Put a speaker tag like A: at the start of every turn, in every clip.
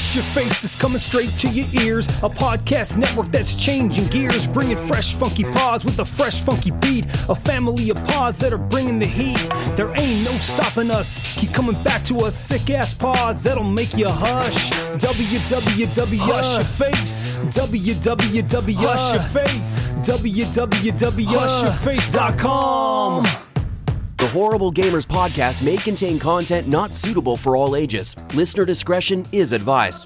A: Hush Your Face is coming straight to your ears. A podcast network that's changing gears, bringing fresh funky pods with a fresh funky beat. A family of pods that are bringing the heat. There ain't no stopping us. Keep coming back to us, sick ass pods that'll make you hush. www Hush Your Face. www Hush Your Face. www.hushyourface.com.
B: The Horrible Gamers podcast may contain content not suitable for all ages. Listener discretion is advised.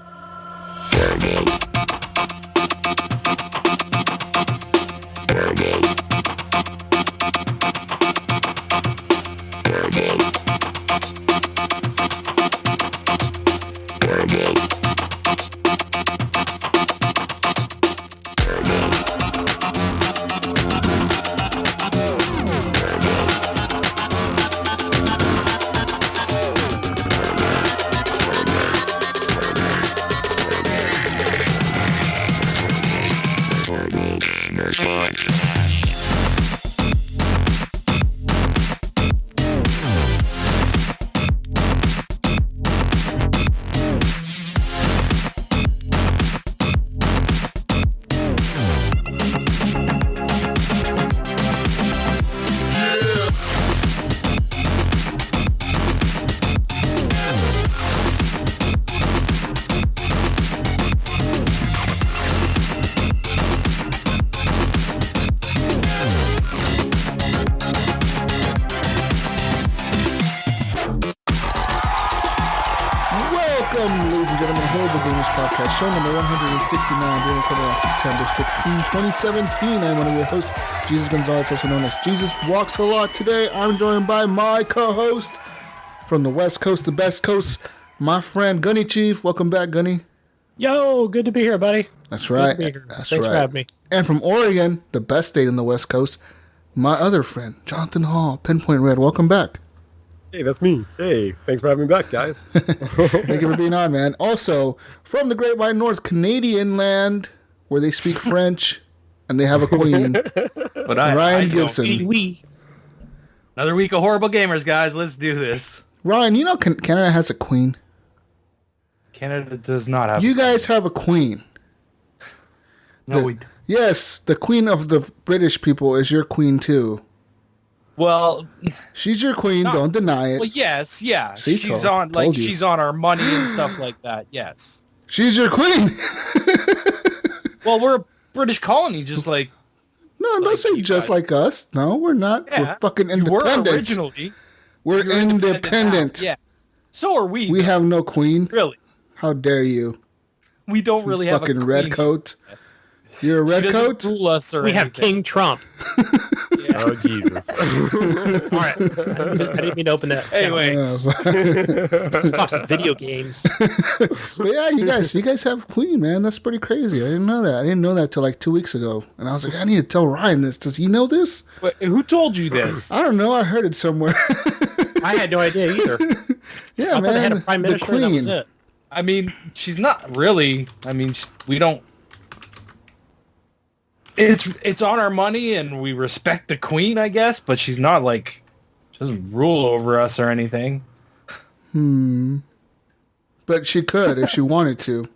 C: Show number 169, being recorded on September 16, 2017. I'm one of your hosts, Jesus Gonzalez, also known as Jesus Walks a Lot. Today, I'm joined by my co-host from the West Coast, the best coast, my friend Gunny Chief. Welcome back, Gunny.
D: Yo, good to be here, buddy.
C: That's right.
D: Thanks for having me.
C: And from Oregon, the best state in the West Coast, my other friend, Johnathan Hall, Penpointred. Welcome back.
E: Hey, that's me. Hey, thanks for having me back, guys.
C: Thank you for being on, man. Also, from the Great White North, Canadian land, where they speak French, and they have a queen,
F: but
C: Ryan Gibson.
F: Another week of Horrible Gamers, guys. Let's do this.
C: Ryan, you know Canada has a queen?
F: Canada does not have
C: You guys have a queen.
F: No, we...
C: Yes, the queen of the British people is your queen, too.
F: Well,
C: she's your queen. Don't deny it.
F: Well, yes, yeah.
C: See,
F: she's on she's on our money and stuff like that. Yes,
C: she's your queen.
F: Well, we're a British colony, just like.
C: No, don't say just like us. No, we're not. Yeah. We're fucking independent.
F: We're originally.
C: We're independent.
F: Yeah. So are we.
C: We have no queen.
F: Really?
C: How dare you?
F: We don't really have a queen.
C: Fucking redcoat. You're a redcoat?
F: Rule us or
D: we anything. Have King Trump.
E: Yeah. Oh, Jesus.
D: All right. I didn't mean to open that.
F: Anyway.
D: Let's talk some video games.
C: But yeah, you guys have queen, man. That's pretty crazy. I didn't know that. I didn't know that till like 2 weeks ago. And I was like, I need to tell Ryan this. Does he know this?
F: Wait, who told you this?
C: I don't know. I heard it somewhere.
D: I had no idea either.
C: Yeah,
D: I
C: man.
D: Thought they had a prime minister.
C: The queen.
D: And that was it.
F: I mean, she's not really. I mean, we don't. It's on our money, and we respect the queen, I guess. But she's not like she doesn't rule over us or anything.
C: But she could if she wanted to.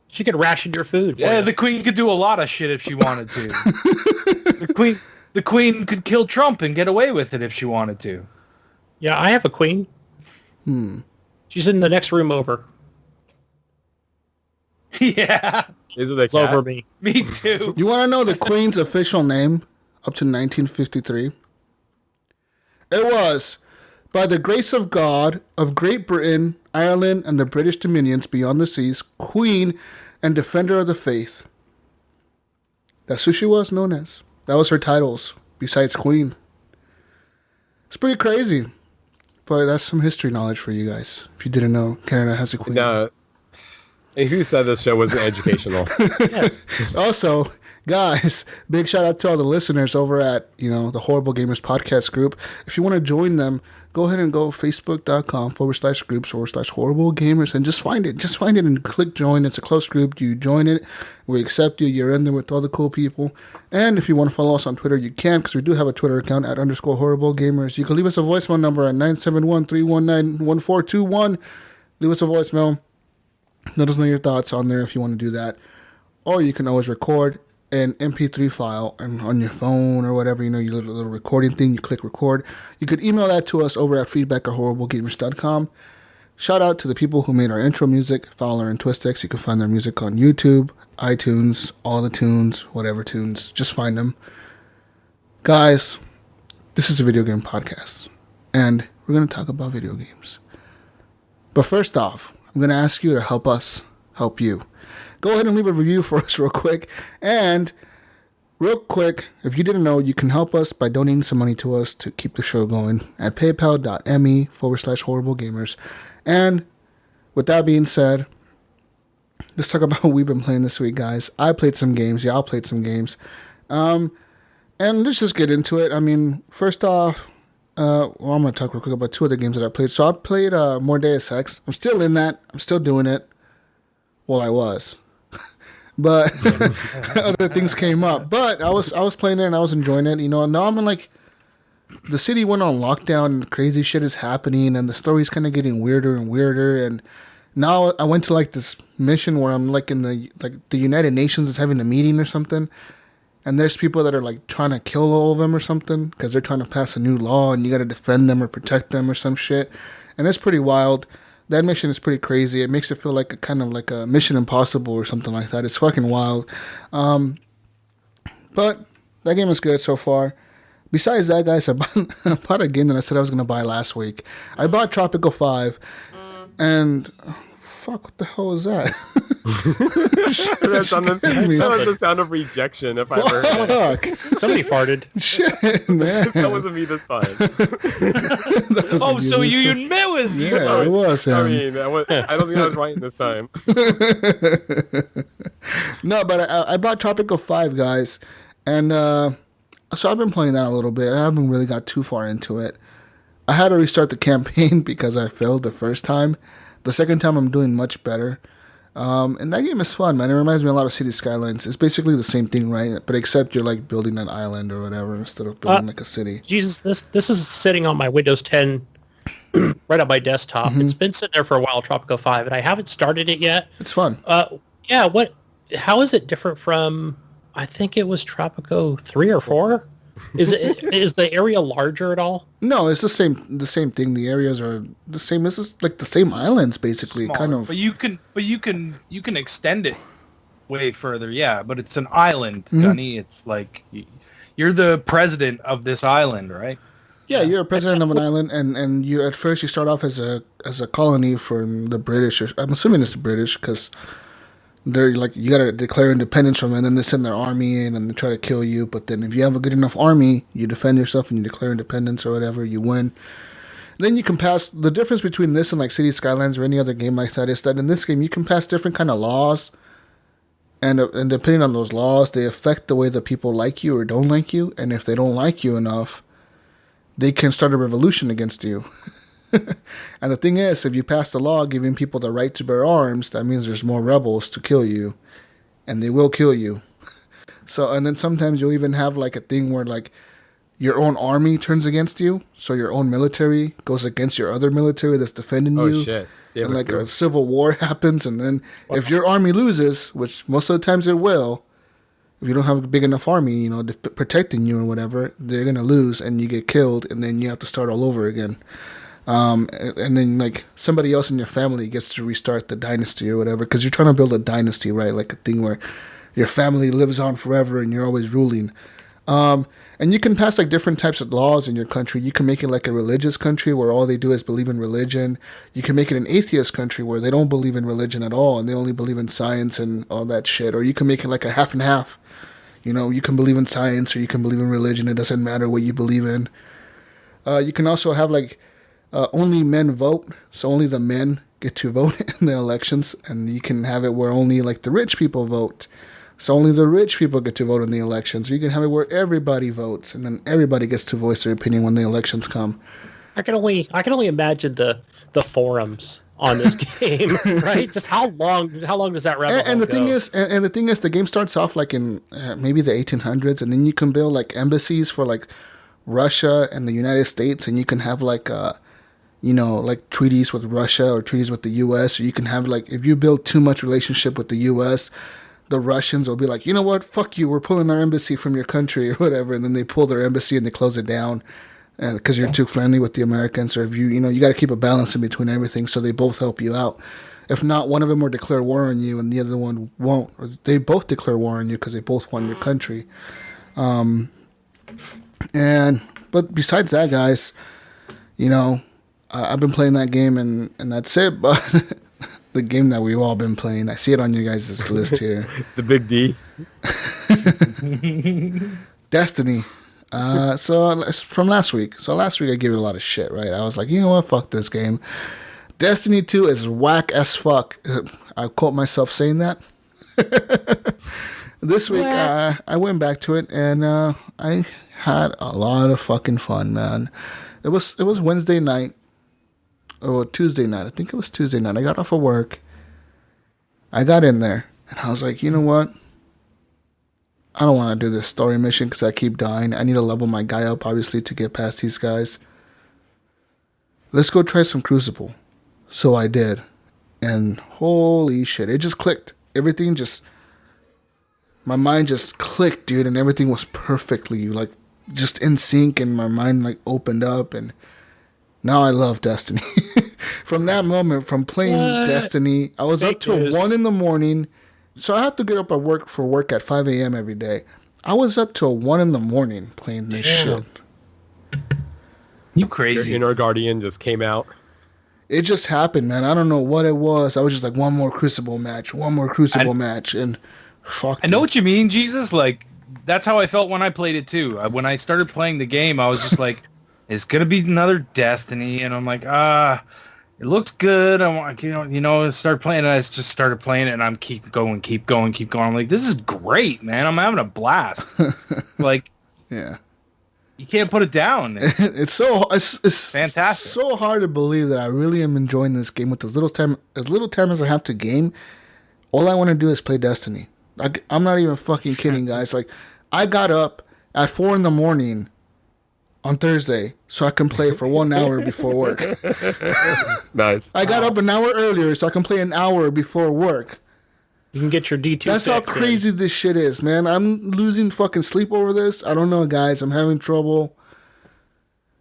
D: She could ration your food.
F: Yeah, the queen could do a lot of shit if she wanted to. The queen could kill Trump and get away with it if she wanted to.
D: Yeah, I have a queen. She's in the next room over.
F: Yeah.
E: Is it
D: over me?
F: Me too.
C: You want to know the Queen's official name up to 1953? It was, by the grace of God, of Great Britain, Ireland, and the British dominions beyond the seas, Queen and Defender of the Faith. That's who she was known as. That was her titles, besides Queen. It's pretty crazy. But that's some history knowledge for you guys. If you didn't know, Canada has a queen.
E: No. Hey, who said this show wasn't educational?
C: Also, guys, big shout out to all the listeners over at, the Horrible Gamers podcast group. If you want to join them, go ahead and go facebook.com/groups/horrible gamers and just find it. Just find it and click join. It's a close group. You join it. We accept you. You're in there with all the cool people. And if you want to follow us on Twitter, you can, because we do have a Twitter account at _horrible gamers. You can leave us a voicemail number at 971-319-1421. Leave us a voicemail. Let us know your thoughts on there if you want to do that. Or you can always record an MP3 file and on your phone or whatever, your little recording thing, you click record. You could email that to us over at feedback@horriblegamers.com. Shout out to the people who made our intro music, Fowler and Twistex. You can find their music on YouTube, iTunes, all the tunes, whatever tunes. Just find them. Guys, this is a video game podcast, and we're going to talk about video games. But first off, I'm going to ask you to help us help you. Go ahead and leave a review for us real quick. And real quick, if you didn't know, you can help us by donating some money to us to keep the show going at paypal.me/horriblegamers. And with that being said, let's talk about what we've been playing this week, guys. I played some games. Y'all played some games. And let's just get into it. I mean, first off, I'm going to talk real quick about two other games that I played. So I played more Deus Ex. I'm still in that. I'm still doing it. Well, I was. But other things came up. But I was playing it and I was enjoying it. Now I'm in like, the city went on lockdown and crazy shit is happening and the story's kind of getting weirder and weirder. And now I went to like this mission where I'm like in the United Nations is having a meeting or something. And there's people that are like trying to kill all of them or something because they're trying to pass a new law and you got to defend them or protect them or some shit. And it's pretty wild. That mission is pretty crazy. It makes it feel like a kind of like a Mission Impossible or something like that. It's fucking wild. But that game is good so far. Besides that, guys, I bought a game that I said I was going to buy last week. I bought Tropico 5 and... Fuck, what the hell is that?
E: That's the sound of rejection if I ever heard it.
D: Somebody farted.
C: Shit, man.
E: That wasn't me this time.
F: So you admit it was you.
C: Yeah, it was him.
E: I mean, I don't think I was right this time.
C: No, but I bought Tropico 5, guys. And so I've been playing that a little bit. I haven't really got too far into it. I had to restart the campaign because I failed the first time. The second time I'm doing much better. And that game is fun, man. It reminds me a lot of City Skylines. It's basically the same thing, right? But except you're like building an island or whatever instead of building like a city.
D: Jesus, this is sitting on my Windows 10 right on my desktop. Mm-hmm. It's been sitting there for a while, Tropico 5, and I haven't started it yet.
C: It's fun.
D: Yeah, how is it different from, I think it was Tropico 3 or 4? Is the area larger at all?
C: No, it's the same thing. The areas are the same. This is like the same islands, basically.
F: Smaller,
C: kind of.
F: But you can extend it way further. Yeah, but it's an island, Gunny. It's like you're the president of this island, right?
C: Yeah, you're a president of an island, and you at first you start off as a colony from the British. I'm assuming it's the British because they're like, you gotta declare independence from it, and then they send their army in and they try to kill you. But then if you have a good enough army, you defend yourself and you declare independence or whatever, you win. Then you can pass. The difference between this and like City Skylines or any other game like that is that in this game you can pass different kind of laws, and depending on those laws, they affect the way that people like you or don't like you. And if they don't like you enough, they can start a revolution against you. And the thing is, if you pass the law giving people the right to bear arms, that means there's more rebels to kill you, and they will kill you. So, and then sometimes you'll even have like a thing where like your own army turns against you, so your own military goes against your other military that's defending you.
E: Oh shit!
C: And like a civil war happens, and then if your army loses, which most of the times it will, if you don't have a big enough army, protecting you or whatever, they're gonna lose, and you get killed, and then you have to start all over again. And then like somebody else in your family gets to restart the dynasty or whatever, because you're trying to build a dynasty, right? Like a thing where your family lives on forever and you're always ruling. And you can pass like different types of laws in your country. You can make it like a religious country where all they do is believe in religion. You can make it an atheist country where they don't believe in religion at all and they only believe in science and all that shit. Or you can make it like a half and half. You can believe in science or you can believe in religion. It doesn't matter what you believe in. You can also have like only men vote, so only the men get to vote in the elections, and you can have it where only like the rich people vote, so only the rich people get to vote in the elections. Or you can have it where everybody votes, and then everybody gets to voice their opinion when the elections come.
D: I can only imagine the forums on this game, right? Just how long does that rabbit hole
C: and the
D: go?
C: thing is, the game starts off like in maybe the 1800s, and then you can build like embassies for like Russia and the United States, and you can have like like treaties with Russia or treaties with the U.S. Or you can have, like, if you build too much relationship with the U.S., the Russians will be like, you know what, fuck you, we're pulling our embassy from your country or whatever, and then they pull their embassy and they close it down because you're too friendly with the Americans. Or if you got to keep a balance in between everything so they both help you out. If not, one of them will declare war on you and the other one won't. Or they both declare war on you because they both want your country. But besides that, guys, I've been playing that game and that's it. But the game that we've all been playing, I see it on your guys' list here.
E: The big D.
C: Destiny. So from last week. So last week I gave it a lot of shit, right? I was like, you know what? Fuck this game. Destiny 2 is whack as fuck. I quote myself saying that. This week I went back to it and I had a lot of fucking fun, man. It was Wednesday night. Or Tuesday night. I think it was Tuesday night. I got off of work. I got in there. And I was like, you know what? I don't want to do this story mission because I keep dying. I need to level my guy up, obviously, to get past these guys. Let's go try some Crucible. So I did. And holy shit. It just clicked. Everything just... My mind just clicked, dude. And everything was perfectly, like, just in sync. And my mind, like, opened up. And... now I love Destiny. From that moment, from playing Destiny, I was up till 1 in the morning. So I had to get up at work at 5 a.m. every day. I was up till 1 in the morning playing this shit.
F: You crazy.
E: Your inner guardian just came out.
C: It just happened, man. I don't know what it was. I was just like, one more Crucible match. And fuck.
F: I know what you mean, Jesus. Like, that's how I felt when I played it too. When I started playing the game, I was just like, it's gonna be another Destiny, and I'm like, it looks good. I want, start playing. And I just started playing it, and I'm keep going. I'm like, this is great, man. I'm having a blast. Like, yeah, you can't put it down.
C: It's fantastic. So hard to believe that I really am enjoying this game with as little time as I have to game. All I want to do is play Destiny. I'm not even fucking kidding, guys. Like, I got up at 4 in the morning on Thursday so I can play for 1 hour before work.
E: Nice.
C: I got up an hour earlier so I can play an hour before work.
D: You can get your D2
C: That's how crazy this shit is, man. I'm losing fucking sleep over this. I don't know, guys. I'm having trouble.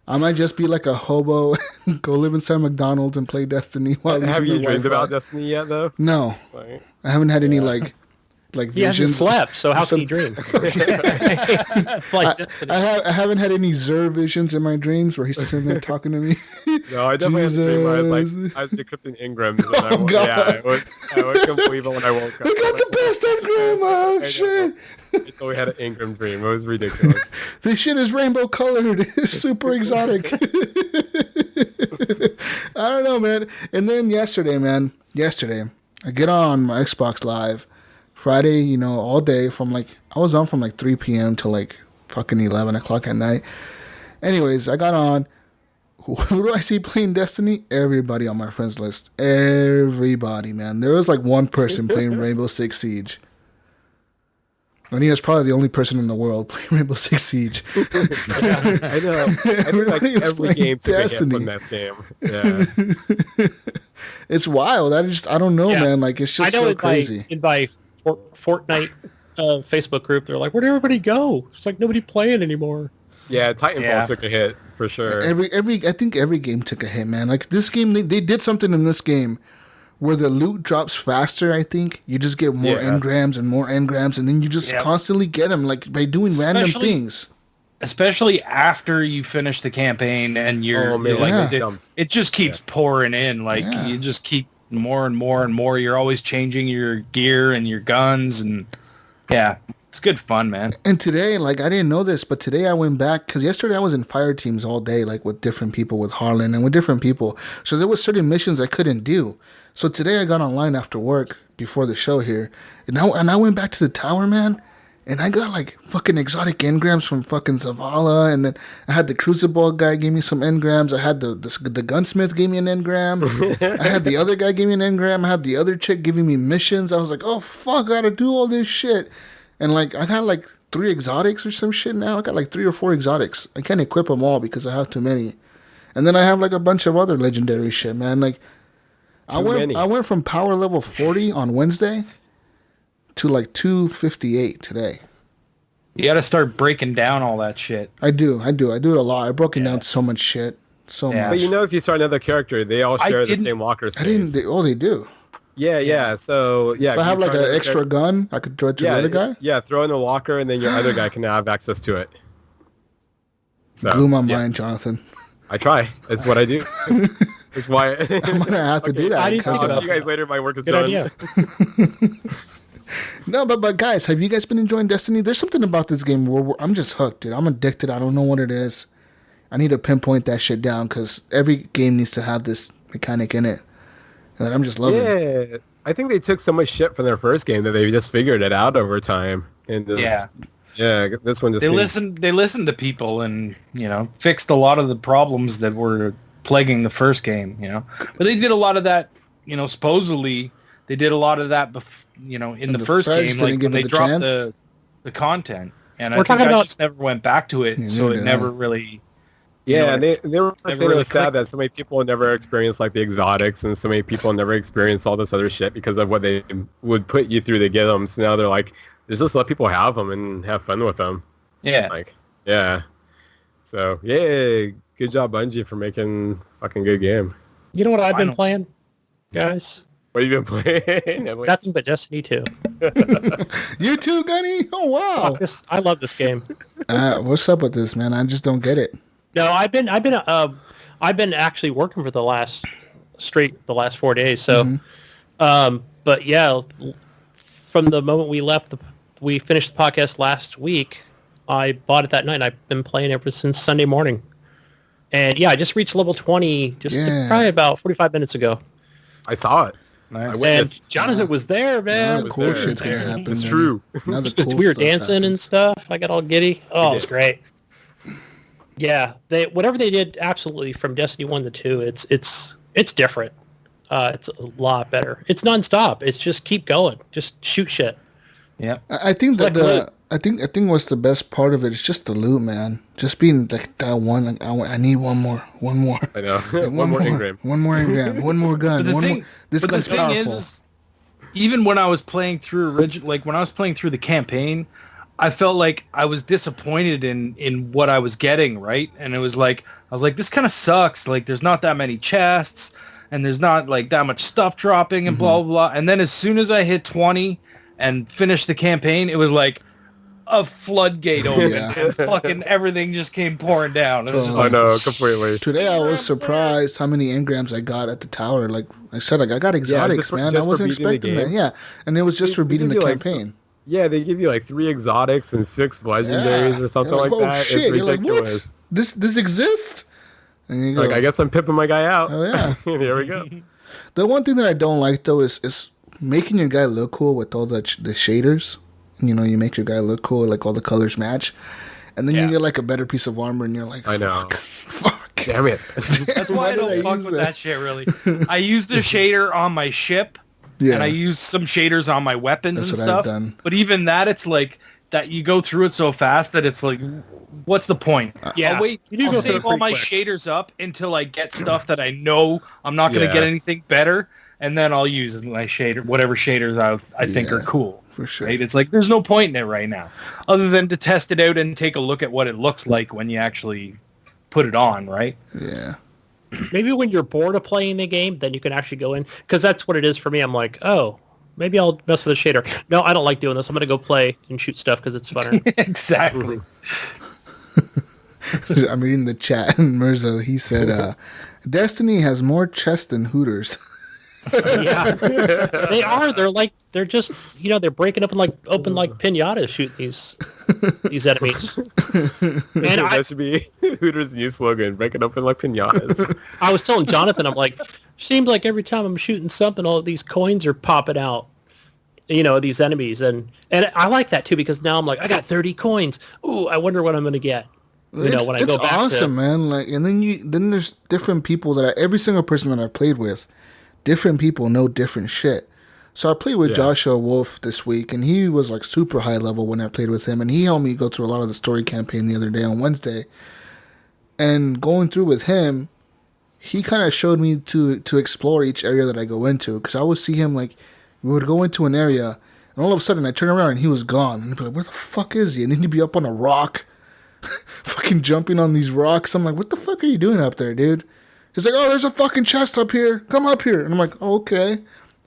C: I might just be like a hobo and go live inside McDonald's and play Destiny while
E: Have you dreamed
C: Wi-Fi.
E: about Destiny yet, though?
C: No.
E: Right.
C: I haven't had any like
D: he hasn't slept, so how can he dream?
C: I haven't had any Zer visions in my dreams where he's sitting there talking to me.
E: No, I definitely had a dream where I was decrypting engrams. And I couldn't believe it when I woke up.
C: I got the best engram! Oh, shit!
E: I thought we had an engram dream. It was ridiculous.
C: This shit is rainbow colored. It's super exotic. I don't know, man. And then yesterday, I get on my Xbox Live. Friday, all day I was on from 3 p.m. to fucking 11 o'clock at night. Anyways, I got on. Who do I see playing Destiny? Everybody on my friends list. Everybody, man. There was one person playing Rainbow Six Siege. And he was probably the only person in the world playing Rainbow Six Siege.
E: Yeah, I know. I think every game took a hit from that game. Yeah.
C: It's wild. I don't know, man. It's just so crazy.
D: In my Fortnite Facebook group, they're like, where'd everybody go? It's like nobody playing anymore.
E: Yeah, Titanfall took a hit for sure.
C: I think every game took a hit, man. This game, they did something in this game where the loot drops faster. I think you just get more engrams, and then you just constantly get them by doing random things.
F: Especially after you finish the campaign and it just keeps pouring in. You just keep more and more and more. You're always changing your gear and your guns, and it's good fun, man.
C: And today, I didn't know this, but today I went back because yesterday I was in fire teams all day, with different people, with Harlan and with different people. So there was certain missions I couldn't do. So today I got online after work before the show here, and I went back to the tower, man. And I got fucking exotic engrams from fucking Zavala, and then I had the Crucible guy give me some engrams. I had the gunsmith gave me an engram. I had the other guy give me an engram. I had the other chick giving me missions. I was like, oh fuck, I gotta do all this shit. And I got 3 exotics or some shit now. I got 3 or 4 exotics. I can't equip them all because I have too many. And then I have like a bunch of other legendary shit, man. Like I
E: many.
C: went from power level 40 on Wednesday to like 258 today.
F: You got to start breaking down all that shit.
C: I do it a lot. I've broken down so much shit. So
F: Yeah.
C: much.
E: But you know, if you start another character, they all share the same locker space.
C: They do.
E: Yeah. So, yeah.
C: If I have like an extra gun, I could throw it to the other guy?
E: Yeah, throw it in the locker, and then your other guy can have access to it. So,
C: Blew my mind, Jonathan.
E: I try. That's what I do. That's why.
C: I'm going to have to do that.
D: How do you
C: because,
D: think
E: I'll see you guys later. My work is
D: Good
E: done.
D: idea.
C: No, but guys, have you guys been enjoying Destiny? There's something about this game where I'm just hooked, dude. I'm addicted. I don't know what it is. I need to pinpoint that shit down because every game needs to have this mechanic in it. And I'm just loving it.
E: Yeah. I think they took so much shit from their first game that they just figured it out over time. And
F: Yeah.
E: Yeah, this one just
F: They listened to people and, fixed a lot of the problems that were plaguing the first game, But they did a lot of that, supposedly they did a lot of that, in the first
C: Feds
F: game,
C: didn't
F: like
C: give
F: when
C: it
F: they
C: the
F: dropped
C: chance.
F: the content. And
D: We're
F: I
D: talking about-
F: just never went back to it,
C: Yeah,
F: so
C: neither
F: it
C: did
F: never
C: I.
F: really...
E: Yeah, and they were
F: never
E: saying it
F: really
E: was sad
F: clicked.
E: that so many people never experienced like the exotics, and so many people never experienced all this other shit because of what they would put you through to get them. So now they're like, just let people have them and have fun with them.
F: Yeah.
E: Like, yeah. So, yeah, good job, Bungie, for making fucking good game.
D: You know what I've been
F: Final.
D: playing, guys?
E: What have you been playing? Emily?
D: Nothing but Destiny 2.
C: You too, Gunny? Oh, wow.
D: I love this game.
C: What's up with this, man? I just don't get it.
D: No, I've been actually working for the last 4 days. So, but yeah, from the moment we left, we finished the podcast last week. I bought it that night. And I've been playing ever since Sunday morning. And yeah, I just reached level 20 probably about 45 minutes ago.
E: I saw it.
F: Nice.
E: I
D: And
E: witnessed.
D: Jonathan was there, man.
C: Another cool
E: there.
C: shit's going to happen.
E: It's
C: man.
E: true.
C: Another
D: Just
C: cool
D: we were
C: stuff
D: dancing
C: happens.
D: and stuff. I got all giddy. Oh, it was great. Yeah, whatever they did absolutely from Destiny 1 to 2, it's different. It's a lot better. It's nonstop. It's just keep going. Just shoot shit.
F: Yeah.
C: I think that
D: Like loot.
C: I think what's the best part of it is just the loot, man. Just being like that one. Like I need one more.
E: I know. One more engram.
C: One more engram. One more gun.
F: But the
C: One
F: thing,
C: more. This
F: but
C: gun's
F: the thing
C: powerful.
F: is, even when I was playing through when I was playing through the campaign, I felt like I was disappointed in what I was getting, right? And it was like, I was like, this kind of sucks. Like, there's not that many chests, and there's not like that much stuff dropping, and blah, blah, blah. And then as soon as I hit 20 and finished the campaign, it was like a floodgate opened, and fucking everything just came pouring down. It was just
E: I
F: like,
E: know, completely.
C: Today I was surprised how many engrams I got at the tower. Like I said, like I got exotics, man. I
E: just for
C: wasn't
E: beating the
C: expecting that.
E: game?
C: Yeah, and it was just for beating the
E: give you, like,
C: campaign.
E: Yeah, they give you like 3 exotics and 6 legendaries or something
C: You're
E: like
C: oh,
E: that.
C: Shit.
E: It's
C: You're like,
E: ridiculous.
C: what? This exists? And you go,
E: Like, I guess I'm pimping my guy out.
C: Oh, yeah.
E: Here we go.
C: The one thing that I don't like though is making your guy look cool with all the shaders. You know, you make your guy look cool, like all the colors match, and then you get like a better piece of armor, and you're like,
E: I know.
C: fuck.
E: Damn it.
F: that's why I
C: did I
F: don't fuck
C: use
F: with
C: that?
F: that shit, really. I used a shader on my ship,
C: Yeah,
F: and I used some shaders on my weapons
C: That's
F: and
C: what I've
F: stuff.
C: done.
F: But even that, it's like that you go through it so fast that it's like, what's the point?
D: Yeah.
F: I'll wait.
D: You do
F: I'll
D: go through
F: save
D: it
F: all
D: pretty
F: my
D: quick.
F: shaders up until I get stuff that I know I'm not going to
E: Yeah.
F: get anything better, and then I'll use my shader, whatever shaders I think are cool.
C: for sure.
F: Right? It's like there's no point in it right now, other than to test it out and take a look at what it looks like when you actually put it on. Right?
C: Yeah.
D: Maybe when you're bored of playing the game, then you can actually go in. Because that's what it is for me. I'm like, oh, maybe I'll mess with a shader. No, I don't like doing this. I'm going to go play and shoot stuff because it's funner.
F: Exactly.
C: I'm reading the chat, and Mirza, he said, Destiny has more chests than Hooters.
D: Yeah, they are. They're just, they're breaking up and like open like pinatas shooting these enemies. And
E: That should be Hooters' new slogan, breaking open like pinatas.
D: I was telling Jonathan, I'm like, seems like every time I'm shooting something, all these coins are popping out. These enemies, and I like that too because now I'm like, I got 30 coins. Ooh, I wonder what I'm gonna get. When I go back
C: awesome, man. Like, and then there's different people every single person that I've played with, different people know different shit. So I played with Joshua Wolf this week, and he was like super high level when I played with him, and he helped me go through a lot of the story campaign the other day on Wednesday. And going through with him, he kind of showed me to explore each area that I go into, because I would see him like we would go into an area, and all of a sudden I turn around and he was gone, and I'd be like, where the fuck is he? And then he'd be up on a rock, fucking jumping on these rocks. I'm like, what the fuck are you doing up there, dude? He's like, oh, there's a fucking chest up here. Come up here. And I'm like, oh, okay.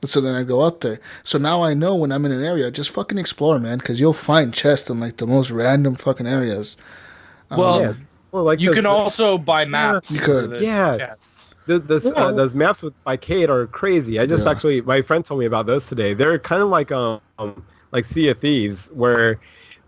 C: So then I go up there. So now I know when I'm in an area, just fucking explore, man, because you'll find chests in like the most random fucking areas.
F: Well, like you can also buy maps.
C: You could.
F: Yes.
E: Those maps with Arcade are crazy. I just actually, my friend told me about those today. They're kind of like Sea of Thieves, where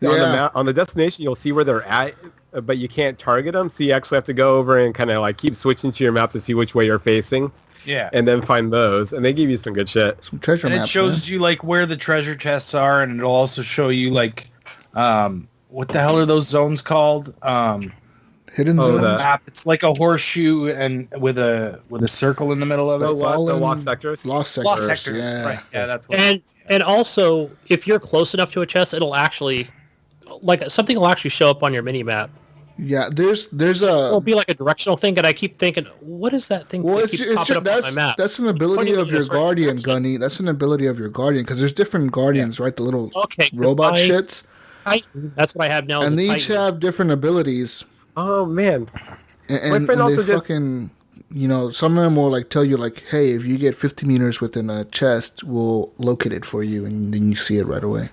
E: on the destination you'll see where they're at, but you can't target them. So you actually have to go over and kind of like keep switching to your map to see which way you're facing.
F: Yeah.
E: And then find those, and they give you some good shit.
C: Some treasure maps.
F: And it shows you like where the treasure chests are, and it'll also show you like, what the hell are those zones called?
C: Hidden zones.
F: Map. It's like a horseshoe and with a circle in the middle of it.
E: The lost sectors.
C: Lost sectors. Yeah.
F: Right. Yeah, that's what.
D: And also, if you're close enough to a chest, it'll actually something will actually show up on your mini map.
C: Yeah, there's
D: It'll be like a directional thing, and I keep thinking, what is that thing?
C: Well, it's that's an ability of your guardian, Gunny. That's an ability of your guardian, because there's different guardians, right? The little robot shits.
D: That's what I have now.
C: And they each have different abilities.
E: Oh man!
C: And my friend also fucking, some of them will like tell you like, hey, if you get 50 meters within a chest, we'll locate it for you, and then you see it right away.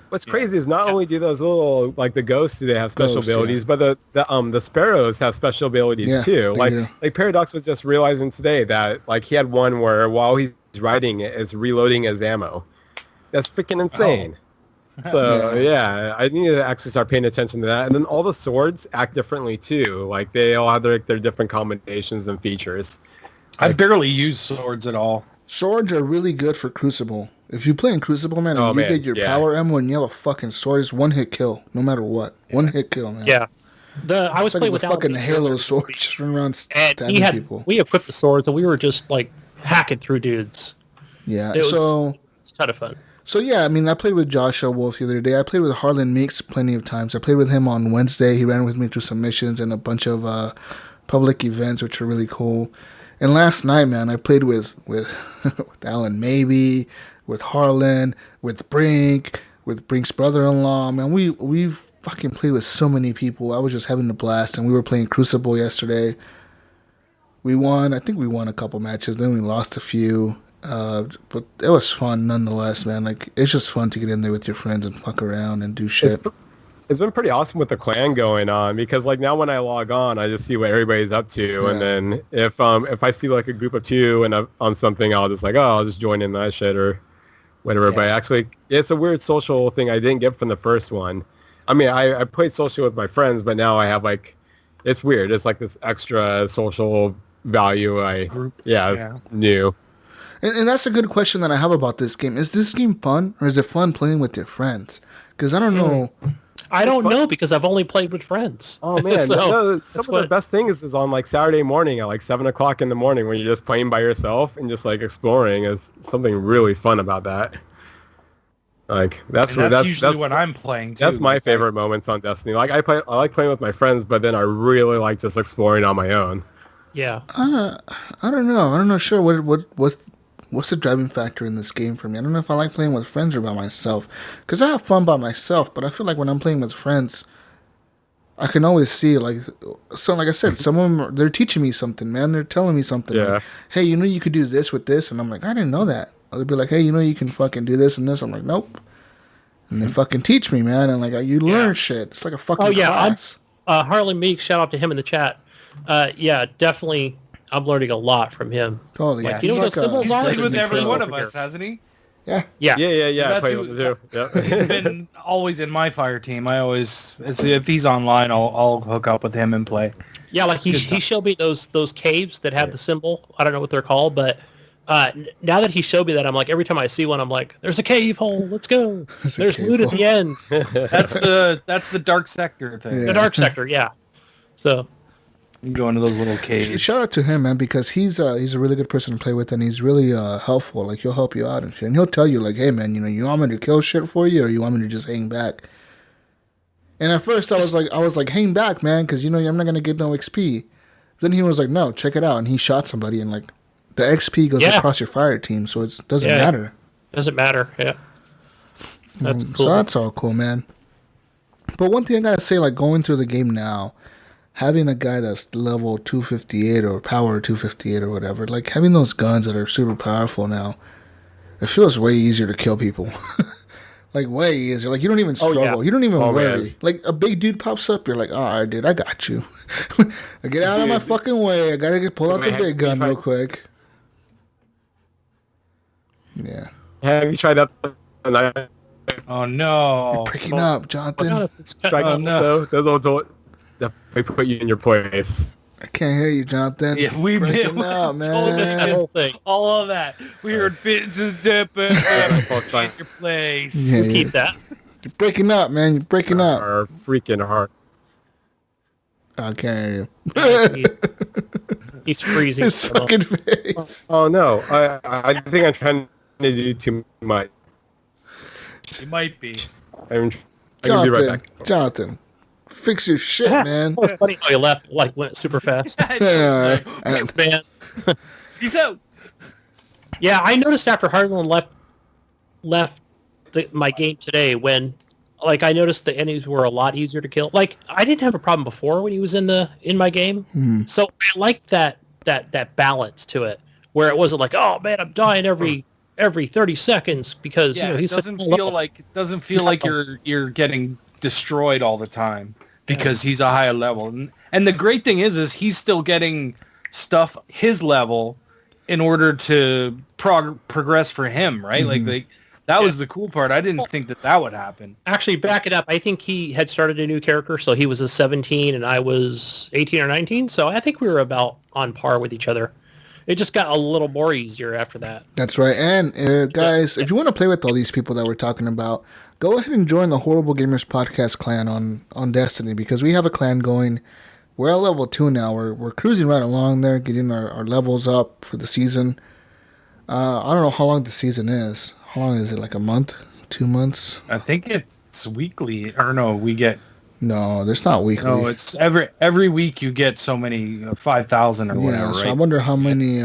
E: What's crazy is not only do those little like the ghosts they have special abilities, but the sparrows have special abilities too. Like Paradox was just realizing today that like he had one where while he's riding it, it's reloading his ammo. That's freaking insane. So I need to actually start paying attention to that. And then all the swords act differently too. Like they all have their different combinations and features.
F: I barely use swords at all.
C: Swords are really good for Crucible. If you play in Crucible, man, and you get your power ammo and you have a fucking sword, it's one hit kill, no matter what. One hit kill, man.
D: Yeah. I was playing with
C: the fucking Halo sword, just run around stabbing people.
D: We equipped the swords, and we were just like hacking through dudes.
C: Yeah,
D: it was a ton of fun.
C: So yeah, I mean, I played with Joshua Wolf the other day. I played with Harlan Meeks plenty of times. I played with him on Wednesday. He ran with me through some missions and a bunch of public events, which are really cool. And last night, man, I played with Alan Maybe, with Harlan, with Brink's brother-in-law. Man, we fucking played with so many people. I was just having a blast, and we were playing Crucible yesterday. We won. I think we won a couple matches. Then we lost a few. But it was fun nonetheless, man. Like, it's just fun to get in there with your friends and fuck around and do shit.
E: It's been pretty awesome with the clan going on, because like now when I log on, I just see what everybody's up to, and then if I see like a group of two and on something, I'll just like, I'll just join in that shit or whatever. But actually, it's a weird social thing I didn't get from the first one. I mean, I played social with my friends, but now I have like, it's weird. It's like this extra social value. It's new.
C: And that's a good question that I have about this game. Is this game fun, or is it fun playing with your friends? Because I don't know.
D: I don't know, because I've only played with friends.
E: Oh man, some of the best things is on like Saturday morning at like 7:00 in the morning when you're just playing by yourself and just like exploring. Is something really fun about that. Like that's
F: usually when I'm playing too.
E: That's my favorite moments on Destiny. Like I like playing with my friends, but then I really like just exploring on my own.
D: Yeah.
C: I don't know. I'm not sure what's the driving factor in this game for me. I don't know if I like playing with friends or by myself. Because I have fun by myself, but I feel like when I'm playing with friends, I can always see, like I said, some of them, they're teaching me something, man. They're telling me something.
E: Yeah.
C: Like, hey, you could do this with this. And I'm like, I didn't know that. Or they'll be like, hey, you can fucking do this and this. I'm like, nope. And they fucking teach me, man. And like, you learn shit. It's like a fucking class.
D: Harlan Meek, shout out to him in the chat. Definitely. I'm learning a lot from him.
C: Totally.
D: Like, you know what the symbols are?
F: He's with every one of us, hasn't he?
C: Yeah.
E: I play with him too.
F: He's been always in my fire team. If he's online, I'll hook up with him and play.
D: Yeah, like he showed me those caves that have the symbol. I don't know what they're called, but now that he showed me that, I'm like, every time I see one, I'm like, there's a cave hole. Let's go. There's loot at the end.
F: That's the dark sector thing.
C: Yeah.
D: The dark sector, yeah. So
F: you go into those little caves.
C: Shout out to him, man, because he's a really good person to play with, and he's really helpful. Like, he'll help you out and shit, and he'll tell you like, hey, man, you want me to kill shit for you, or you want me to just hang back? And at first, I was like, hang back, man, because I'm not gonna get no XP. Then he was like, no, check it out. And he shot somebody, and like the XP goes across your fire team, so it doesn't matter.
D: Doesn't matter, yeah. That's cool.
C: So that's all cool, man. But one thing I gotta say, like going through the game now, having a guy that's level 258 or power 258 or whatever, like having those guns that are super powerful now, it feels way easier to kill people. Like way easier. Like you don't even struggle. Oh, yeah. You don't even worry. Man. Like a big dude pops up, you're like, all right, dude, I got you. Get out of my fucking way. I gotta pull out the big gun real quick. Yeah.
E: Have you tried that?
F: Oh no!
C: You're breaking up, Jonathan.
E: They put you in your place.
C: I can't hear you, Jonathan.
F: Yeah, we've been
C: out, man.
F: Told us this whole thing. All of that. We heard fit to dip in your place.
C: Yeah,
D: keep that.
C: You're breaking up, man. You're breaking up.
E: Our freaking heart.
C: I can't hear you.
D: He's freezing.
C: His fucking face.
E: Oh no! I think I'm trying to do too much.
F: You might be.
E: I can be right back.
C: Jonathan, fix your shit, man.
D: It's funny how you left, like went super fast.
C: Man.
F: Peace out.
D: Yeah, I noticed after Harlan left my game today when, like, I noticed the enemies were a lot easier to kill. Like, I didn't have a problem before when he was in my game. So I liked that balance to it, where it wasn't like, oh man, I'm dying every 30 seconds because
F: it doesn't feel like you're getting destroyed all the time because he's a higher level. And the great thing is he's still getting stuff his level in order to progress for him, right? Like that was the cool part. I didn't think that would happen.
D: Actually, back it up. I think he had started a new character, so he was a 17 and I was 18 or 19. So I think we were about on par with each other. It just got a little more easier after that. That's
C: right. And guys, if you want to play with all these people that we're talking about, go ahead and join the Horrible Gamers Podcast clan on Destiny, because we have a clan going. We're at level 2 now. We're cruising right along there, getting our levels up for the season. I don't know how long the season is. How long is it? Like a month? 2 months?
F: I think it's weekly. Or no, we get...
C: No, it's not weekly.
F: No, it's every week you get so many 5,000 or whatever.
C: So
F: right?
C: I wonder how many.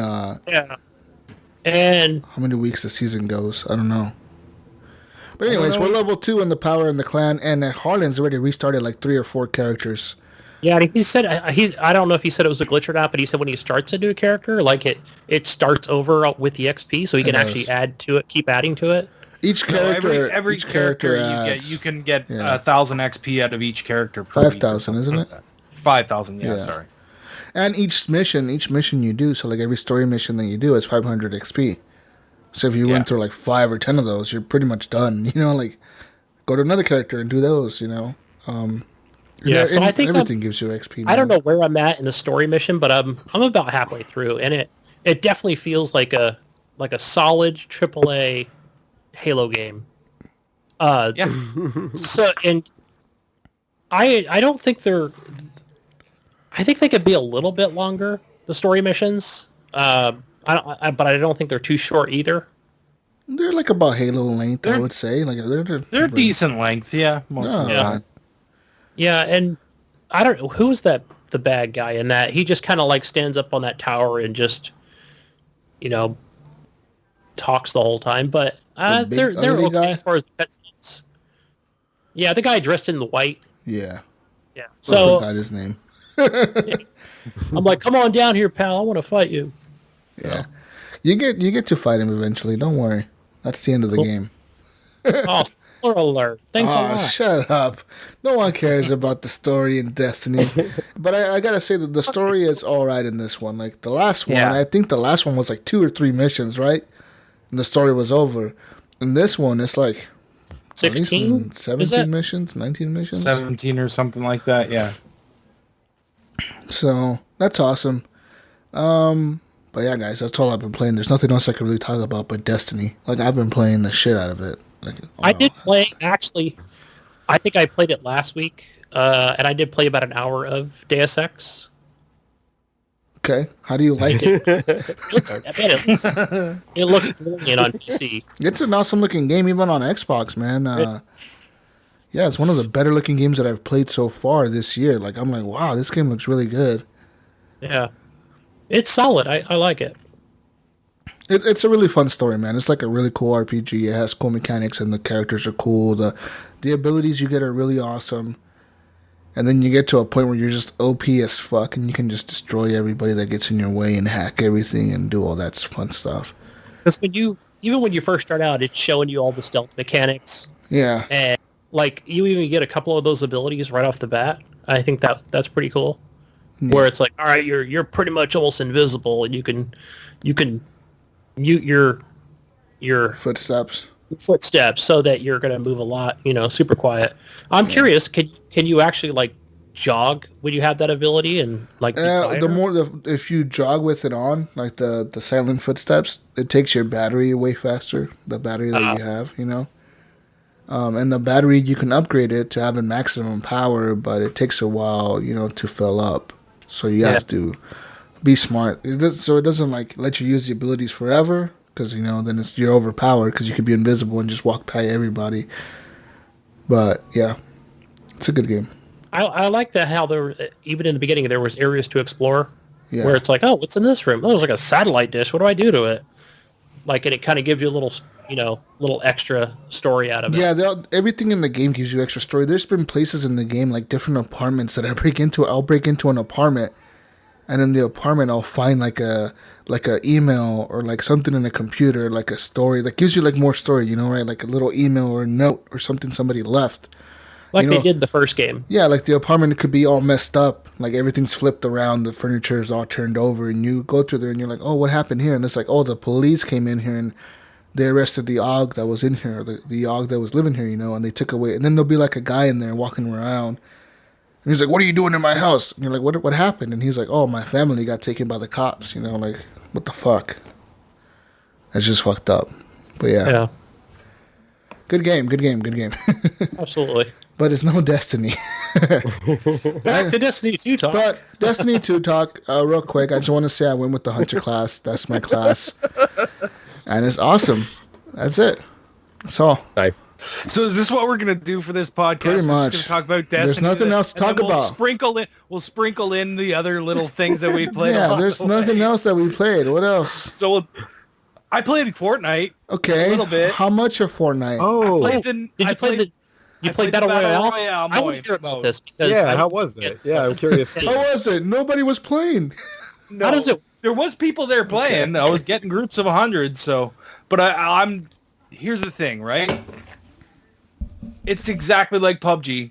D: And
C: how many weeks the season goes? I don't know. But anyways, we're level 2 in the power in the clan, and Harlan's already restarted like 3 or 4 characters.
D: Yeah, he said I don't know if he said it was a glitch or not, but he said when he starts a new character, like it starts over with the XP, so he can actually add to it, keep adding to it.
C: Each character,
F: every
C: each
F: character
C: adds,
F: you can get 1,000 XP out of each character.
C: 5,000, isn't it?
F: 5,000, yeah, sorry.
C: And each mission you do, so like every story mission that you do is 500 XP. So if you went through like 5 or 10 of those, you're pretty much done. Like go to another character and do those. So I think everything gives you XP. Man.
D: I don't know where I'm at in the story mission, but I'm about halfway through, and it definitely feels like a solid AAA Halo game. So, and I don't think I think they could be a little bit longer, the story missions. But I don't think they're too short either.
C: They're like about Halo length, I would say. Like
F: they're decent length, yeah.
D: Yeah, and I don't know who's the bad guy in that. He just kind of like stands up on that tower and just, talks the whole time. But they're okay as far as the cutscenes. Yeah, the guy dressed in the white.
C: Yeah.
D: Yeah. So
C: I forgot his name.
D: I'm like, come on down here, pal. I want to fight you.
C: Yeah. You get to fight him eventually. Don't worry. That's the end of the game.
D: Oh, spoiler alert. Thanks a lot.
C: Shut up. No one cares about the story in Destiny. But I gotta say that the story is alright in this one. Like the last one, I think the last one was like 2 or 3 missions, right? And the story was over. In this one, it's like
D: 16?
C: 17 missions? 19 missions?
F: 17 or something like that, yeah.
C: So, that's awesome. But yeah, guys, that's all I've been playing. There's nothing else I can really talk about but Destiny. Like, I've been playing the shit out of it.
D: I did play, actually, I think I played it last week, and I did play about an hour of Deus Ex.
C: Okay, how do you like it?
D: It looks brilliant on PC.
C: It's an awesome looking game, even on Xbox, man. Yeah, it's one of the better looking games that I've played so far this year. Like, I'm like, wow, this game looks really good.
D: Yeah. It's solid. I like it.
C: It's a really fun story, man. It's like a really cool RPG. It has cool mechanics, and the characters are cool. The abilities you get are really awesome. And then you get to a point where you're just OP as fuck, and you can just destroy everybody that gets in your way and hack everything and do all that fun stuff.
D: Because even when you first start out, it's showing you all the stealth mechanics.
C: Yeah.
D: And like you even get a couple of those abilities right off the bat. I think that's pretty cool. Yeah. Where it's like, all right, you're pretty much almost invisible, and you can mute your
C: footsteps
D: so that you're going to move a lot, super quiet. I'm curious, can you actually like jog when you have that ability and like
C: if you jog with it on, like the silent footsteps, it takes your battery way faster, the battery that you have, and the battery, you can upgrade it to having maximum power, but it takes a while, to fill up. So you have to be smart. So it doesn't like let you use the abilities forever, because then you're overpowered because you could be invisible and just walk by everybody. But yeah, it's a good game.
D: I like that how there, even in the beginning, there was areas to explore where it's like, oh, what's in this room? Oh, it's like a satellite dish. What do I do to it? Like, and it kind of gives you a little extra story out of it.
C: Yeah, everything in the game gives you extra story. There's been places in the game, like different apartments that I break into. I'll break into an apartment, and in the apartment, I'll find like a email or like something in a computer, like a story that gives you like more story, right? Like a little email or a note or something somebody left.
D: Like they did the first game.
C: Yeah, like the apartment could be all messed up. Like everything's flipped around. The furniture is all turned over. And you go through there and you're like, oh, what happened here? And it's like, oh, the police came in here and they arrested the Og that was in here, the Og that was living here, and they took away. And then there'll be like a guy in there walking around. And he's like, what are you doing in my house? And you're like, what happened? And he's like, oh, my family got taken by the cops. Like, what the fuck? That's just fucked up. But yeah. Good game.
D: Absolutely.
C: But it's no Destiny.
D: Back to Destiny 2 talk.
C: But Destiny 2 talk, real quick. I just want to say I went with the Hunter class. That's my class. And it's awesome. That's it. That's all.
E: Nice.
F: So is this what we're going to do for this podcast?
C: Pretty much.
F: We're just going to talk about Destiny.
C: There's nothing else to talk about.
F: We'll sprinkle in the other little things that we played.
C: There's nothing else that we played. What else?
F: So I played Fortnite.
C: Okay.
F: A little bit.
C: How much of Fortnite?
E: Oh.
D: You played Battle Royale? I was here about this.
E: How was it? Yeah, I'm curious.
C: How was it? Nobody was playing.
F: No, how does it? There was people there playing. Okay. I was getting groups of 100. So, but I'm. Here's the thing, right? It's exactly like PUBG.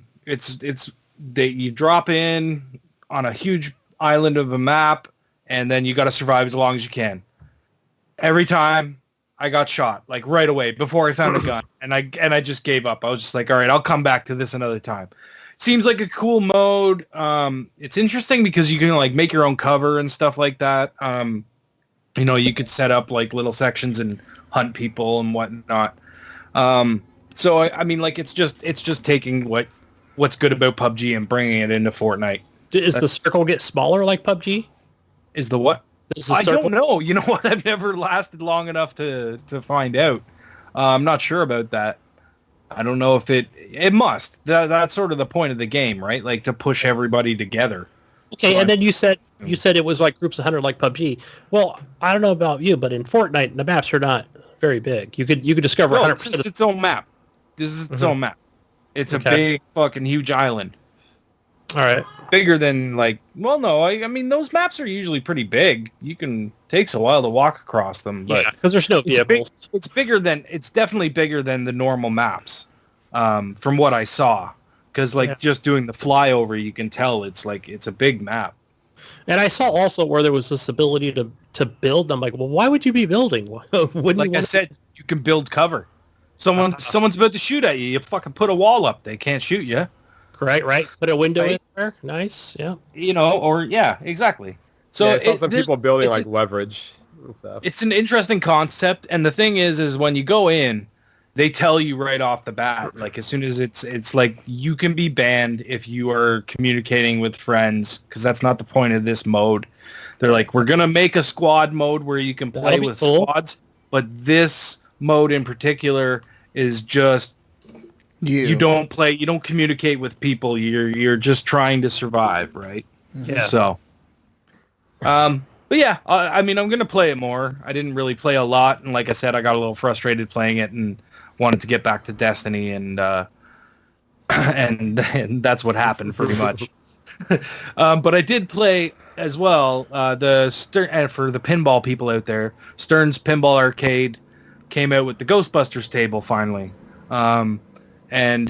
F: You drop in on a huge island of a map, and then you got to survive as long as you can. Every time I got shot, like right away before I found a gun, and I just gave up. I was just like, all right, I'll come back to this another time. Seems like a cool mode. It's interesting because you can like make your own cover and stuff like that. You could set up like little sections and hunt people and whatnot. So I mean, like it's just taking what's good about PUBG and bringing it into Fortnite.
D: Does the circle get smaller like PUBG?
F: Is the what? I don't know. You know what? I've never lasted long enough to find out. I'm not sure about that. I don't know if it must. That's sort of the point of the game, right? Like to push everybody together.
D: Okay, so and then you said it was like groups of 100 like PUBG. Well, I don't know about you, but in Fortnite, the maps are not very big. You could discover 100%.
F: It's its own map. This is its own map. It's a big fucking huge island.
D: All right.
F: Bigger than I mean those maps are usually pretty big. Takes a while to walk across them, but
D: because there's no vehicles.
F: It's definitely bigger than the normal maps. From what I saw, because just doing the flyover, you can tell it's a big map.
D: And I saw also where there was this ability to build. I'm like, well, why would you be building?
F: I said, you can build cover. Someone's about to shoot at you. You fucking put a wall up. They can't shoot you.
D: Right. Put a window in there. Nice. Yeah.
F: Exactly. So
E: I saw some people building leverage and stuff.
F: It's an interesting concept, and the thing is when you go in, they tell you right off the bat, like as soon as it's like you can be banned if you are communicating with friends, because that's not the point of this mode. They're like, we're gonna make a squad mode where you can play with squads, but this mode in particular is just you don't communicate with people. You're just trying to survive, right?
D: Yeah.
F: So But yeah, I mean, I'm going to play it more. I didn't really play a lot. And like I said, I got a little frustrated playing it and wanted to get back to Destiny. And and that's what happened pretty much. But I did play as well. The Stern, for the pinball people out there, Stern's Pinball Arcade came out with the Ghostbusters table finally. And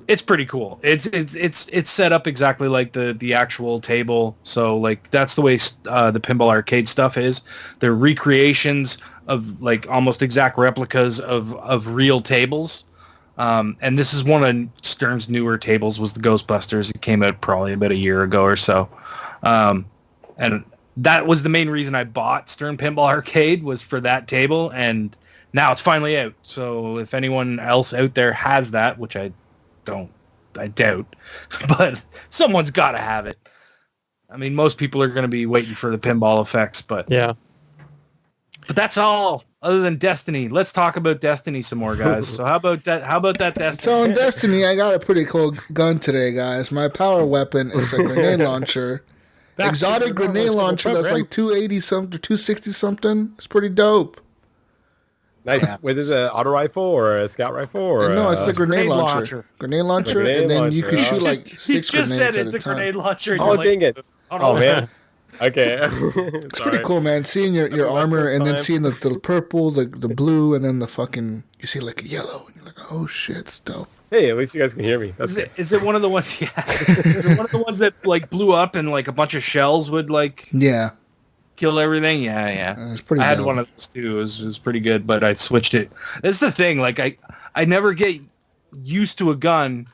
F: it's pretty cool. It's set up exactly like the actual table. So like that's the way the Pinball Arcade stuff is. They're recreations of like almost exact replicas of real tables. And this is one of Stern's newer tables was the Ghostbusters. It came out probably about a year ago or so. And that was the main reason I bought Stern Pinball Arcade was for that table. And now it's finally out. So if anyone else out there has that, which I doubt, but someone's got to have it. I mean, most people are going to be waiting for the pinball effects, but
D: Yeah.
F: But that's all. Other than Destiny, let's talk about Destiny some more, guys. So how about that? How about that Destiny?
C: So in Destiny, I got a pretty cool gun today, guys. My power weapon is a grenade launcher. Exotic grenade launcher that's like 280 something, 260 something. It's pretty dope.
E: Nice. Wait, is it an auto rifle or a scout rifle or
C: No, it's the
F: grenade
C: grenade launcher. Grenade launcher, and then you can shoot like
F: He
C: six
F: just
C: grenades
F: said
C: at
F: it's
C: a
F: a
C: time.
F: grenade launcher. and
E: Oh,
F: you're like,
E: dang it. Oh, man. Okay.
C: It's pretty cool, man. Seeing your armor and then seeing the purple, the blue, and then the fucking you see like a yellow, and you're like, oh shit, it's dope.
E: Hey, at least you guys can hear me. That's good.
F: Is it one of the ones? Yeah. Is it one of the ones that like blew up and like a bunch of shells would like
C: Yeah,
F: kill everything? Yeah.
C: it's pretty.
F: I had
C: dope.
F: one of those too. It was pretty good, but I switched it. That's the thing. Like I never get used to a gun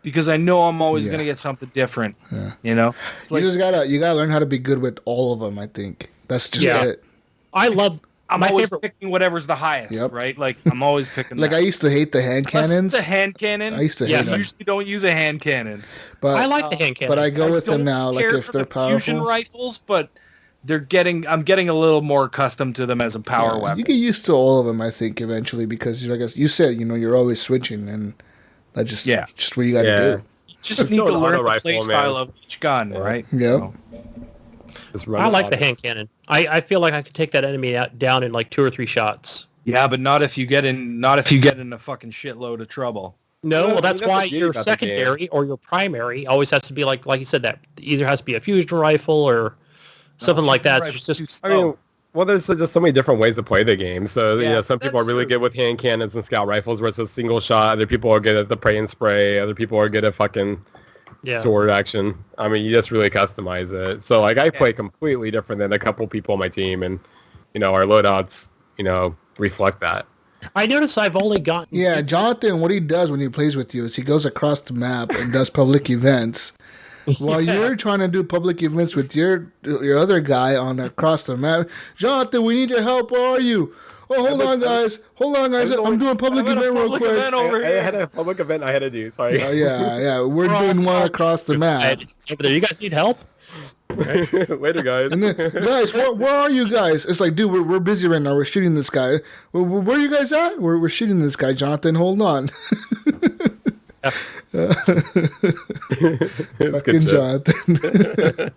F: because I know I'm always gonna get something different.
C: Yeah.
F: You know. It's like,
C: You gotta learn how to be good with all of them. I think that's just it.
D: I love
F: I'm
D: my
F: always
D: favorite.
F: picking whatever's the highest,
C: Yep.
F: right? Like I'm always picking.
C: Like
F: that.
C: I used to hate the hand
F: Plus
C: cannons,
F: the hand cannon.
C: I used to hate
F: I
C: them.
F: usually don't use a hand cannon.
C: but
D: I like the hand cannon.
C: but I go with them
F: don't
C: now. Like
F: care
C: if
F: for
C: they're
F: the fusion
C: powerful,
F: rifles, but I'm getting a little more accustomed to them as a power
C: yeah,
F: weapon.
C: you get used to all of them. I think eventually because I guess you said you're always switching, and that's just what you got to
E: Yeah.
C: do.
F: You just
E: It's
F: need
E: still
F: to
E: an
F: learn
E: auto
F: the
E: rifle,
F: play
E: man.
F: style of each gun, right?
C: Yep.
F: So,
E: Just run
D: I
E: it
D: like the
E: autos.
D: hand cannon. I feel like I could take that enemy down in like 2 or 3 shots.
F: yeah, but not if you get in a fucking shitload of trouble.
D: No,
E: Yeah,
D: well, that's
E: that's the
D: why
E: beauty
D: your
E: about the game.
D: secondary or your primary always has to be like you said, that either has to be a fusion rifle or something like that. It's just
E: I mean, well, there's just so many different ways to play the game. So,
F: Yeah,
E: some people are
F: that's
E: really
F: true.
E: good with hand cannons and scout rifles where it's a single shot. Other people are good at the pray and spray. Other people are good at fucking sword action. I mean, you just really customize it. So, like, I play completely different than a couple people on my team. And, our loadouts, reflect that.
D: I notice I've only gotten
C: Yeah, Jonathan, what he does when he plays with you is he goes across the map and does public events. While you're trying to do public events with your other guy on across the map, Jonathan, we need your help. Where are you? Oh, hold on, guys. I'm doing a public event real quick.
E: I had a public event I had to do. Sorry.
C: Yeah. We're doing one across the map.
D: over there. You guys need help?
E: Later, guys.
C: And then, guys, where are you guys? It's like, dude, we're busy right now. We're shooting this guy. Where are you guys at? We're shooting this guy, Jonathan. Hold on. Fucking Jonathan.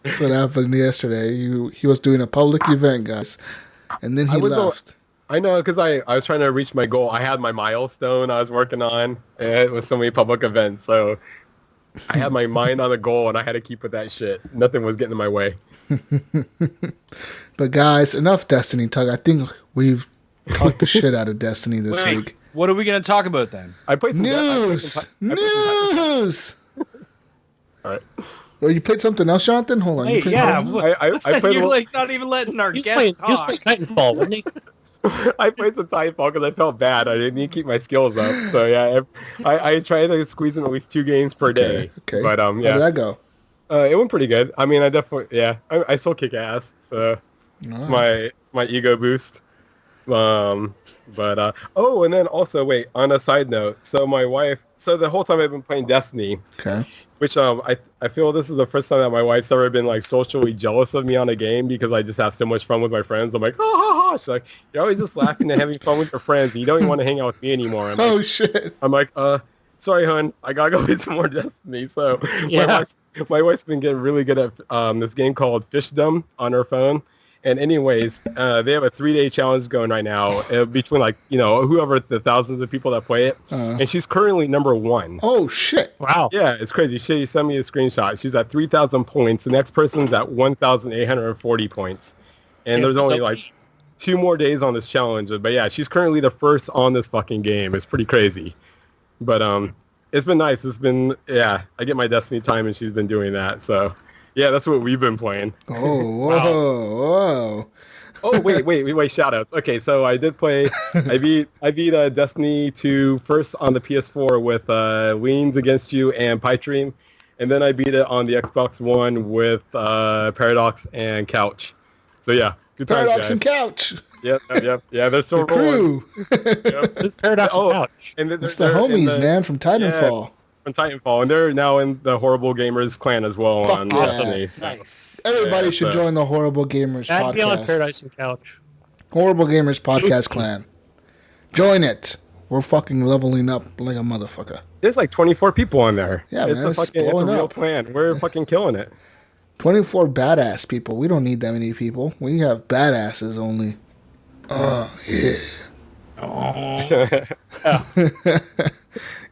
C: That's what happened yesterday. He was doing a public event, guys, and then he left.
E: I know, because I was trying to reach my goal. I had my milestone I was working on. And it was so many public events, so I had my mind on the goal, and I had to keep with that shit. Nothing was getting in my way.
C: But guys, enough Destiny talk. I think we've talked the shit out of Destiny this week.
F: What are we going to talk about then?
E: I played some
C: News.
E: All right.
C: Oh, you played something else, Jonathan? Hold on. You
F: Hey,
C: played
F: yeah.
C: something?
E: I played
F: You're like not even letting our
D: He was
F: guests
D: playing
F: talk.
D: Titanfall, wasn't he?
E: I played some Titanfall because I felt bad. I didn't need to keep my skills up. So yeah, I tried to squeeze in at least 2 games per day.
C: Okay.
E: But
C: How did that go?
E: it went pretty good. I mean, I definitely I still kick ass. So it's my ego boost. And then also wait, on a side note, so my wife, so the whole time I've been playing Destiny,
C: Okay.
E: which I feel this is the first time that my wife's ever been like socially jealous of me on a game because I just have so much fun with my friends. I'm like, ha ha ha. She's like, you're always just laughing and having fun with your friends. And you don't even want to hang out with me anymore. I'm like,
C: Oh shit.
E: I'm like, sorry, hon, I gotta go play some more Destiny. So my wife's been getting really good at this game called Fishdom on her phone. And anyways, they have a 3-day challenge going right now between whoever the thousands of people that play it. And she's currently number 1.
C: Oh, shit.
D: Wow.
E: Yeah, it's crazy. She sent me a screenshot. She's at 3,000 points. The next person's at 1,840 points. And there's only like 2 more days on this challenge. But yeah, she's currently the first on this fucking game. It's pretty crazy. But it's been nice. It's been, I get my Destiny time and she's been doing that. So yeah, that's what we've been playing.
C: Oh, whoa.
E: Oh, wait, shout outs. Okay, so I did play, I beat Destiny 2 first on the PS4 with Leans Against You and Pipe Dream, and then I beat it on the Xbox One with Paradox and Couch. So yeah, good times,
C: Paradox
E: guys.
C: and Couch.
E: Yep. Yeah, they're still
C: The
E: rolling.
C: crew.
D: It's Paradox and Couch.
E: And
C: It's the homies, man, from Titanfall.
E: From Titanfall, and they're now in the Horrible Gamers clan as well.
C: Fuck
E: on
C: yeah.
E: Destiny. So.
F: Nice.
C: Everybody should join the Horrible Gamers
D: That'd be on
C: podcast.
D: Paradise and Couch.
C: Horrible Gamers podcast clan. Join it. We're fucking leveling up like a motherfucker.
E: There's like 24 people on there.
C: Yeah,
E: it's
C: man, it's
E: it's a
C: blowing
E: real
C: up.
E: clan. We're fucking killing it.
C: 24 badass people. We don't need that many people. We have badasses only. Yeah.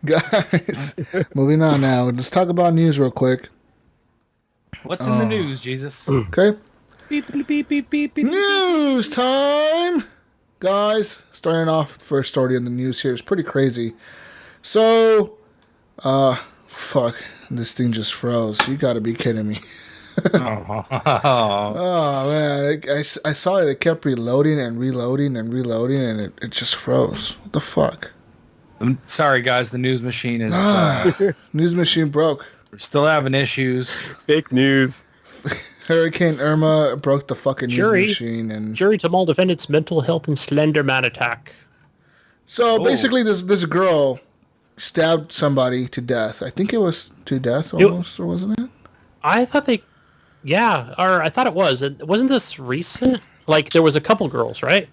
C: Guys, moving on now. Let's talk about news real quick.
F: What's in the news, Jesus?
C: Okay?
F: Beep, beep, beep, beep, beep, beep.
C: News time! Guys, starting off with the first story in the news here is pretty crazy. So, fuck. This thing just froze. You gotta be kidding me. Oh, man. I saw it. It kept reloading and reloading and reloading, and it just froze. What the fuck?
F: I'm sorry, guys. The news machine is
C: News machine broke.
F: we're still having issues.
E: Fake news.
C: Hurricane Irma broke the fucking
D: Jury.
C: news machine. And
D: Jury to Mall defendants mental health and Slender Man attack.
C: so basically, this girl stabbed somebody to death. I think it was to death almost, or wasn't it?
D: I thought I thought it was. Wasn't this recent? Like, there was a couple girls, right?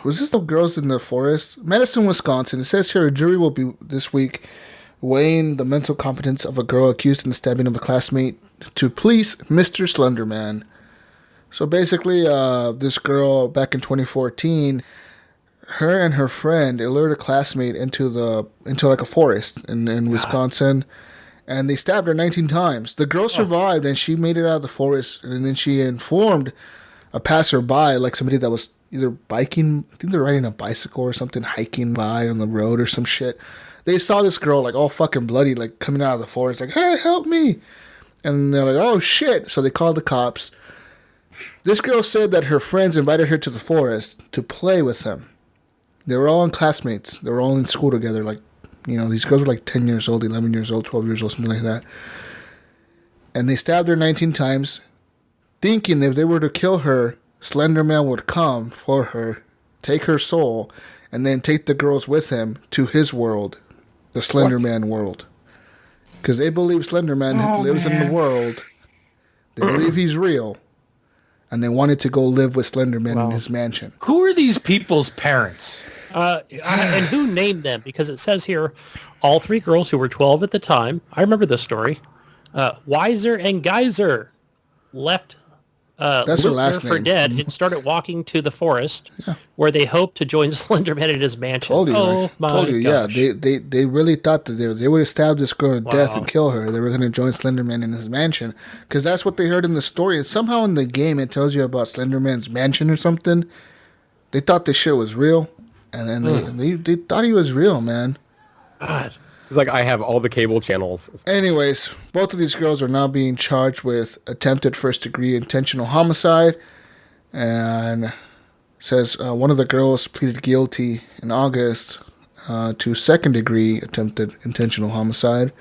C: Was this the girls in the forest? Madison, Wisconsin. It says here a jury will be this week weighing the mental competence of a girl accused in the stabbing of a classmate to police, Mr. Slenderman. So basically, this girl back in 2014, her and her friend lured a classmate into like a forest in Wisconsin, and they stabbed her 19 times. The girl survived, and she made it out of the forest, and then she informed a passerby, like somebody that was either biking, I think they're riding a bicycle or something, hiking by on the road or some shit. They saw this girl, like, all fucking bloody, like, coming out of the forest, like, hey, help me. And they're like, oh, shit. So they called the cops. This girl said that her friends invited her to the forest to play with them. They were all classmates. They were all in school together. Like, you know, these girls were like 10 years old, 11 years old, 12 years old, something like that. And they stabbed her 19 times, thinking if they were to kill her, Slenderman would come for her, take her soul, and then take the girls with him to his world, the Slenderman world. Because they believe Slenderman lives in the world. They believe he's real. And they wanted to go live with Slenderman in his mansion.
F: Who are these people's parents?
D: And who named them? Because it says here, all 3 girls who were 12 at the time, I remember this story, Weiser and Geyser left
C: That's her last
D: for
C: name.
D: dead and started walking to the forest where they hoped to join Slenderman at his mansion.
C: Told you,
D: Gosh.
C: yeah. They really thought that they would have stabbed this girl to death and kill her. They were going to join Slenderman in his mansion because that's what they heard in the story. And somehow in the game it tells you about Slenderman's mansion or something. They thought this shit was real, and then they thought he was real, man.
D: God.
E: It's like I have all the cable channels.
C: Anyways, both of these girls are now being charged with attempted first-degree intentional homicide, and says one of the girls pleaded guilty in August to second-degree attempted intentional homicide,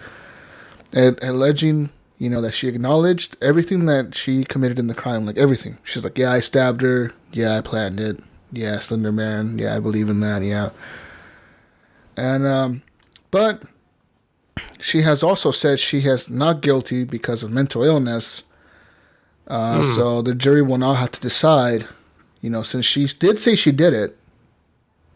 C: alleging, you know, that she acknowledged everything that she committed in the crime, like everything. She's like, yeah, I stabbed her. Yeah, I planned it. Yeah, Slender Man. Yeah, I believe in that. Yeah. And, but she has also said she has not guilty because of mental illness. So the jury will now have to decide, you know, since she did say she did it,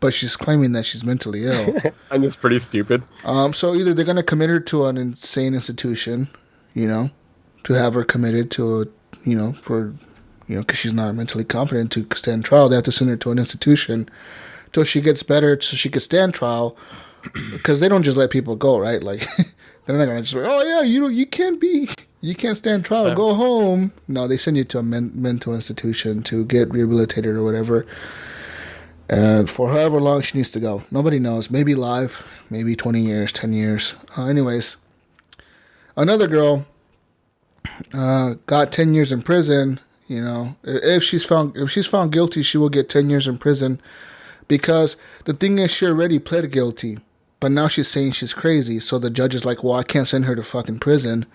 C: but she's claiming that she's mentally ill.
E: I'm just pretty stupid.
C: So either they're going to commit her to an insane institution, to have her committed to because she's not mentally competent to stand trial. They have to send her to an institution till she gets better so she can stand trial, because they don't just let people go, right? Like, they're not going to just say, oh, yeah, you can't stand trial, go home. No, they send you to a mental institution to get rehabilitated or whatever. And for however long she needs to go. Nobody knows. Maybe live, maybe 20 years, 10 years. Anyways, another girl got 10 years in prison. If she's found guilty, she will get 10 years in prison, because the thing is, she already pled guilty, but now she's saying she's crazy. So the judge is like, well, I can't send her to fucking prison.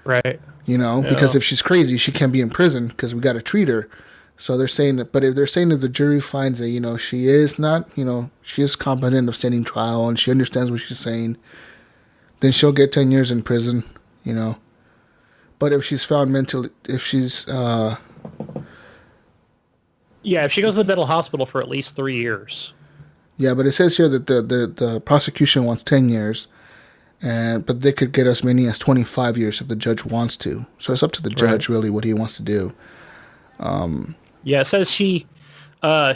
D: Right.
C: Because if she's crazy, she can't be in prison because we got to treat her. So they're saying that, but if they're saying that the jury finds that, she is not, she is competent of standing trial and she understands what she's saying, then she'll get 10 years in prison, But if she's found mentally, if she goes to
D: the mental hospital for at least 3 years.
C: Yeah, but it says here that the prosecution wants 10 years, but they could get as many as 25 years if the judge wants to. So it's up to the judge, really, what he wants to do.
D: It says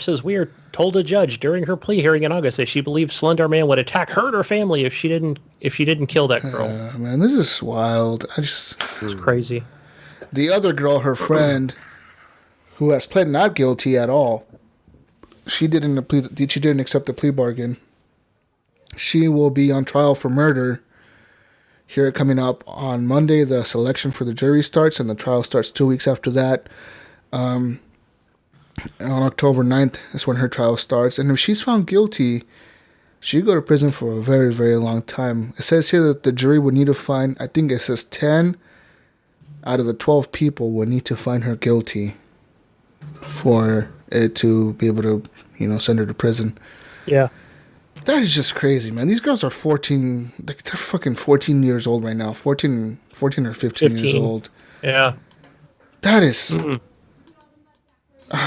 D: says we are told a judge during her plea hearing in August that she believed Slender Man would attack her and her family if she didn't kill that girl.
C: Man, this is wild. It's
D: crazy.
C: The other girl, her friend, who has pled not guilty at all, she didn't accept the plea bargain. She will be on trial for murder. Here coming up on Monday, the selection for the jury starts, and the trial starts 2 weeks after that. On October 9th is when her trial starts. And if she's found guilty, she'll go to prison for a very, very long time. It says here that the jury would need to find, I think it says 10 out of the 12 people would need to find her guilty for it to be able to, send her to prison.
D: Yeah.
C: That is just crazy, man. These girls are 14, they're fucking 14 years old right now. 14 or 15 years old.
D: Yeah.
C: That is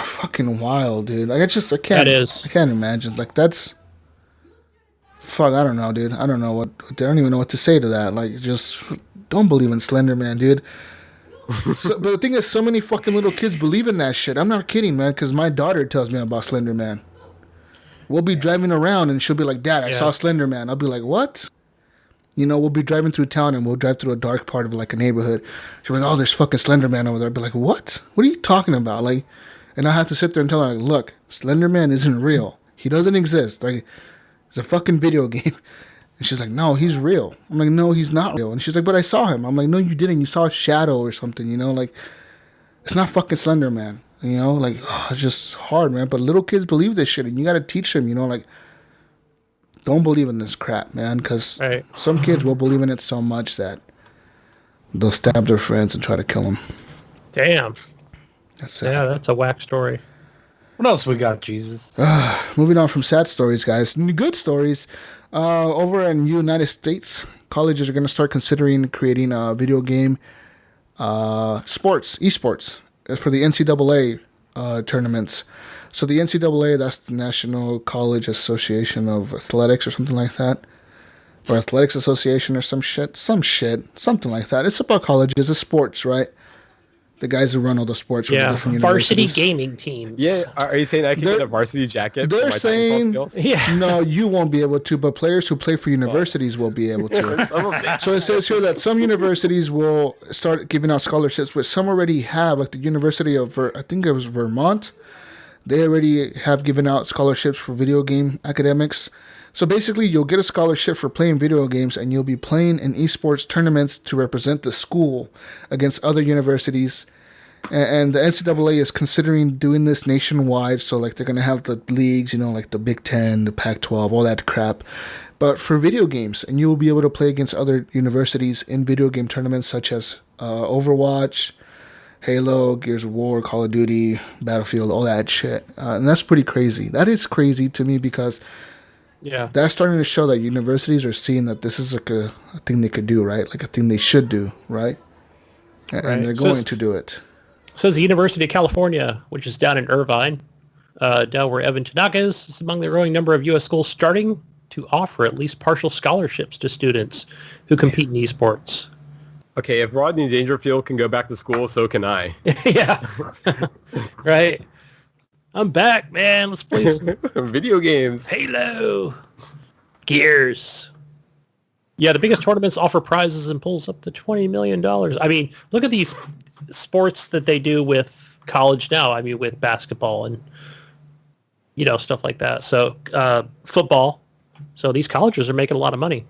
C: fucking wild, dude. Like, I can't.
D: That is.
C: I can't imagine. Like, that's. Fuck, I don't know, dude. I don't know I don't even know what to say to that. Like, just don't believe in Slender Man, dude. But the thing is, so many fucking little kids believe in that shit. I'm not kidding, man, because my daughter tells me about Slender Man. We'll be driving around and she'll be like, Dad, I saw Slender Man. I'll be like, what? We'll be driving through town and we'll drive through a dark part of like a neighborhood. She'll be like, oh, there's fucking Slender Man over there. I'll be like, what? What are you talking about? Like, and I have to sit there and tell her, like, look, Slender Man isn't real. He doesn't exist. Like, it's a fucking video game. And she's like, no, he's real. I'm like, no, he's not real. And she's like, but I saw him. I'm like, no, you didn't. You saw a shadow or something, like, it's not fucking Slender Man. Like, it's just hard, man. But little kids believe this shit, and you got to teach them, like, don't believe in this crap, man, because some kids will believe in it so much that they'll stab their friends and try to kill them.
D: Damn.
C: That's sad.
D: Yeah, that's a whack story.
F: What else we got, Jesus?
C: Moving on from sad stories, guys. Good stories. Over in the United States, colleges are going to start considering creating a video game esports for the NCAA tournaments. So the NCAA, that's the National College Association of Athletics or something like that. Or Athletics Association or something like that. It's about colleges, it's sports, right? The guys who run all the sports.
D: Yeah,
C: different
D: varsity
C: universities.
D: Gaming teams.
E: Yeah, are you saying I can get a varsity jacket?
C: They're saying,
D: yeah.
C: No, you won't be able to, but players who play for universities will be able to. So it says here that some universities will start giving out scholarships, which some already have, like the University of, I think it was Vermont. They already have given out scholarships for video game academics. So basically, you'll get a scholarship for playing video games, and you'll be playing in esports tournaments to represent the school against other universities. And the NCAA is considering doing this nationwide. So, like, they're going to have the leagues, like the Big Ten, the Pac-12, all that crap. But for video games, and you will be able to play against other universities in video game tournaments such as Overwatch, Halo, Gears of War, Call of Duty, Battlefield, all that shit. And that's pretty crazy. That is crazy to me because...
D: Yeah,
C: that's starting to show that universities are seeing that this is like a thing they could do, right? Like a thing they should do, right? And they're going to do it.
D: Says the University of California, which is down in Irvine, Delaware Evan Tanaka's is among the growing number of U.S. schools starting to offer at least partial scholarships to students who compete in esports.
E: Okay, if Rodney Dangerfield can go back to school, so can I.
D: Yeah. Right. I'm back, man. Let's play some
E: video games.
D: Halo. Gears. Yeah, the biggest tournaments offer prizes and pulls up to $20 million. I mean, look at these sports that they do with college now. I mean, with basketball and, stuff like that. So football. So these colleges are making a lot of money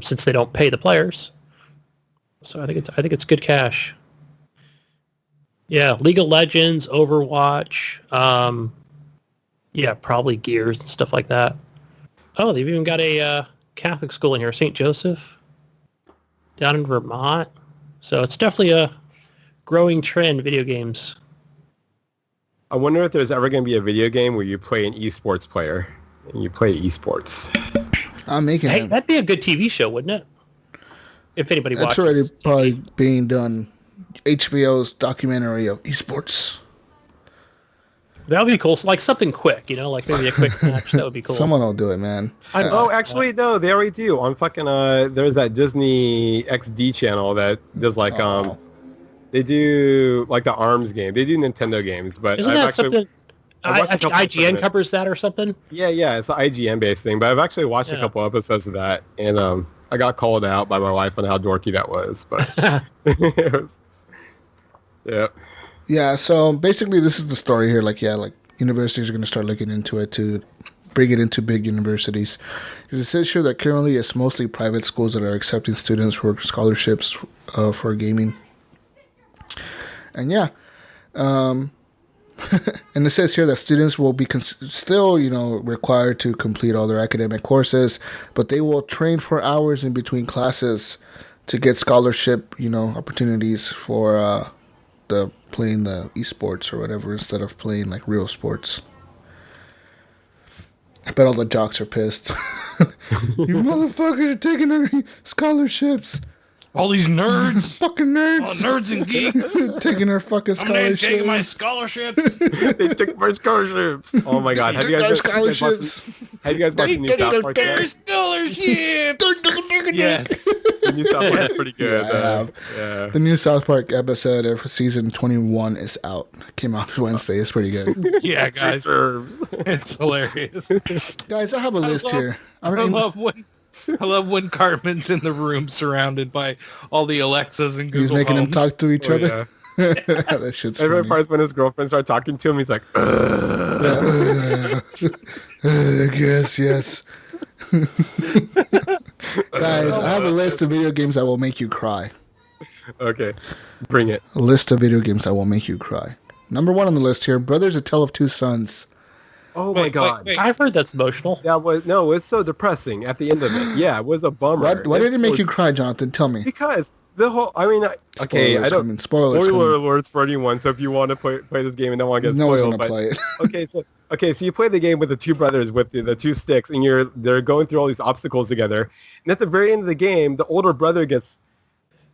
D: since they don't pay the players. So I think it's good cash. Yeah, League of Legends, Overwatch. Probably Gears and stuff like that. Oh, they've even got a Catholic school in here, St. Joseph, down in Vermont. So it's definitely a growing trend, video games.
E: I wonder if there's ever going to be a video game where you play an esports player and you play esports.
C: I'm making it.
D: That'd be a good TV show, wouldn't it? If anybody watches.
C: That's already probably being done. HBO's documentary of esports.
D: That would be cool. So like something quick, like maybe a quick match. That would be cool.
C: Someone will do it, man.
E: Actually, no, they already do. On fucking, there's that Disney XD channel that does like, they do like the ARMS game. They do Nintendo games, but
D: isn't that something? I think IGN covers that or something.
E: Yeah, it's an IGN based thing. But I've actually watched a couple episodes of that, and I got called out by my wife on how dorky that was. But it was, yeah.
C: Yeah, so basically this is the story here. Like universities are going to start looking into it to bring it into big universities. Because it says here that currently it's mostly private schools that are accepting students for scholarships for gaming. And and it says here that students will be still, required to complete all their academic courses, but they will train for hours in between classes to get scholarship, opportunities for playing the esports or whatever instead of playing like real sports. I bet all the jocks are pissed. You motherfuckers are taking our scholarships.
F: All these nerds.
C: Fucking nerds.
F: All nerds and geeks.
C: Taking our fucking scholarships.
F: I'm taking my scholarships.
E: They took my scholarships. Oh my god. Have you guys watched the new South Park yet?
F: Scholarships. Yes.
E: The new South Park is pretty good.
C: Yeah, I have.
E: Yeah.
C: The new South Park episode for season 21 is out. Came out Wednesday. It's pretty good.
F: Yeah, guys. It's hilarious.
C: Guys, I have a list here.
F: I love when Cartman's in the room surrounded by all the Alexas and Google
C: He's making
F: Homes.
C: them talk to each other.
E: Yeah.
C: That shit's
E: Every
C: funny.
E: part when his girlfriend started talking to him, he's like,
C: I guess, yes. Guys, I have a list of video games that will make you cry.
E: okay, bring it.
C: A list of video games that will make you cry. Number 1 on the list here, Brothers: A Tale of Two Sons.
E: Oh my god.
F: wait.
D: I've heard that's emotional.
E: That was, no, it's so depressing at the end of it. Yeah, it was a bummer.
C: Why did it make you cry, Jonathan? Tell me.
E: Because the whole, Spoiler alerts for anyone. So if you want to play this game and don't want to get
C: No one's
E: spoiled,
C: gonna play it.
E: Okay, so you play the game with the two brothers with the two sticks, and they're going through all these obstacles together. And at the very end of the game, the older brother gets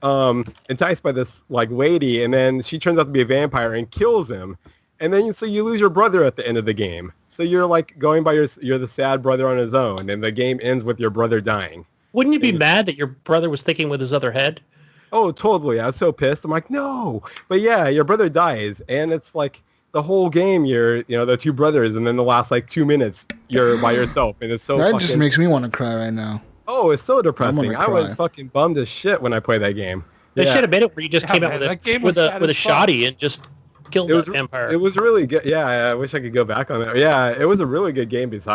E: enticed by this like lady, and then she turns out to be a vampire and kills him. And then so you lose your brother at the end of the game. So you're like going by you're the sad brother on his own, and the game ends with your brother dying.
D: Wouldn't you be mad that your brother was thinking with his other head?
E: Oh, totally. I was so pissed. I'm like, no. But yeah, your brother dies, and it's like the whole game you're, the two brothers, and then the last like 2 minutes you're by yourself, and it's so
C: That just makes me want to cry right now.
E: Oh, it's so depressing. I was
C: cry.
E: fucking bummed as shit when I played that game.
D: They should have made it where you just came out
F: man,
D: with
F: that game
D: a
F: was
D: with
F: sad
D: a
F: as fuck.
D: shoddy and just killed that vampire.
E: It was really good. Yeah, I wish I could go back on it. Yeah, it was a really good game. It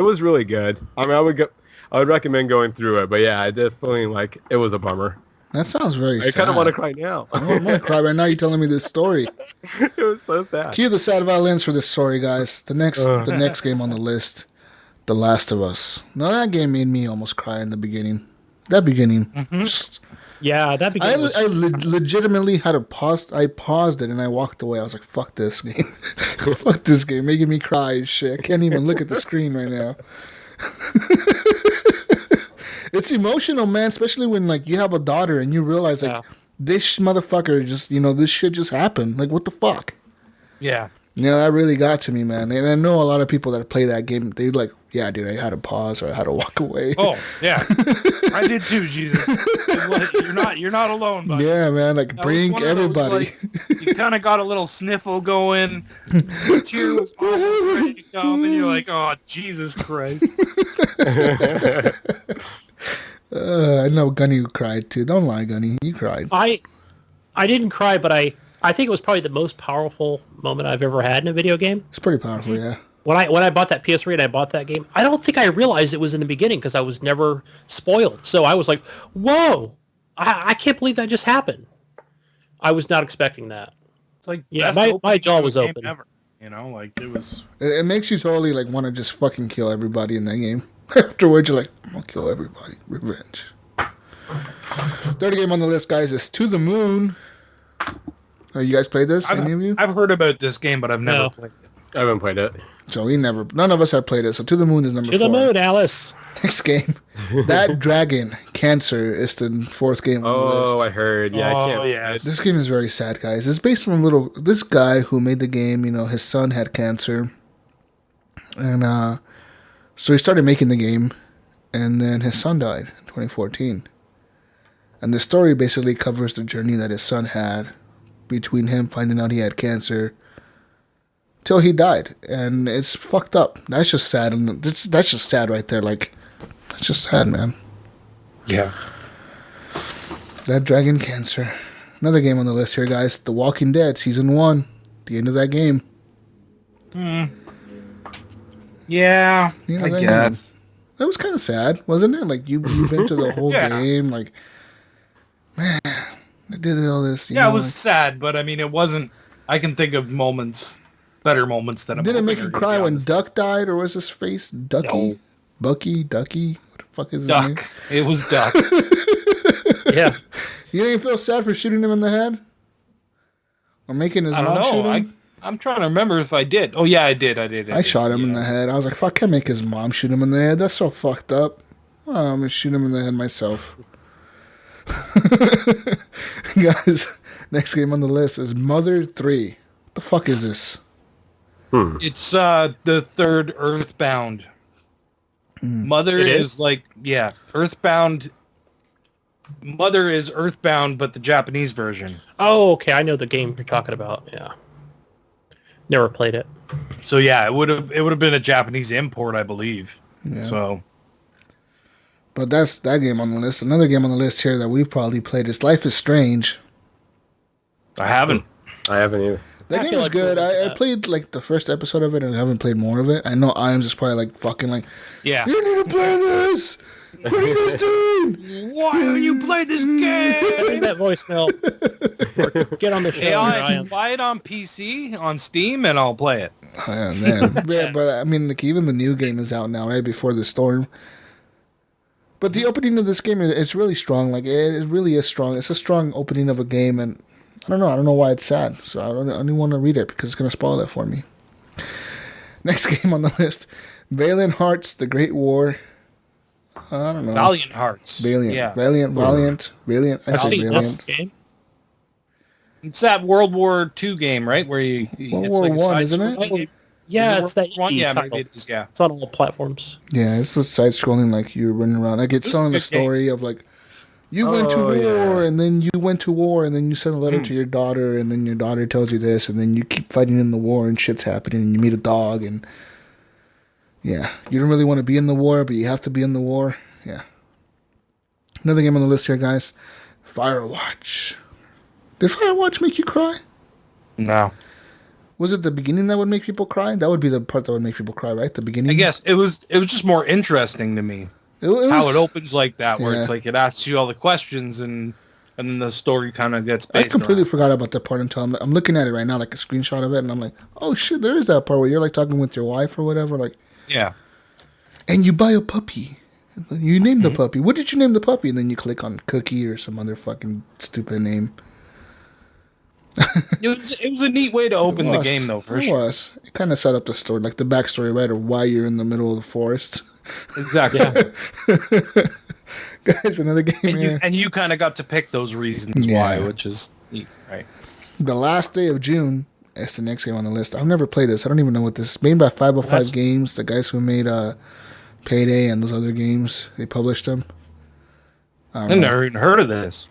E: was really good. I would recommend going through it. But yeah, I definitely it was a bummer.
C: That sounds very sad.
E: I kind of want to cry now.
C: I want to cry right now. You're telling me this story.
E: It was so sad.
C: Cue the sad violins for this story, guys. The next game on the list, The Last of Us. Now that game made me almost cry in the beginning. That beginning. Just,
D: yeah, that beginning was...
C: I legitimately had to pause. I paused it and I walked away. I was like, fuck this game. Fuck this game. Making me cry and shit. I can't even look at the screen right now. It's emotional, man, especially when you have a daughter and you realize this motherfucker just, this shit just happened. Like, what the fuck?
F: Yeah.
C: Yeah, that really got to me, man. And I know a lot of people that play that game, they like, yeah, dude, I had to pause or I had to walk away.
F: Oh, yeah. I did too, Jesus. You're not alone, buddy.
C: Yeah, man, like, bring everybody.
F: You kind of got a little sniffle going. The tear was almost ready to come, and you're like, oh, Jesus Christ.
C: I know Gunny cried, too. Don't lie, Gunny. You cried.
D: I didn't cry, but I think it was probably the most powerful moment I've ever had in a video game.
C: It's pretty powerful, yeah.
D: When I bought that PS3 and I bought that game, I don't think I realized it was in the beginning because I was never spoiled. So I was like, whoa, I can't believe that just happened. I was not expecting that.
F: It's like,
D: yeah, my jaw was open.
F: Ever. You know, like it was.
C: It makes you totally like want to just fucking kill everybody in that game. Afterwards, you're like, I'm gonna kill everybody. Revenge. Third game on the list, guys, is To the Moon. You guys played this? Any of you?
F: I've heard about this game, but I've never played it.
E: I haven't played it.
C: So none of us have played it. So To the Moon is number 4.
D: To the Moon, Alice.
C: Next game, That Dragon Cancer is the 4th game on the list.
E: Oh, I heard. Yeah, I can't.
F: Yeah.
C: This game is very sad, guys. It's based on this guy who made the game, his son had cancer. And so he started making the game, and then his son died in 2014. And the story basically covers the journey that his son had between him finding out he had cancer till he died. And it's fucked up. That's just sad. And that's just sad right there. Like, that's just sad, man.
F: Yeah.
C: That Dragon Cancer. Another game on the list here, guys. The Walking Dead Season 1. The end of that game.
F: Yeah, I guess.
C: That was kind of sad, wasn't it? Like, you've been to the whole game. Like, man, I did all this.
F: It was sad, but I mean, it wasn't. I can think of better moments than.
C: Didn't it make you cry when Duck died, or was his face Ducky?
F: No.
C: Bucky? Ducky? What the fuck is his
F: Duck.
C: name?
F: It was Duck.
D: Yeah.
C: You didn't feel sad for shooting him in the head? Or making his mom shoot him?
F: I'm trying to remember if I did. Oh, yeah, I did. I
C: shot him in the head. I was like, fuck, I can't make his mom shoot him in the head. That's so fucked up. Oh, I'm going to shoot him in the head myself. Guys, next game on the list is Mother 3. What the fuck is this?
F: It's the third Earthbound. Mother is like, Earthbound. Mother is Earthbound, but the Japanese version.
D: Oh, okay. I know the game you're talking about. Yeah. Never played it.
F: So yeah, it would have been a Japanese import, I believe. Yeah. So.
C: But that's that game on the list. Another game on the list here that we've probably played is Life is Strange.
F: I haven't.
E: I haven't either.
C: That game was good. I played like the first episode of it and I haven't played more of it. I know Iams is probably like fucking like,
F: yeah,
C: you need to play this. What are you guys doing?
F: Why haven't you played this game?
D: Send that voicemail. Or get on the show.
F: Hey, I'll buy it on PC, on Steam, and I'll play it.
C: Man. Yeah, but I mean, like, even the new game is out now, right before the storm. But the opening of this game is really strong. Like, it really is strong. It's a strong opening of a game, and I don't know why it's sad. So I don't want to read it because it's going to spoil it for me. Next game on the list, Valiant Hearts: The Great War. I don't know.
F: Valiant Hearts.
C: Valiant.
F: Yeah.
C: Valiant. I say Valiant.
D: Game?
F: It's that World War II game, right? Where you
C: World
F: it's
C: War
F: like
C: One, isn't it?
D: Oh, yeah, it's that
F: one. Yeah,
D: title.
F: maybe it is. Yeah,
D: it's on all platforms.
C: Yeah, it's the side scrolling like you're running around. Like it's telling the story of like you went to war and then you went to war and then you send a letter to your daughter and then your daughter tells you this and then you keep fighting in the war and shit's happening and you meet a dog and yeah, you don't really want to be in the war but you have to be in the war. Yeah. Another game on the list here, guys. Firewatch. Did Firewatch make you cry?
F: No.
C: Was it the beginning that would make people cry? That would be the part that would make people cry, right? The beginning?
F: I guess it was just more interesting to me. How it opens like that, where it's like it asks you all the questions and then the story kind of gets based
C: I completely
F: around.
C: forgot about that part until I'm looking at it right now, like a screenshot of it, and I'm like, oh shit, there is that part where you're like talking with your wife or whatever, like,
F: yeah.
C: And you buy a puppy. You name the puppy. What did you name the puppy? And then you click on Cookie or some other fucking stupid name.
F: It was a neat way to open the game, though, for sure.
C: It kind of set up the story, like the backstory, right, of why you're in the middle of the forest.
F: Exactly.
C: Guys, another game here.
F: And you kind of got to pick those reasons why, which is neat, right?
C: The last day of June It's the next game on the list. I've never played this. I don't even know what this is. Made by 505 Games, the guys who made Payday and those other games. They published them.
F: I've never even heard of this.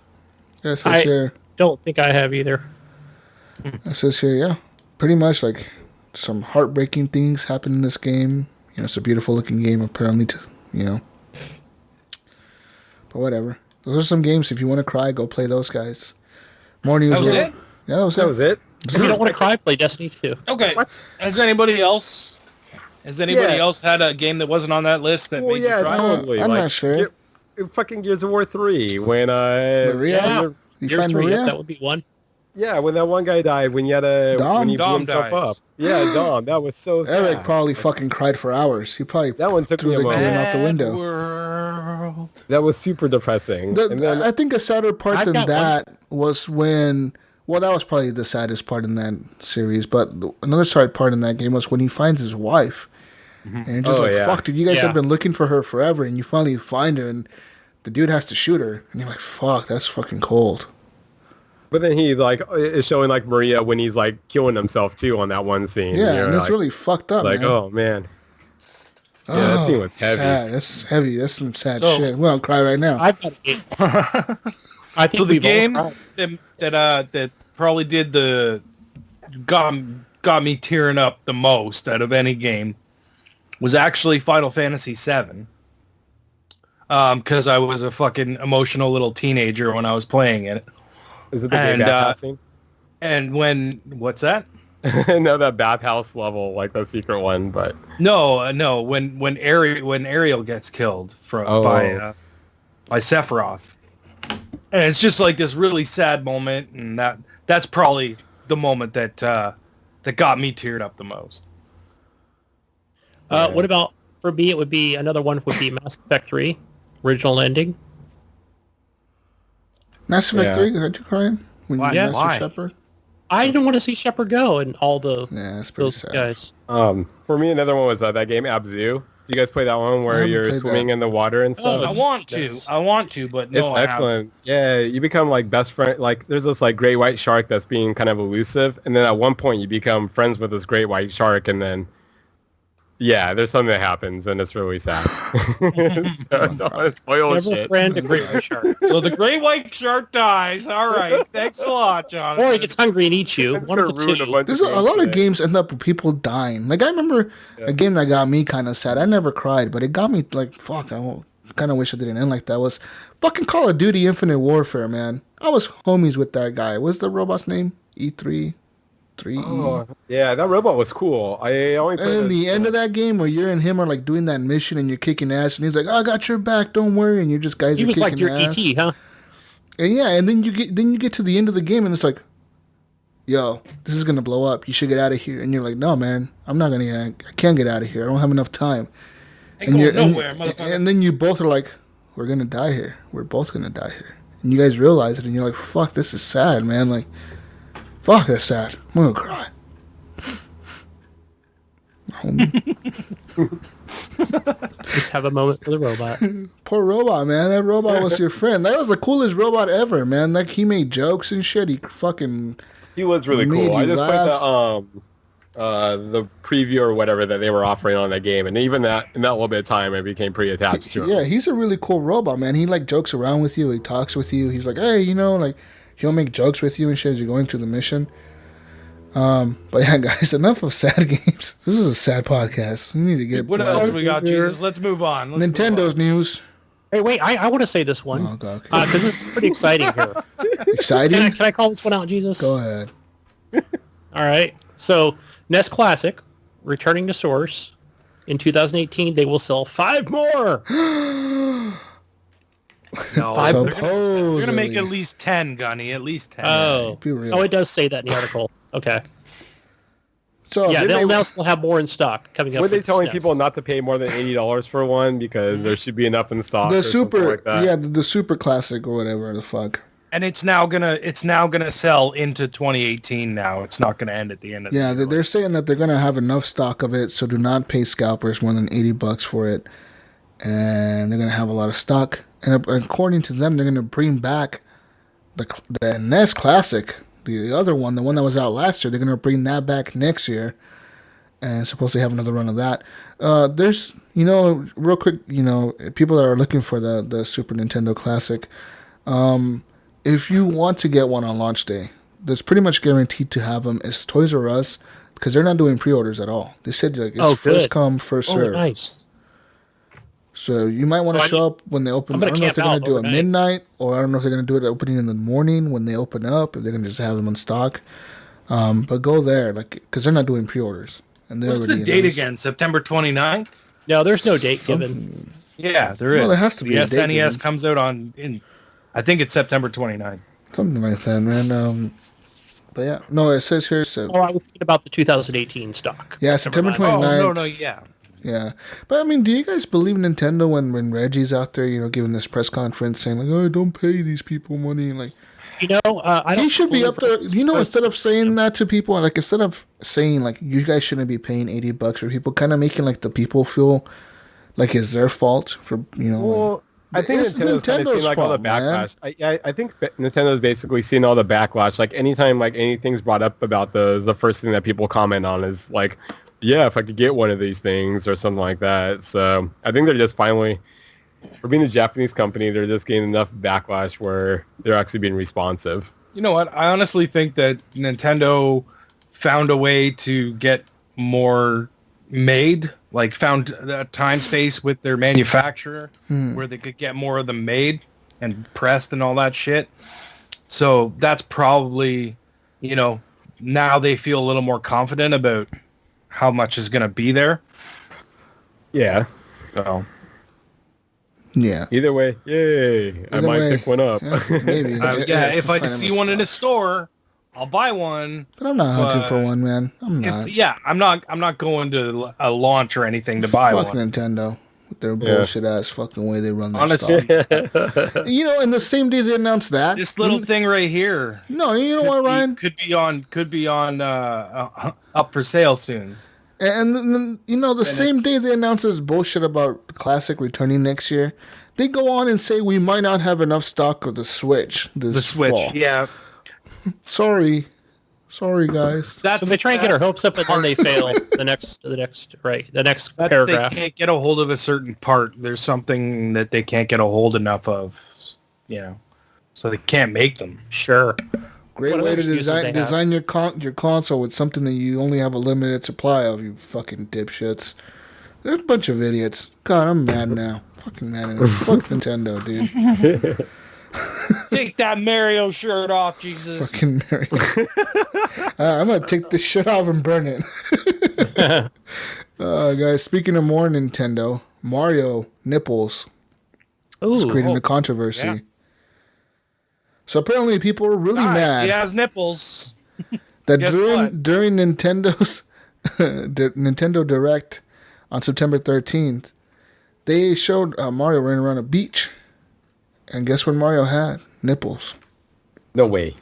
C: Yeah, it says here.
D: Don't think I have either.
C: It says here, yeah. Pretty much like some heartbreaking things happen in this game. You know, it's a beautiful looking game apparently, But whatever. Those are some games. If you want to cry, go play those guys. More news.
F: That was it?
C: Yeah, that was it.
D: If you don't want to cry, play Destiny 2.
F: Okay.
E: What?
F: Has anybody else had a game that wasn't on that list that made you cry?
E: Totally.
C: I'm not sure.
E: Fucking Gears of War 3 when
C: Maria? You
D: Gears
C: find
D: 3,
C: Maria?
D: that would be one.
E: Yeah, when that one guy died, when you had when he blew
F: Dom
E: himself
F: dies.
E: up. Yeah, Dom. That was so sad.
C: Eric probably fucking cried for hours. He probably
E: That one took
C: threw
E: me a
C: the
E: moment.
C: game out the window.
F: World.
E: That was super depressing. And then
C: I think a sadder part
D: I've
C: than
D: got
C: that was when... Well, that was probably the saddest part in that series. But another sad part in that game was when he finds his wife. And you're just fuck, dude, you guys have been looking for her forever. And you finally find her. And the dude has to shoot her. And you're like, fuck, that's fucking cold.
E: But then he is showing Maria when he's killing himself too on that one scene.
C: Yeah, and it's really fucked up, man.
E: oh man. Yeah, that scene was heavy.
C: Sad. That's heavy. That's some sad shit. We don't cry right now.
D: I've got a game. I think
F: So the
D: we've all
F: game
D: cried.
F: that probably got me tearing up the most out of any game was actually Final Fantasy VII. Because I was a fucking emotional little teenager when I was playing it.
E: Is it the big bathhouse scene?
F: And what's that?
E: No, that bathhouse level, the secret one, but
F: No. When Ariel gets killed by Sephiroth, and it's just this really sad moment, and that's probably the moment that got me teared up the most.
D: What about, for me, it would be, another one would be Mass Effect 3, original ending.
C: Mass Effect 3, had you crying? When you
D: Yeah.
C: lost
F: Why?
C: your Shepard?
D: I didn't want to see Shepard go and all
C: Yeah, that's pretty
D: those
C: sad.
D: guys.
E: for me another one was that game Abzu. Do you guys play that one
C: I
E: where
C: haven't
E: you're
C: played
E: swimming in the water and stuff?
F: I want to, but no,
E: It's
F: I haven't.
E: excellent. Yeah, you become best friend. There's this great white shark that's being kind of elusive, and then at one point you become friends with this great white shark, and then there's something that happens, and it's really sad. So, don't spoil
D: Never
E: shit.
D: friend a great white shark.
F: So the great white shark dies. All right, thanks a lot, Jonathan.
D: Or he gets hungry and eats you.
E: It's
D: One of
E: gonna
D: the
E: ruin
D: two.
E: a bunch
C: There's a lot of
E: today.
C: games end up with people dying. I remember a game that got me kind of sad. I never cried, but it got me fuck, I kind of wish it didn't end like that. Was fucking Call of Duty Infinite Warfare, man. I was homies with that guy. What's the robot's name? E3? 3E?
E: Oh, yeah, that robot was cool. I only played
C: And the end of that game where you're and him are doing that mission and you're kicking ass and he's like, I got your back, don't worry, and you're just guys
D: He
C: are
D: was
C: kicking
D: like your
C: ass.
D: ET, huh?
C: And and then you get to the end of the game and it's like, yo, this is gonna blow up. You should get out of here. And you're like, no, man, I can't get out of here. I don't have enough time.
F: Ain't going nowhere, motherfucker.
C: And then you both are like, we're gonna die here. We're both gonna die here. And you guys realize it and you're like, fuck, this is sad, man. Fuck, that's sad. I'm gonna cry.
D: Let's have a moment for the robot.
C: Poor robot, man. That robot was your friend. That was the coolest robot ever, man. He made jokes and shit. He fucking...
E: He was really
C: made
E: cool. I
C: you
E: just
C: laugh.
E: played the preview or whatever that they were offering on that game, and even that in that little bit of time, I became pretty attached to him.
C: Yeah, he's a really cool robot, man. He jokes around with you. He talks with you. He's like, hey, he'll make jokes with you and shit as you're going through the mission. But yeah, guys, enough of sad games. This is a sad podcast. We need to get...
F: What else we got, Jesus? Let's move on.
C: Nintendo news.
D: Hey, wait, I want to say this one.
C: Oh, God, okay.
D: Because this is pretty exciting here.
C: Exciting?
D: Can I call this one out, Jesus?
C: Go ahead.
D: All right. So, NES Classic, returning to source. In 2018, they will sell 5 more.
F: No,
C: Supposedly.
F: they're gonna make at least 10, Gunny. At least 10.
D: Oh.
C: Be real.
D: Oh, it does say that in the article. Okay.
C: So,
D: Yeah, they'll still have more in stock coming up.
E: Were they
D: with
E: telling
D: SNES.
E: people not to pay more than $80 for one because there should be enough in stock?
C: the
E: or something
C: super...
E: like that?
C: Yeah, the super classic or whatever the fuck.
F: And it's now gonna sell into 2018. Now it's not gonna end at the end of
C: Yeah,
F: the year.
C: they're saying that they're going to have enough stock of it, so do not pay scalpers more than $80 for it. And they're going to have a lot of stock. And according to them, they're going to bring back the NES Classic, the other one, the one that was out last year. They're gonna bring that back next year, and supposedly have another run of that. There's, real quick, people that are looking for the Super Nintendo Classic. If you want to get one on launch day, that's pretty much guaranteed to have them. Is Toys R Us, because they're not doing pre-orders at all. They said it's first come, first serve.
D: Nice.
C: So you might want to show up when they open. I don't know if they're going to do it midnight, or I don't know if they're going to do it opening in the morning when they open up, if they're going to just have them in stock. But go there, because they're not doing pre-orders. And they're
F: What's the date again? September 29th?
D: No, there's no date given.
F: Yeah, there is.
C: Well, there has to be a date
F: SNES
C: given.
F: comes out I think it's September 29th.
C: Something like that, man. But yeah, no, it says here.
D: I was thinking about the 2018 stock.
C: Yeah, September 29th.
F: Oh, no, yeah.
C: Yeah, but I mean, do you guys believe Nintendo when Reggie's out there, giving this press conference saying like, "Oh, don't pay these people money," like,
D: I don't.
C: He should be up there. Instead of saying that to people, like instead of saying like you guys shouldn't be paying $80 for people, kind of making like the people feel like it's their fault for
E: Well, I think Nintendo's kind of seen like all the backlash. I think Nintendo's basically seen all the backlash. Like anytime like anything's brought up about those, the first thing that people comment on is like, yeah, if I could get one of these things or something like that. So I think they're just finally, for being a Japanese company, they're just getting enough backlash where they're actually being responsive.
F: You know what? I honestly think that Nintendo found a way to get more made, like found a time space with their manufacturer where they could get more of them made and pressed and all that shit. So that's probably, now they feel a little more confident about how much is going to be there.
E: Yeah.
F: So.
C: Yeah.
E: Either way, yay! I might pick one up.
C: Yeah, maybe.
F: If I see one in a store, I'll buy one.
C: But I'm not hunting for one, man. I'm not.
F: I'm not going to a launch or anything to buy
C: Fuck
F: one.
C: Nintendo with their bullshit ass fucking way they run their
F: Honestly,
C: stuff. And the same day they announced that,
F: this little thing right here.
C: No, you know what, Ryan?
F: Could be on up for sale soon.
C: And the same day they announced this bullshit about Classic returning next year, they go on and say we might not have enough stock of the Switch this fall.
F: Yeah.
C: Sorry, guys.
D: So they try and get our hopes up, and then they fail. The next paragraph.
F: They can't get a hold of a certain part. There's something that they can't get a hold enough of, so they can't make them.
D: Sure.
C: Great way to design your console with something that you only have a limited supply of, you fucking dipshits. They're a bunch of idiots. God, I'm mad now. Fucking mad now. Fuck Nintendo, dude.
F: Take that Mario shirt off, Jesus.
C: Fucking Mario. I'm going to take this shit off and burn it. Guys, speaking of more Nintendo, Mario nipples is creating a controversy. Yeah. So apparently people are really mad.
F: He has nipples.
C: That during Nintendo's Nintendo Direct on September 13th, they showed Mario running around a beach. And guess what Mario had? Nipples.
E: No way.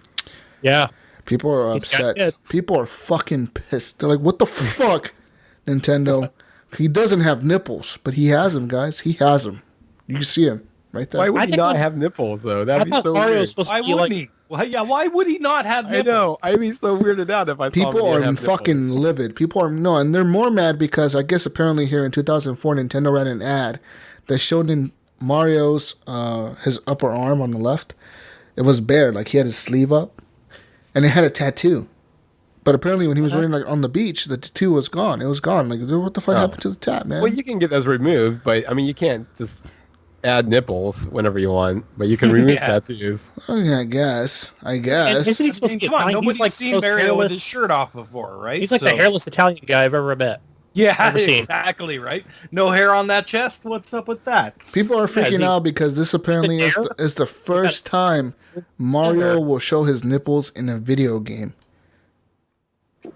D: Yeah.
C: People are upset. People are fucking pissed. They're like, what the fuck, Nintendo? He doesn't have nipples, but he has them, guys. He has them. You can see him. Right there.
E: Why would he not have nipples, though? That'd be so weird.
F: Why wouldn't he? Why would he not have nipples?
E: I know. I'd be so weirded out if I saw him.
C: People are fucking livid. People are, and they're more mad because I guess apparently here in 2004, Nintendo ran an ad that showed in Mario's, his upper arm on the left. It was bare, like he had his sleeve up, and it had a tattoo. But apparently when he was running on the beach, the tattoo was gone. It was gone. Like, what the fuck happened to the tat, man?
E: Well, you can get those removed, but I mean, you can't just add nipples whenever you want, but you can remove tattoos.
C: Oh, yeah, I guess.
D: Isn't he supposed to
F: come on, nobody's seen Mario with his shirt off before, right?
D: He's like the hairless Italian guy I've ever met.
F: Yeah, exactly, right? No hair on that chest? What's up with that?
C: People are freaking out because this apparently is the first time Mario will show his nipples in a video game.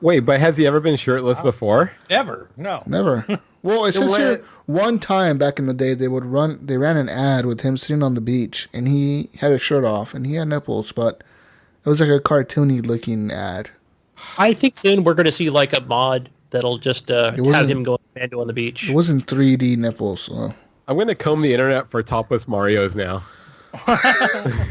E: Wait, but has he ever been shirtless before?
F: Never. No.
C: Never. Well, it says here one time back in the day they ran an ad with him sitting on the beach and he had his shirt off and he had nipples, but it was like a cartoony looking ad.
D: I think soon we're going to see like a mod that'll just have him go commando on the beach.
C: It wasn't 3D nipples. So.
E: I'm going to comb the internet for topless Marios now.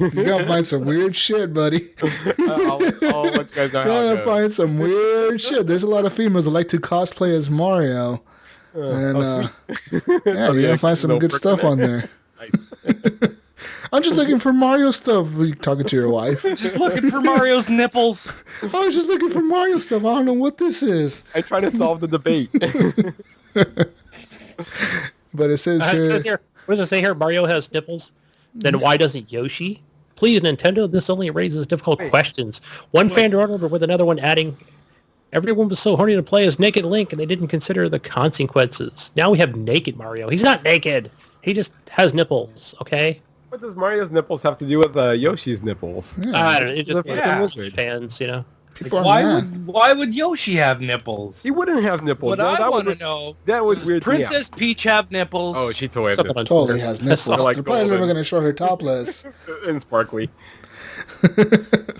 C: You're gonna find some weird shit, buddy.
E: I'll let you guys know how
C: You're
E: it
C: gonna
E: goes.
C: find some weird shit. There's a lot of females that like to cosplay as Mario. And yeah, you're gonna find some good stuff on there. I'm just looking for Mario stuff. Are you talking to your wife?
F: Just looking for Mario's nipples.
C: I was just looking for Mario stuff. I don't know what this is.
E: I try to solve the debate.
C: But it says
D: It says
C: here.
D: here, what does it say here? Mario has nipples? Then why doesn't Yoshi? Please, Nintendo, this only raises difficult questions. One fan wrote over with another one adding, everyone was so horny to play as Naked Link and they didn't consider the consequences. Now we have Naked Mario. He's not naked. He just has nipples, okay?
E: What does Mario's nipples have to do with Yoshi's nipples?
D: I don't know. It's just
F: Yeah.
D: fans, you know?
C: People are
F: Why
C: mad.
F: would Yoshi have nipples?
E: He wouldn't have nipples.
F: What
E: No,
F: I
E: that
F: want to
E: would-
F: know
E: That would
F: is
E: weird me out.
F: Princess Peach have nipples?
E: Oh, she totally has
D: Something
E: nipples.
D: on
C: Totally
D: Twitter.
C: has nipples.
E: like
C: They're probably never
E: golden.
C: gonna show her topless.
E: And sparkly.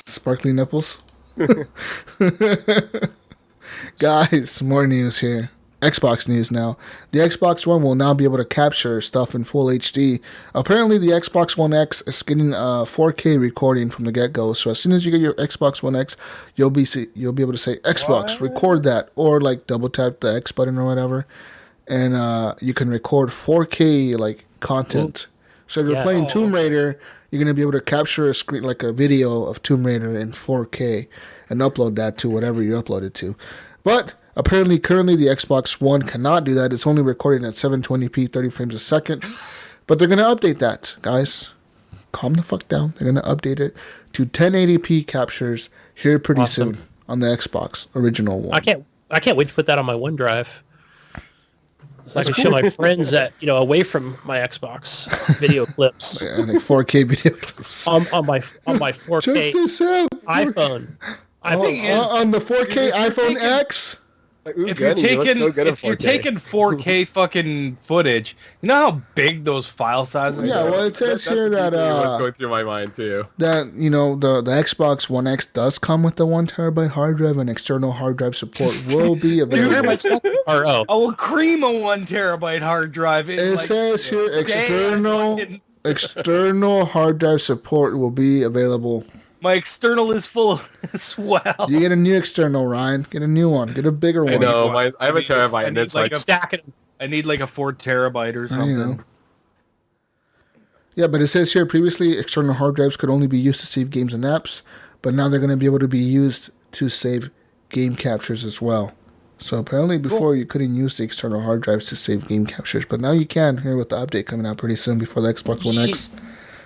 C: Sparkly nipples. Guys, more news here. Xbox news now. The Xbox One will now be able to capture stuff in full HD. Apparently, the Xbox One X is getting a 4K recording from the get-go. So as soon as you get your Xbox One X, you'll be able to say Xbox, record that, or like double tap the X button or whatever, and you can record 4K like content. So if you're
D: Yeah.
C: playing Tomb Raider, you're gonna be able to capture a screen like a video of Tomb Raider in 4K and upload that to whatever you upload it to. But apparently, currently the Xbox One cannot do that. It's only recording at 720p, 30 frames a second. But they're gonna update that, guys. Calm the fuck down. They're gonna update it to 1080p captures here pretty
D: Awesome.
C: soon on the Xbox original one.
D: I can't wait to put that on my OneDrive. So I can show my friends that, away from my Xbox video clips
C: And like 4K video clips.
D: on my 4K
C: Check this out.
D: iPhone.
C: On the 4K iPhone
F: taking-
C: X.
E: Like, ooh,
F: If you're
E: Gunny, you look
F: taking
E: so good in
F: if you're
E: 4K.
F: taking 4K fucking footage, you know how big those file sizes
C: Yeah,
F: are?
C: well, it says here that
E: what's going through my mind too.
C: the Xbox One X does come with the 1 terabyte hard drive, and external hard drive support will be available.
F: Oh, a cream of 1 terabyte hard drive.
C: It says here external hard drive support will be available.
F: My external is full as well.
C: You get a new external, Ryan. Get a new one. Get a bigger one.
E: I know. I have a
F: need-
E: terabyte,
F: I
E: and
F: need
E: it's
F: like
E: like
F: a-
D: Stacking them.
F: I need like a 4 terabyte or
C: I
F: something.
C: know. Yeah, but it says here previously external hard drives could only be used to save games and apps, but now they're going to be able to be used to save game captures as well. So apparently before you couldn't use the external hard drives to save game captures, but now you can here with the update coming out pretty soon before the Xbox One X.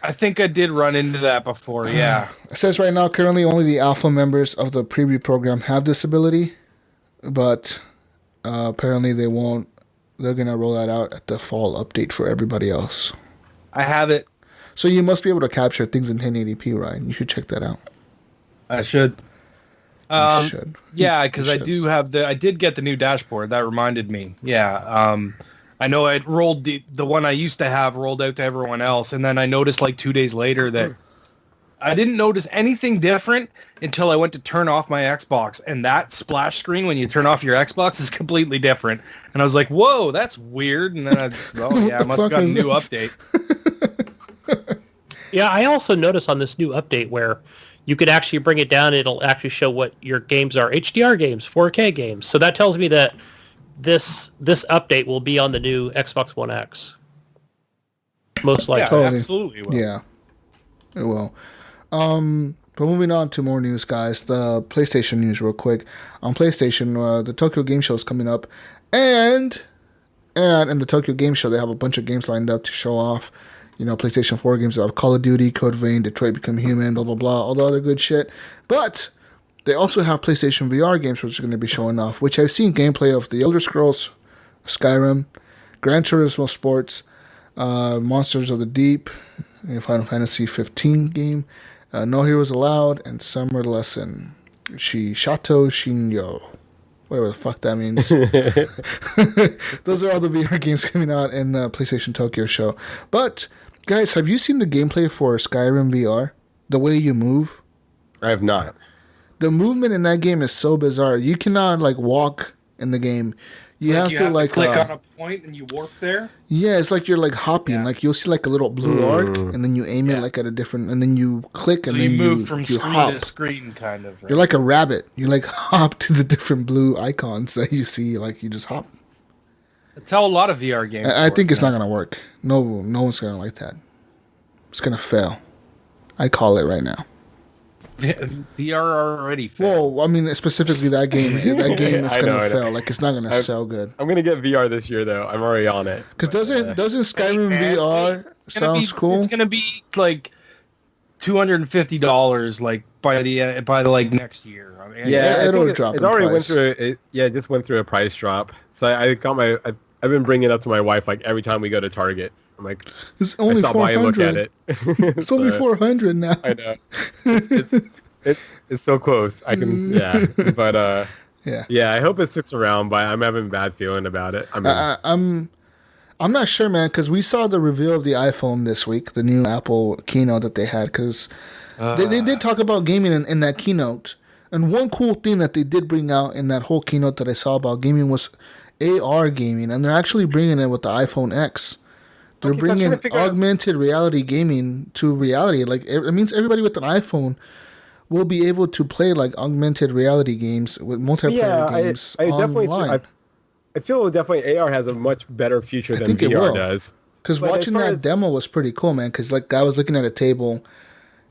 F: I think I did run into that before. Yeah.
C: It says right now currently only the alpha members of the preview program have this ability, but apparently they won't. They're going to roll that out at the fall update for everybody else.
F: I have it.
C: So you must be able to capture things in 1080p, Ryan. You should check that out.
F: I should.
C: You should.
F: Yeah, because
C: You
F: I
C: should.
F: do have I did get the new dashboard. That reminded me. Yeah. I know I rolled the one I used to have rolled out to everyone else, and then I noticed like 2 days later that I didn't notice anything different until I went to turn off my Xbox, and that splash screen when you turn off your Xbox is completely different. And I was like, "Whoa, that's weird." And then I
C: the
F: must have
C: fuck
F: got a
C: is
F: new
C: this?
F: update.
D: Yeah, I also noticed on this new update where you could actually bring it down. It'll actually show what your games are, HDR games, 4K games. So that tells me that this update will be on the new Xbox One X. Most likely.
F: Yeah,
C: Totally.
F: absolutely. Will.
C: Yeah, it will. But moving on to more news, guys. The PlayStation news, real quick. On PlayStation, the Tokyo Game Show is coming up, and in the Tokyo Game Show, they have a bunch of games lined up to show off. PlayStation 4 games that have Call of Duty, Code Vein, Detroit Become Human, blah blah blah, all the other good shit. But they also have PlayStation VR games, which are going to be showing off. Which I've seen gameplay of The Elder Scrolls, Skyrim, Gran Turismo Sports, Monsters of the Deep, Final Fantasy 15 game, No Heroes Allowed, and Summer Lesson. Shishato Shinyo. Whatever the fuck that means. Those are all the VR games coming out in the PlayStation Tokyo show. But, guys, have you seen the gameplay for Skyrim VR? The way you move?
E: I have not.
C: The movement in that game is so bizarre. You cannot, walk in the game. You have to like
F: click on a point and you warp there.
C: Yeah, it's like you're like hopping. Yeah. Like you'll see like a little blue arc, and then you aim it like at a different, and then you click, and then
F: you move from screen
C: hop.
F: to screen, kind of. Right?
C: You're like a rabbit. You like hop to the different blue icons that you see. Like you just hop.
F: That's how a lot of VR games.
C: I think it's not gonna work. No one's gonna like that. It's gonna fail. I call it right now.
F: VR already failed.
C: Well, I mean, specifically that game. That game is gonna fail. Like it's not gonna sell good.
E: I'm gonna get VR this year though. I'm already on it.
C: Because doesn't Skyrim VR sounds cool?
F: It's gonna be like $250 like by the like next year. I mean,
C: it'll drop.
E: It already went through. It just went through a price drop. So I got my. I've been bringing it up to my wife like every time we go to Target. I'm like,
C: it's only 400.
E: Look at it.
C: It's only 400 now.
E: I know. It's so close. I can but I hope it sticks around. But I'm having a bad feeling about it.
C: I'm not sure, man, because we saw the reveal of the iPhone this week, the new Apple keynote that they had. Because they did talk about gaming in that keynote, and one cool thing that they did bring out in that whole keynote that I saw about gaming was AR gaming, and they're actually bringing it with the iPhone X. They're bringing augmented reality gaming to reality. Like it means everybody with an iPhone will be able to play like augmented reality games with multiplayer games online.
E: I feel definitely AR has a much better future than VR does.
C: Because watching that demo was pretty cool, man. Because like I was looking at a table,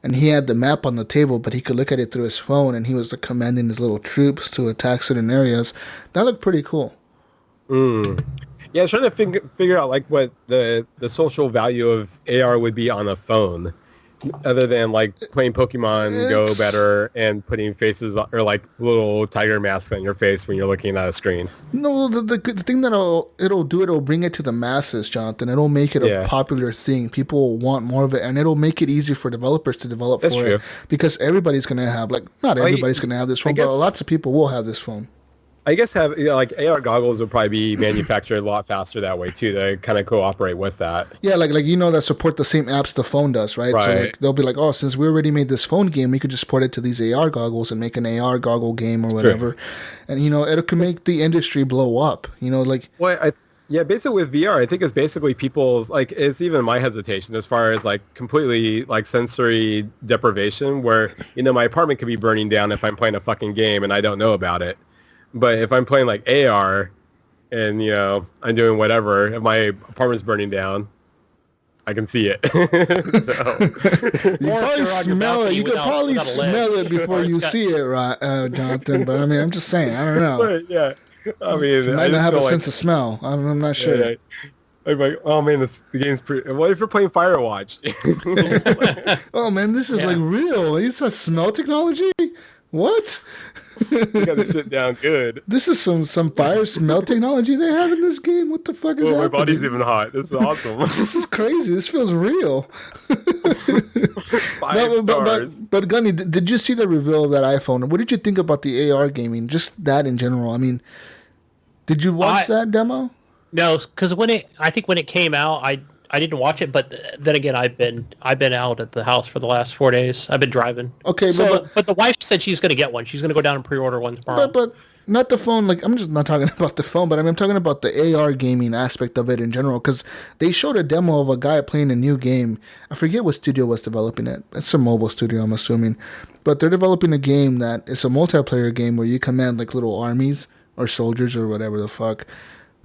C: and he had the map on the table, but he could look at it through his phone, and he was like, commanding his little troops to attack certain areas. That looked pretty cool.
E: Yeah, I was trying to figure out like what the social value of AR would be on a phone, other than like playing Pokemon Go better and putting faces or like little tiger masks on your face when you're looking at a screen.
C: No, the thing that it'll bring it to the masses, Jonathan. It'll make it a popular thing. People want more of it, and it'll make it easy for developers to develop it because everybody's gonna have not everybody's gonna have this phone, but lots of people will have this phone.
E: I guess like AR goggles would probably be manufactured a lot faster that way too. They kind of cooperate with that.
C: Yeah, like that support the same apps the phone does, right? So like, they'll be like, oh, since we already made this phone game, we could just port it to these AR goggles and make an AR goggle game or whatever. True. And it can make the industry blow up.
E: Basically with VR, I think it's basically people's like it's even my hesitation as far as like completely like sensory deprivation, where my apartment could be burning down if I'm playing a fucking game and I don't know about it. But if I'm playing like AR and, I'm doing whatever, if my apartment's burning down, I can see it.
C: You probably smell it. You could probably smell it before you see it, right, Jonathan? But I mean, I'm just saying, I don't know.
E: Yeah. I mean,
C: you might not have a sense of smell. I'm not sure.
E: Yeah. I'm like, oh man, the game's pretty. What if you're playing Firewatch?
C: Oh man, this is like real. It's a smell technology? What?
E: You got to sit down good.
C: This is some fire smell technology they have in this game. What the fuck is happening?
E: My body's even hot. This is awesome.
C: This is crazy. This feels real.
E: 5 stars.
C: But Gunny, did you see the reveal of that iPhone? What did you think about the AR gaming? Just that in general. I mean, did you watch that demo?
D: No, because I think when it came out, I didn't watch it, but then again, I've been out at the house for the last 4 days. I've been driving.
C: Okay,
D: but the wife said she's going to get one. She's going to go down and pre-order one tomorrow.
C: But not the phone. Like I'm just not talking about the phone, but I'm talking about the AR gaming aspect of it in general. Because they showed a demo of a guy playing a new game. I forget what studio was developing it. It's a mobile studio, I'm assuming. But they're developing a game that is a multiplayer game where you command like little armies or soldiers or whatever the fuck.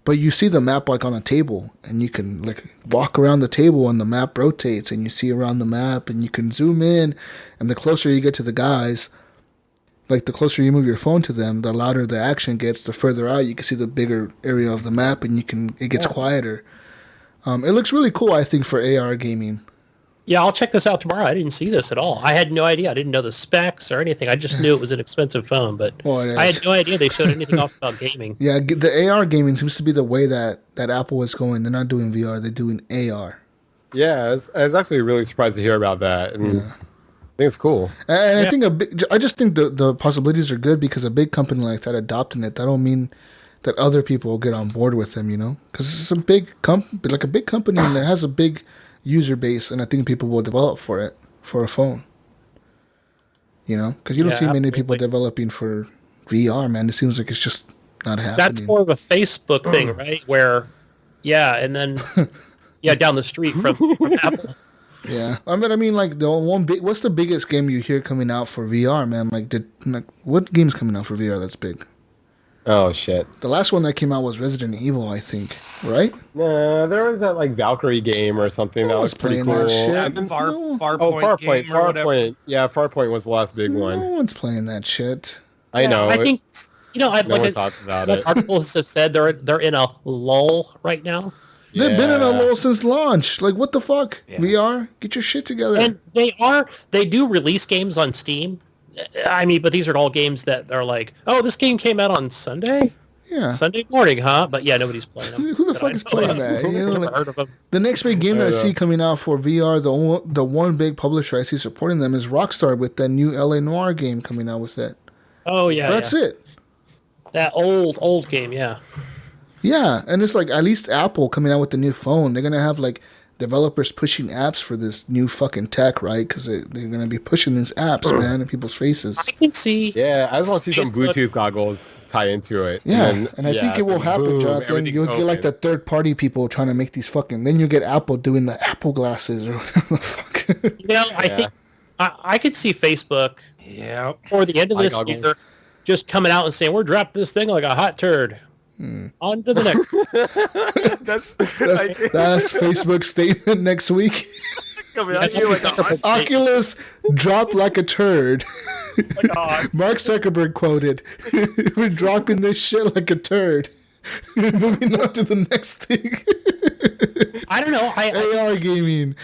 C: But you see the map like on a table, and you can like walk around the table, and the map rotates, and you see around the map, and you can zoom in, and the closer you get to the guys, like the closer you move your phone to them, the louder the action gets. The further out, you can see the bigger area of the map, and it gets quieter. It looks really cool, I think, for AR gaming.
D: Yeah, I'll check this out tomorrow. I didn't see this at all. I had no idea. I didn't know the specs or anything. I just knew it was an expensive phone, but I had no idea they showed anything else about gaming.
C: Yeah, the AR gaming seems to be the way that Apple is going. They're not doing VR. They're doing AR.
E: Yeah, I was actually really surprised to hear about that. And I think it's cool.
C: And I think I just think the possibilities are good because a big company like that adopting it, that don't mean that other people will get on board with them, Because it's a big company and it has a big user base, and I think people will develop for a phone. Because you don't see many people developing for VR, man. It seems like it's just not happening.
D: That's more of a Facebook thing, right? Where, and then, down the street from Apple.
C: Yeah, I mean, like what's the biggest game you hear coming out for VR, man? Like, what game's coming out for VR that's big?
E: Oh shit!
C: The last one that came out was Resident Evil, I think, right?
E: Nah, there was that like Valkyrie game or something that was pretty cool.
C: That shit.
F: And then
E: Farpoint.
F: Farpoint.
E: Yeah, Farpoint was the last big one.
C: No one's playing that shit.
E: I know.
D: I think I've
E: no one talks about it.
D: Articles have said they're in a lull right now.
C: They've been in a lull since launch. Like, what the fuck?
F: Yeah.
C: VR, get your shit together.
D: And they do release games on Steam. I mean, but these are all games that are like, oh, this game came out on Sunday?
C: Yeah.
D: Sunday morning, huh? But yeah, nobody's playing them.
C: Who the fuck is playing that? You know,
D: Never
C: like,
D: heard of them.
C: the next big game that I see coming out for VR, the one big publisher I see supporting them is Rockstar with that new LA Noire game coming out with it.
D: Oh, yeah.
C: That's it.
D: That old game, yeah.
C: Yeah, and it's like at least Apple coming out with the new phone. They're going to have like developers pushing apps for this new fucking tech, right? Because they're going to be pushing these apps, man, in people's faces.
D: I can see.
E: Yeah, I just want to see some Bluetooth goggles tie into it.
C: Yeah, and I think it will happen,
E: boom,
C: Jonathan. You'll get like the third-party people trying to make these fucking... Then you'll get Apple doing the Apple glasses or whatever the fuck.
D: I think I could see Facebook or the end of this year just coming out and saying, we're dropping this thing like a hot turd. On to the next.
C: That's Facebook's statement next week.
E: Coming at you like
C: Oculus dropped like a turd. Mark Zuckerberg quoted, "We're dropping this shit like a turd." Moving on to the next thing.
D: I don't know.
C: AR gaming.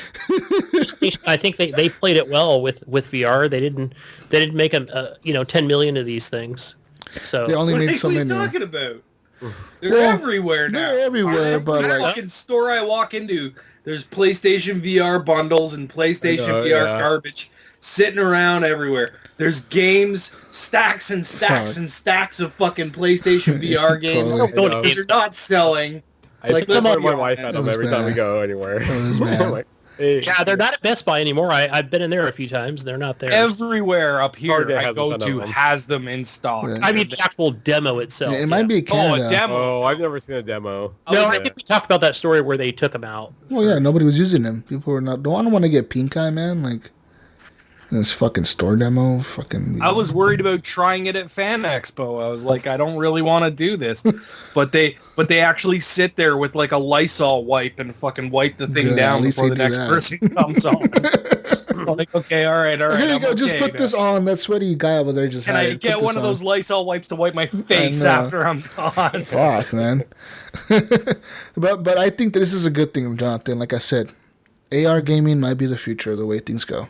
D: I think they played it well with VR. They didn't make 10 million of these things. So
C: they only made so many.
F: What are you talking about? They're everywhere now.
C: They're everywhere, but
F: every
C: like
F: fucking store I walk into, there's PlayStation VR bundles and PlayStation VR garbage sitting around everywhere. There's games, stacks and stacks and stacks of fucking PlayStation VR games.
C: Totally.
F: They're not selling.
E: I
F: Like,
E: still
F: come
E: throw
F: on,
E: my wife at them
C: was
E: every time we
C: bad.
E: go anywhere.
C: It was bad.
E: I'm like, hey.
D: Yeah, they're not at Best Buy anymore. I've been in there a few times. They're not there.
F: Everywhere up here
E: Target
F: I
E: has a
F: go
E: ton of
F: to
E: them.
F: has them in stock.
C: Yeah.
D: I mean, the actual demo itself.
C: it might be Canada.
F: a demo.
E: Oh, I've never seen a demo.
D: No,
F: Oh,
D: I think we talked about that story where they took them out.
C: Well, yeah, nobody was using them. People were not. Don't want to get pink eye, man. Like this fucking store demo. Fucking.
F: I was worried about trying it at Fan Expo. I was like, I don't really want to do this, but they actually sit there with like a Lysol wipe and fucking wipe the thing
C: Good, at
F: down
C: least
F: before
C: they
F: the
C: do
F: next
C: that.
F: person comes on. I'm like, okay, all right.
C: Here you
F: I'm
C: go. Just
F: okay
C: put
F: now.
C: this on. That sweaty guy over there just
F: Can
C: had
F: I
C: it.
F: get
C: Put
F: one
C: this
F: of
C: on.
F: those Lysol wipes to wipe my face
C: know.
F: after I'm gone?
C: Fuck, man. but I think that this is a good thing, Jonathan. Like I said, AR gaming might be the future of the way things go.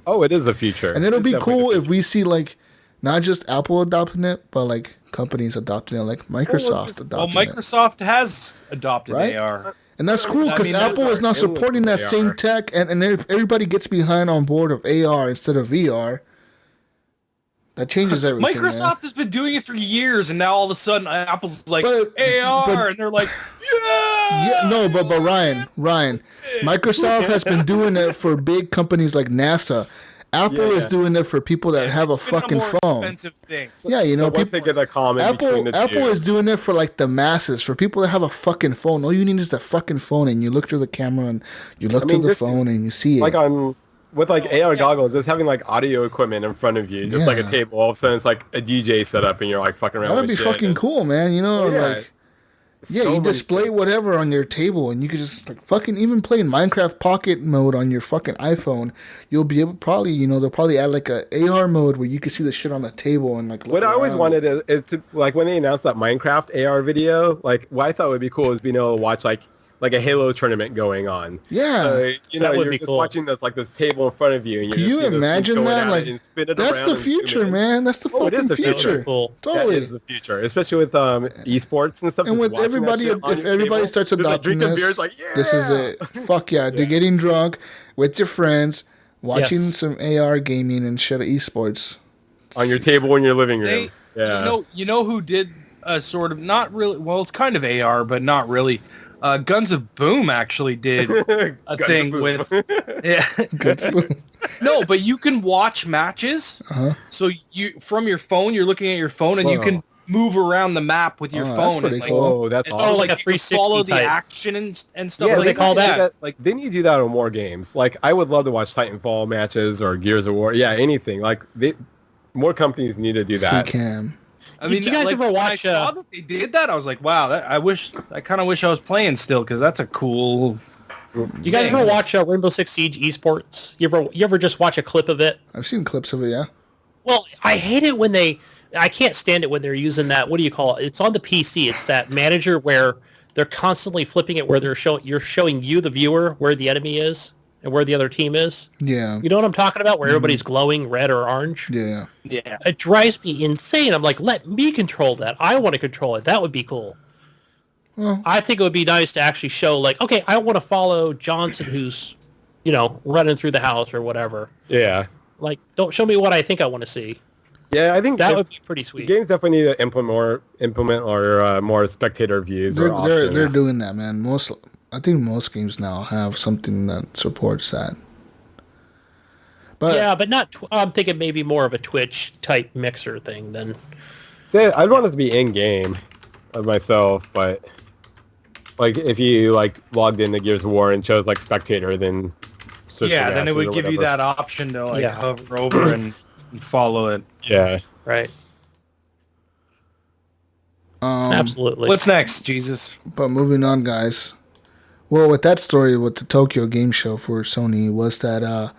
E: Oh, it is a feature.
C: And it'll
E: It's
C: be
E: definitely
C: cool
E: the
C: if we see like not just Apple adopting it, but like companies adopting it, like Microsoft adopting it.
F: Microsoft has adopted
C: Right?
F: AR.
C: And that's cool because Apple is now supporting that same tech, and if everybody gets behind on board of AR instead of VR, that changes everything.
F: Microsoft
C: man.
F: has been doing it for years, and now all of a sudden Apple's like
C: But-
F: AR, and they're like,
C: Yeah, no, but Ryan, Microsoft has been doing it for big companies like NASA. Apple is doing it for people that have a
F: It's been
C: fucking
F: more
C: phone.
F: expensive thing.
C: Yeah, you know,
E: So once they get a comment between the
C: Apple
E: two.
C: is doing it for like the masses, for people that have a fucking phone. All you need is the fucking phone, and you look through the camera, and you look through the
E: this-
C: phone, and you see it.
E: like with like AR goggles, just having like audio equipment in front of you, just like a
C: Yeah.
E: table. All of a sudden, it's like a DJ setup, and you're like fucking around.
C: that would
E: with
C: be
E: shit.
C: fucking cool, man. You know,
E: Yeah.
C: like. Yeah,
E: So
C: you
E: many
C: display
E: things.
C: whatever on your table, and you could just like fucking even play in Minecraft Pocket mode on your fucking iPhone. You'll be able probably, you know, they'll probably add like a AR mode where you can see the shit on the table and like. Look
E: What I always
C: around.
E: wanted is to like when they announced that Minecraft AR video, like what I thought would be cool is being able to watch like a Halo tournament going on.
C: Yeah.
E: So, you know,
D: That would
E: you're
D: be
E: just
D: cool.
E: watching this table in front of you, and
C: Can
E: you're
C: you
E: just seeing those
C: imagine
E: things going
C: that?
E: at
C: Like,
E: it and spin it
C: that's
E: around
C: the
E: and zoom
C: future,
E: in.
C: man. That's the
E: Oh, it is
C: fucking
E: the future.
C: future.
D: Cool.
C: Totally.
E: That is the future, especially with esports and stuff.
C: And
E: just
C: with
E: watching that
C: everybody,
E: shit on
C: if
E: your
C: everybody
E: table,
C: starts
E: just, like,
C: adopting
E: drinking
C: this,
E: beers, like, yeah!
C: this is it. Fuck yeah. They're getting drunk with your friends, watching
D: Yes.
C: some AR gaming and shit of esports.
E: on your table in your living room.
F: You know who did a sort of not really, well, it's kind of AR, but not really. Guns of Boom actually did a
E: Guns
F: thing
E: of Boom.
F: with yeah.
C: Good.
F: No, but you can watch matches.
C: Uh-huh.
F: So you from your phone, you're looking at your phone, and you can move around the map with your
C: that's
F: phone.
C: pretty
F: and, like,
C: cool.
E: Oh, that's
F: and
E: awesome.
F: so,
D: like a
F: you can
D: 360
F: follow the
D: type.
F: action and stuff.
E: Yeah,
F: like
D: they call that?
E: Like, they need to do that on more games. Like, I would love to watch Titanfall matches or Gears of War. Yeah, anything. Like, more companies need to do
C: Free
E: that.
C: cam.
F: I mean,
D: Did you guys
F: like,
D: ever
F: when I
D: watch,
F: saw that they did that, I was like, wow, I kind of wish I was playing still, because that's a cool...
D: You guys
F: thing.
D: ever watch Rainbow Six Siege Esports? You ever just watch a clip of it?
C: I've seen clips of it, yeah.
D: Well, I hate it when I can't stand it when they're using that. What do you call it? It's on the PC. It's that manager where they're constantly flipping it, where you're showing you, the viewer, where the enemy is and where the other team is.
C: Yeah.
D: You know what I'm talking about? Where everybody's glowing red or orange.
C: Yeah.
F: Yeah.
D: It drives me insane. I'm like, let me control that. I want to control it. That would be cool.
C: Well,
D: I think it would be nice to actually show, like, okay, I want to follow Johnson, who's, running through the house or whatever.
E: Yeah.
D: Like, don't show me what I think I want to see.
E: Yeah, I think
D: That would be pretty sweet.
E: games definitely need to implement more spectator views or options.
C: they're doing that, man. I think most games now have something that supports that. But
D: Yeah, but not. I'm thinking maybe more of a Twitch type mixer thing than.
E: Say, I'd want it to be in game myself, but like if you like logged into Gears of War and chose like spectator, then switch
F: Yeah,
E: to
F: then it
E: reactions
F: would
E: or
F: give you
E: whatever.
F: that option to like
D: Yeah.
F: hover over and follow it.
E: Yeah.
D: Right.
C: um,
D: Absolutely.
F: What's next, Jesus?
C: but moving on, guys. Well, with that story with the Tokyo Game Show for Sony was that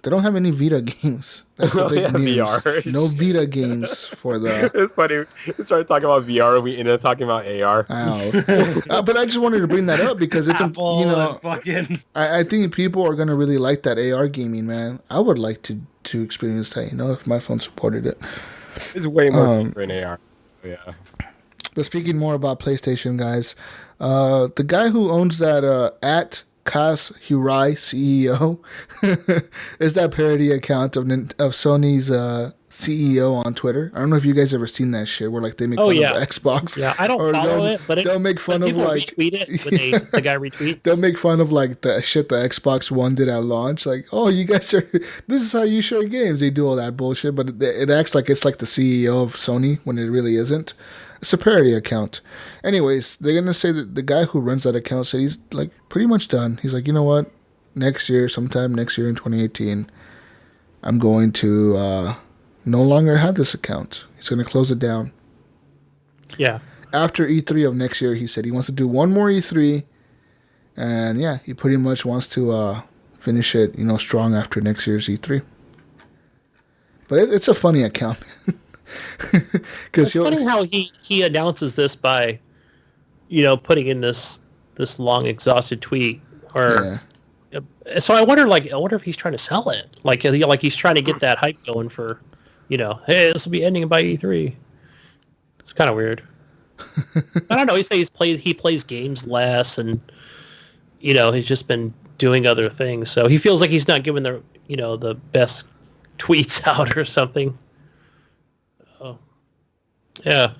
C: they don't have any Vita games. That's the
E: Oh,
C: big
E: yeah,
C: news.
E: VR.
C: No Vita games for the.
E: It's funny. We started talking about VR, we ended up talking about AR.
C: I know. But I just wanted to bring that up because it's
F: Apple,
C: you
F: fucking.
C: I think people are gonna really like that AR gaming, man. I would like to experience that, if my phone supported it.
E: It's way more cheaper in AR. Yeah.
C: But speaking more about PlayStation, guys, the guy who owns that at Kaz Hirai CEO is that parody account of Sony's CEO on Twitter. I don't know if you guys ever seen that shit where like they make fun of Xbox.
D: Yeah, I don't
C: Or
D: follow it, but
C: they'll make fun of
D: people
C: like
D: retweet it when the guy retweets.
C: they'll make fun of like the shit the Xbox One did at launch. Like, oh, you guys are this is how you share games. They do all that bullshit, but it acts like it's like the CEO of Sony when it really isn't. It's a parody account. Anyways, they're gonna say that the guy who runs that account said he's like pretty much done. He's like, you know what? Sometime next year in 2018, I'm going to no longer have this account. He's gonna close it down.
D: Yeah.
C: After E3 of next year, he said he wants to do one more E3, and yeah, he pretty much wants to finish it, strong after next year's E3. But it's a funny account.
D: It's funny how he announces this by, putting in this long exhausted tweet. Or so I wonder if he's trying to sell it, like he's trying to get that hype going for, hey, this will be ending by E3. It's kind of weird. I don't know. He says he plays games less, and he's just been doing other things. So he feels like he's not giving the best tweets out or something. Oh, yeah.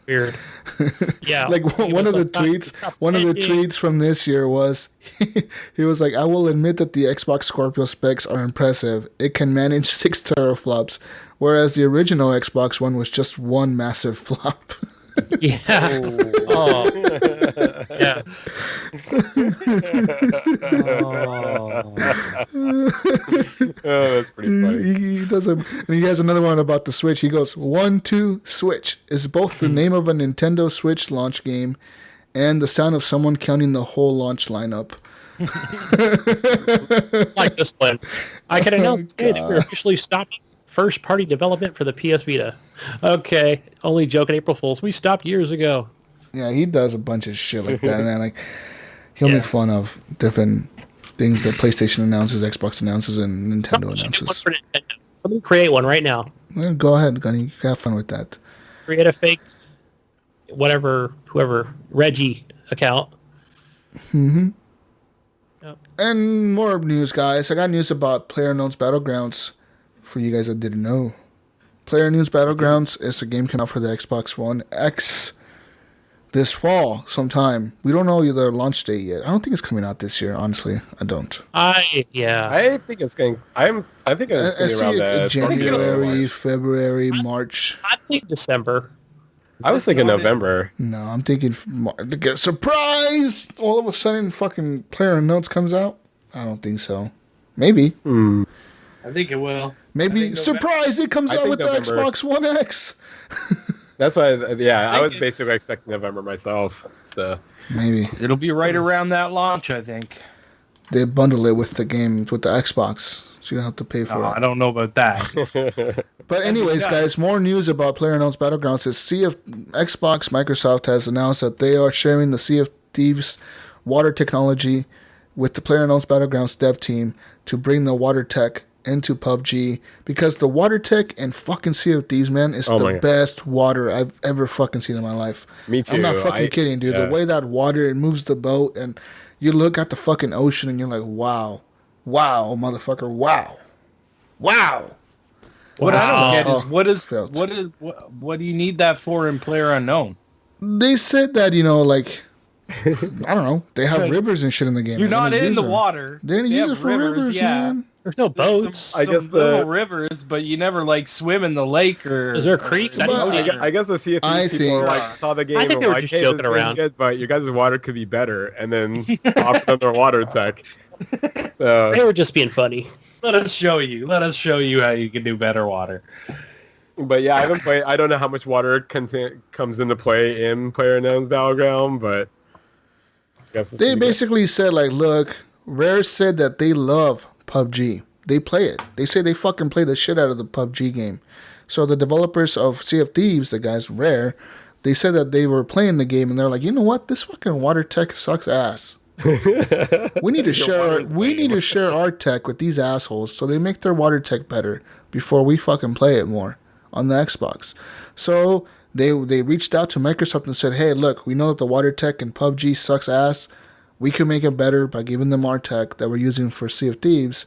D: Weird. Yeah.
C: Like one of the tweets from this year was he was like, I will admit that the Xbox Scorpio specs are impressive. It can manage 6 teraflops, whereas the original Xbox One was just one massive flop.
D: Yeah. Oh. Yeah.
E: Oh, that's pretty funny.
C: He does and he has another one about the Switch. He goes, 1, 2, Switch is both the name of a Nintendo Switch launch game and the sound of someone counting the whole launch lineup.
D: Like this one. I can announce today that we're officially stopping first-party development for the PS Vita. Okay, only joking, April Fools. We stopped years ago.
C: Yeah, he does a bunch of shit like that, man. Like, he'll make fun of different things that PlayStation announces, Xbox announces, and Nintendo announces.
D: Somebody create one right now.
C: Well, go ahead, Gunny. Have fun with that.
D: Create a fake, whoever, Reggie account.
C: Mm-hmm. Yep. And more news, guys. I got news about PlayerUnknown's Battlegrounds for you guys that didn't know. PlayerUnknown's Battlegrounds is a game coming out for the Xbox One X. this fall sometime. We don't know the launch date yet. I don't think it's coming out this year. Honestly, I don't.
E: I think it's going. I think it's going to be around that
C: January, February, March.
D: I think December.
E: I was thinking November.
C: No, I'm thinking to get a surprise. All of a sudden, fucking PlayerUnknown's comes out. I don't think so. Maybe.
F: I think it will.
C: Maybe surprise! It comes out with the Xbox One X.
E: That's why. I was basically expecting November myself. So
C: maybe
F: it'll be right around that launch. I think
C: they bundle it with the game with the Xbox, so you don't have to pay for it.
F: I don't know about that.
C: But anyways, guys, more news about PlayerUnknown's Battlegrounds is Xbox Microsoft has announced that they are sharing the Sea of Thieves water technology with the PlayerUnknown's Battlegrounds dev team to bring the water tech into PUBG, because the water tech in fucking Sea of Thieves, man, is the best water I've ever fucking seen in my life.
E: Me too.
C: I'm not fucking kidding, dude. Yeah. The way that water, it moves the boat, and you look at the fucking ocean and you're like, wow, motherfucker, wow.
F: What I don't get is what do you need that for in PlayerUnknown?
C: They said that, I don't know. They have rivers and shit in the game.
F: You're not in the water.
C: They didn't use it for rivers, man.
D: There's no boats.
E: I guess
F: little rivers, but you never swim in the lake or.
D: Is there creeks?
E: I guess the Sea of Thieves people saw the game.
D: I think they were just joking around.
E: Good, but your guys' water could be better, and then offer them their water tech.
D: They were just being funny.
F: Let us show you how you can do better water.
E: But yeah, I haven't played. I don't know how much water content comes into play in PlayerUnknown's Battleground, but I guess
C: they basically said look, Rare said that they love PUBG. They play it. They say they fucking play the shit out of the PUBG game. So the developers of Sea of Thieves, the guys Rare, they said that they were playing the game and they're like, you know what? This fucking water tech sucks ass. We need to share our tech with these assholes so they make their water tech better before we fucking play it more on the Xbox. So they reached out to Microsoft and said, hey, look, we know that the water tech in PUBG sucks ass. We can make it better by giving them our tech that we're using for Sea of Thieves.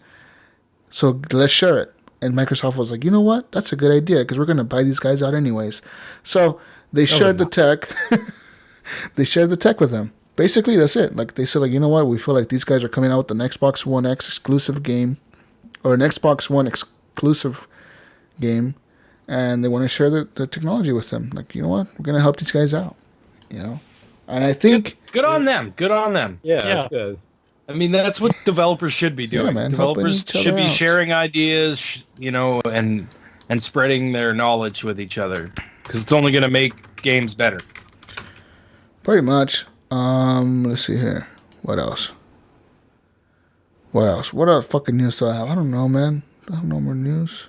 C: So let's share it. And Microsoft was like, you know what? That's a good idea because we're going to buy these guys out anyways. So they shared the tech. They shared the tech with them. Basically, that's it. They said, you know what? We feel like these guys are coming out with an Xbox One X exclusive game or an Xbox One exclusive game, and they want to share the technology with them. You know what? We're going to help these guys out, And I think...
F: Good on them.
E: Yeah, that's good.
F: I mean, that's what developers should be doing.
C: Yeah, man,
F: developers should be sharing ideas, and spreading their knowledge with each other, because it's only going to make games better.
C: Pretty much. Let's see here. What else? What other fucking news do I have? I don't know, man. I have no more news.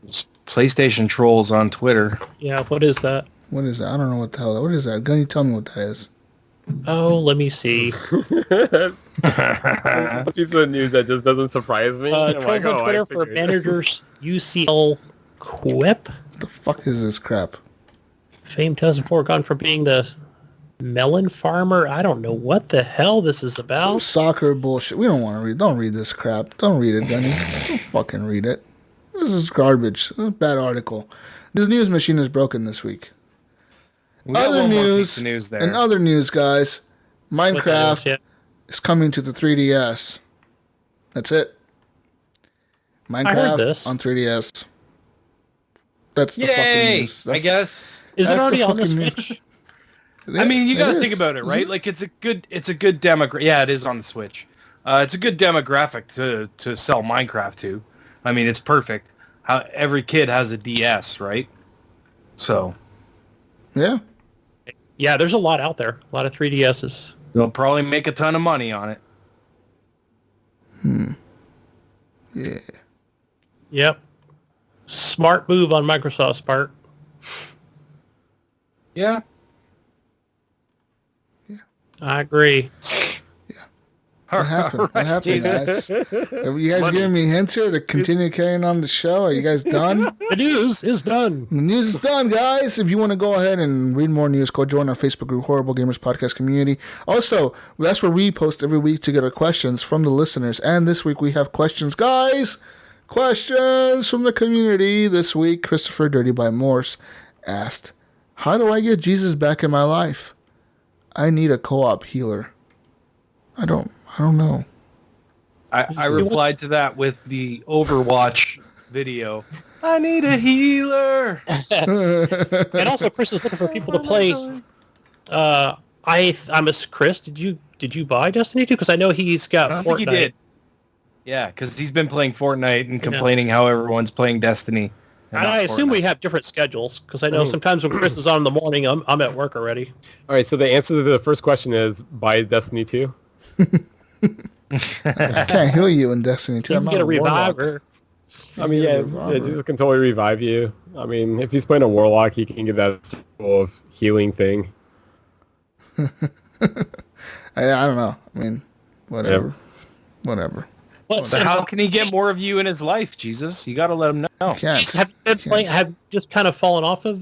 F: It's PlayStation trolls on Twitter.
D: Yeah, what is that?
C: What is that? I don't know what the hell. What is that? Gunny, tell me what that is.
D: Oh, let me see.
E: A piece of news that just doesn't surprise me.
D: Trolls on Twitter for managers UCL Quip.
C: What the fuck is this crap?
D: Fame 2004 gone from being the melon farmer. I don't know what the hell this is about.
C: Some soccer bullshit. We don't want to read. Don't read this crap. Don't read it, Gunny. Just don't fucking read it. This is garbage. This is a bad article. The news machine is broken this week. Other news, and other news, guys. Minecraft is coming to the 3DS. That's it. Minecraft on 3DS. That's the fucking news.
F: I guess.
D: Is it already on the Switch?
F: I mean, you got to think about it, right? It's a good demographic. Yeah, it is on the Switch. It's a good demographic to sell Minecraft to. I mean, it's perfect. How every kid has a DS, right? So.
C: Yeah.
D: Yeah, there's a lot out there. A lot of 3DSs.
F: They'll probably make a ton of money on it.
C: Yeah.
D: Yep. Smart move on Microsoft's part.
F: Yeah.
D: I agree.
C: What happened? What happened, guys? Are you guys giving me hints here to continue carrying on the show? Are you guys done?
D: The news is done.
C: The news is done, guys. If you want to go ahead and read more news, go join our Facebook group, Horrible Gamers Podcast Community. Also, that's where we post every week to get our questions from the listeners. And this week we have questions, guys. Questions from the community. This week, Christopher Dirty by Morse asked, how do I get Jesus back in my life? I need a co-op healer. I don't know.
F: I replied to that with the Overwatch video. I need a healer.
D: And also, Chris is looking for people to play. Chris, did you buy Destiny 2? Because I know he's got
F: I don't
D: Fortnite.
F: think he did. Yeah, because he's been playing Fortnite and complaining how everyone's playing Destiny.
D: And I assume we have different schedules, because I know sometimes when Chris is on in the morning, I'm at work already.
E: All right, so the answer to the first question is buy Destiny 2.
C: I can't heal you in Destiny 2.
D: You
C: I'm
D: can get a reviver.
E: I mean, yeah, Jesus can totally revive you. I mean, if he's playing a warlock, he can get that circle of healing thing.
C: I don't know. I mean, whatever.
E: Yep.
C: Whatever.
F: So how can he get more of you in his life, Jesus? You got to let him know.
C: Can't.
D: Have you been playing? Have you just kind of fallen off of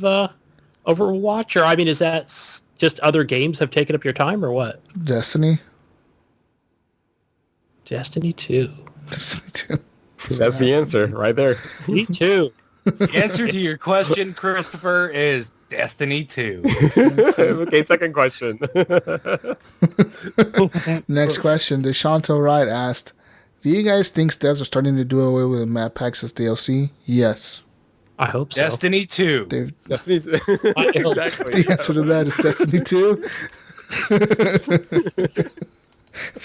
D: Overwatch, or I mean, is that just other games have taken up your time, or what?
C: Destiny
D: 2.
C: Destiny 2.
E: That's the answer right there.
D: Me too.
F: The answer to your question, Christopher, is Destiny 2.
E: Okay, second question.
C: Next question. Deshanto Wright asked, do you guys think devs are starting to do away with map packs as DLC? Yes.
D: I hope so.
F: Destiny 2.
E: Destiny's exactly.
C: The answer to that is Destiny 2.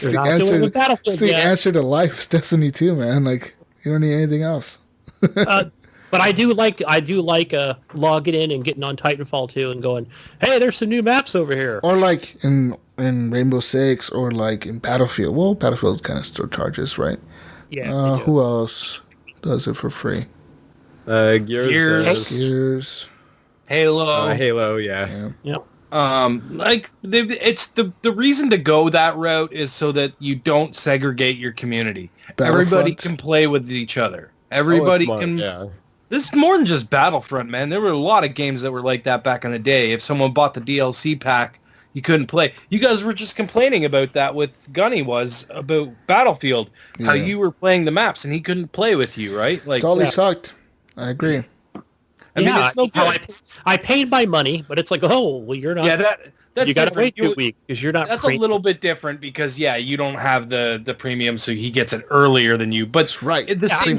C: The answer to life is Destiny 2, man. Like, you don't need anything else.
D: But I do like logging in and getting on Titanfall 2 and going, hey, there's some new maps over here.
C: Or like in Rainbow Six, or like in Battlefield. Well, Battlefield kind of still charges, right?
D: Yeah.
C: Who else does it for free?
E: Gears.
F: Halo.
E: Halo, yeah.
D: Yep.
F: It's the reason to go that route is so that you don't segregate your community. Everybody can play with each other. Everybody can.
E: Yeah.
F: This is more than just Battlefront, man. There were a lot of games that were like that back in the day. If someone bought the DLC pack, you couldn't play. You guys were just complaining about that with Gunny about Battlefield, how you were playing the maps and he couldn't play with you, right? Like
C: Totally sucked. I agree.
F: I mean, it's no good.
D: I paid my money, but it's like, oh, well, you're not.
F: Yeah, that's
D: you got to wait
F: different.
D: 2 weeks because you're not.
F: That's a little bit different because you don't have the premium, so he gets it earlier than you. But
C: That's right.
F: The same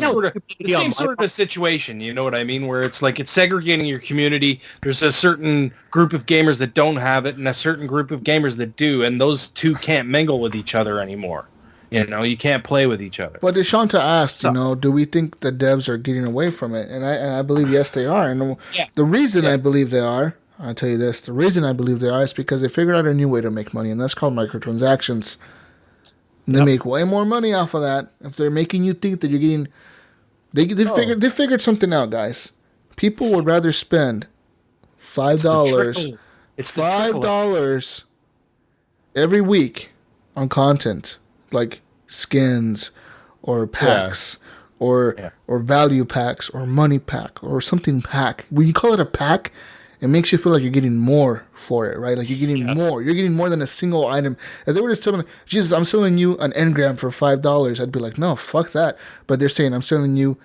F: sort of situation, you know what I mean? Where it's like it's segregating your community. There's a certain group of gamers that don't have it, and a certain group of gamers that do, and those two can't mingle with each other anymore. You know, you can't play with each other.
C: But Deshanta asked, do we think the devs are getting away from it? And I believe yes, they are. And the reason I believe they are, I'll tell you this: the reason I believe they are is because they figured out a new way to make money, and that's called microtransactions. And they make way more money off of that if they're making you think that you're getting. They figured something out, guys. People would rather spend $5. It's $5 every week on content like skins or packs or value packs or money pack or something pack. When you call it a pack, it makes you feel like you're getting more for it, right? Like you're getting more. You're getting more than a single item. If they were just telling me, Jesus, I'm selling you an engram for $5, I'd be like, no, fuck that. But they're saying, I'm selling you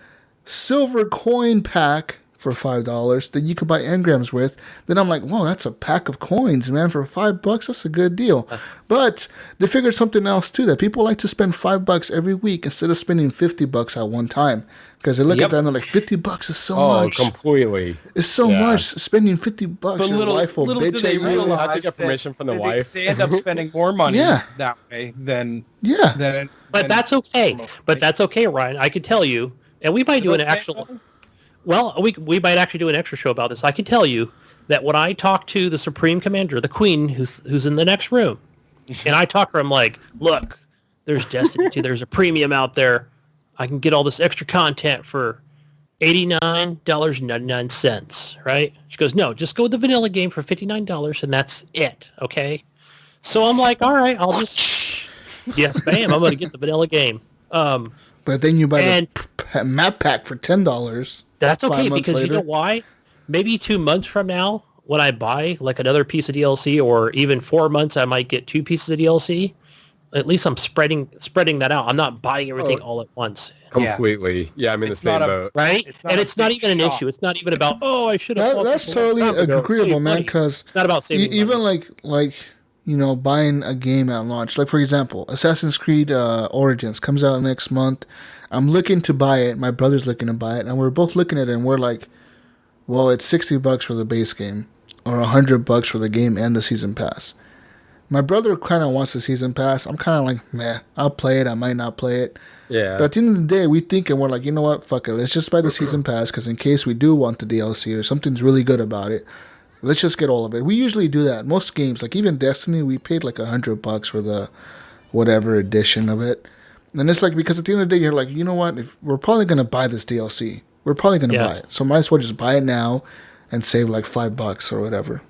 C: silver coin pack for $5 that you could buy engrams with. Then I'm like, whoa, that's a pack of coins, man. For $5, that's a good deal. But they figured something else too, that people like to spend $5 every week instead of spending $50 at one time. Because they look at that and they're like, $50 is so much.
E: Oh, completely.
C: It's so much. Spending $50,
F: but
C: your wife will bitch at you.
E: I have to get permission from the wife.
F: They end up spending more money that way than
D: But that's okay. But that's okay, Ryan. I could tell you, and we might do an actual. Well, we might actually do an extra show about this. I can tell you that when I talk to the Supreme Commander, the Queen, who's in the next room, and I talk to her, I'm like, look, there's Destiny 2. There's a premium out there. I can get all this extra content for $89.99, right? She goes, no, just go with the vanilla game for $59, and that's it, okay? So I'm like, all right, I'll just, yes, ma'am, I'm going to get the vanilla game.
C: But then you buy the map pack for $10.
D: That's okay, because later, you know why? Maybe 2 months from now, when I buy like another piece of DLC, or even 4 months, I might get 2 pieces of DLC. At least I'm spreading that out. I'm not buying everything all at once.
E: Completely. Yeah, I'm in the same boat.
D: Right? And it's not even an issue. It's not even about, I should have.
C: That's totally agreeable, man, because
D: it's not about saving
C: even
D: money.
C: like buying a game at launch. Like, for example, Assassin's Creed Origins comes out next month. I'm looking to buy it. My brother's looking to buy it. And we're both looking at it and we're like, well, it's $60 for the base game or $100 for the game and the season pass. My brother kind of wants the season pass. I'm kind of like, meh, I'll play it. I might not play it.
E: Yeah.
C: But at the end of the day, we think and we're like, you know what? Fuck it. Let's just buy the season pass because in case we do want the DLC or something's really good about it, let's just get all of it. We usually do that. Most games, like even Destiny, we paid like $100 for the whatever edition of it. And it's like, because at the end of the day, you're like, you know what? If we're probably going to buy this DLC. We're probably going to buy it. So might as well just buy it now and save like $5 or whatever.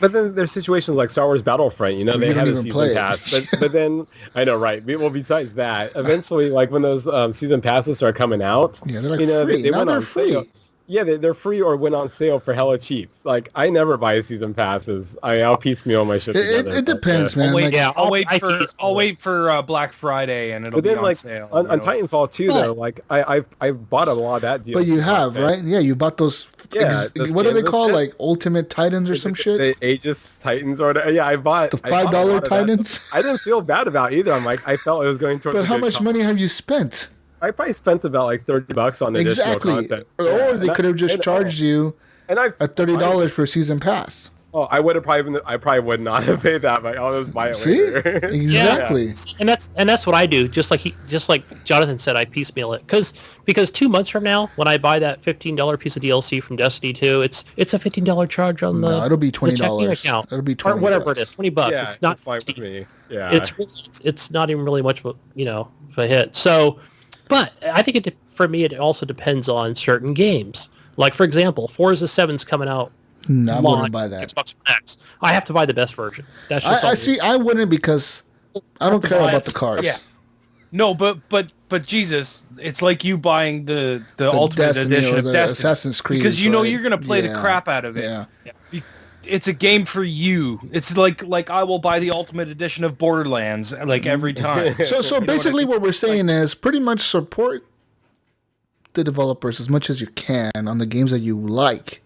E: But then there's situations like Star Wars Battlefront, they had a season pass. But then, I know, right. Well, besides that, eventually, like when those season passes start coming out,
C: they're like free.
E: They
C: now
E: went
C: they're
E: on
C: free.
E: sale. Yeah, they're free or went on sale for hella cheap. Like, I never buy season passes. I'll piecemeal my shit together.
C: It depends, man.
F: I'll wait for Black Friday and it'll be on sale.
E: On Titanfall 2, though, like, I bought a lot of that deal.
C: But you have, right? Yeah, you bought those. What do they call, like, Ultimate Titans or some shit?
E: The Aegis Titans or whatever. Yeah, I bought...
C: The $5 Titans?
E: I didn't feel bad about either. I'm like, I felt it was going towards...
C: But how much money have you spent?
E: I probably spent about like $30 on additional content.
C: Or they could have just charged you at $30 for a season pass.
E: Oh, I probably would not have paid that, but I'll just buy it later.
C: Exactly.
D: Yeah. And that's what I do. Just like Jonathan said, I piecemeal it because 2 months from now, when I buy that $15 piece of DLC from Destiny 2, it's a $15 charge on the
C: it'll be $20
D: account.
C: It'll be $20
D: or whatever it is, $20.
E: Yeah,
D: it's not
E: fine with me. Yeah,
D: it's not even really much of a hit. So. But I think for me, it also depends on certain games. Like, for example, Forza 7's coming out.
C: No, I wouldn't buy that.
D: Xbox One X. I have to buy the best version. That's just
C: I wouldn't because I don't care about the cars.
F: Yeah. No, but Jesus, it's like you buying the Ultimate
C: Destiny
F: Edition of Destiny.
C: Assassin's Creed.
F: Because you're going to play the crap out of it.
C: Yeah.
F: It's a game for you. It's like I will buy the Ultimate Edition of Borderlands like every time.
C: So basically what we're saying is pretty much support the developers as much as you can on the games that you like.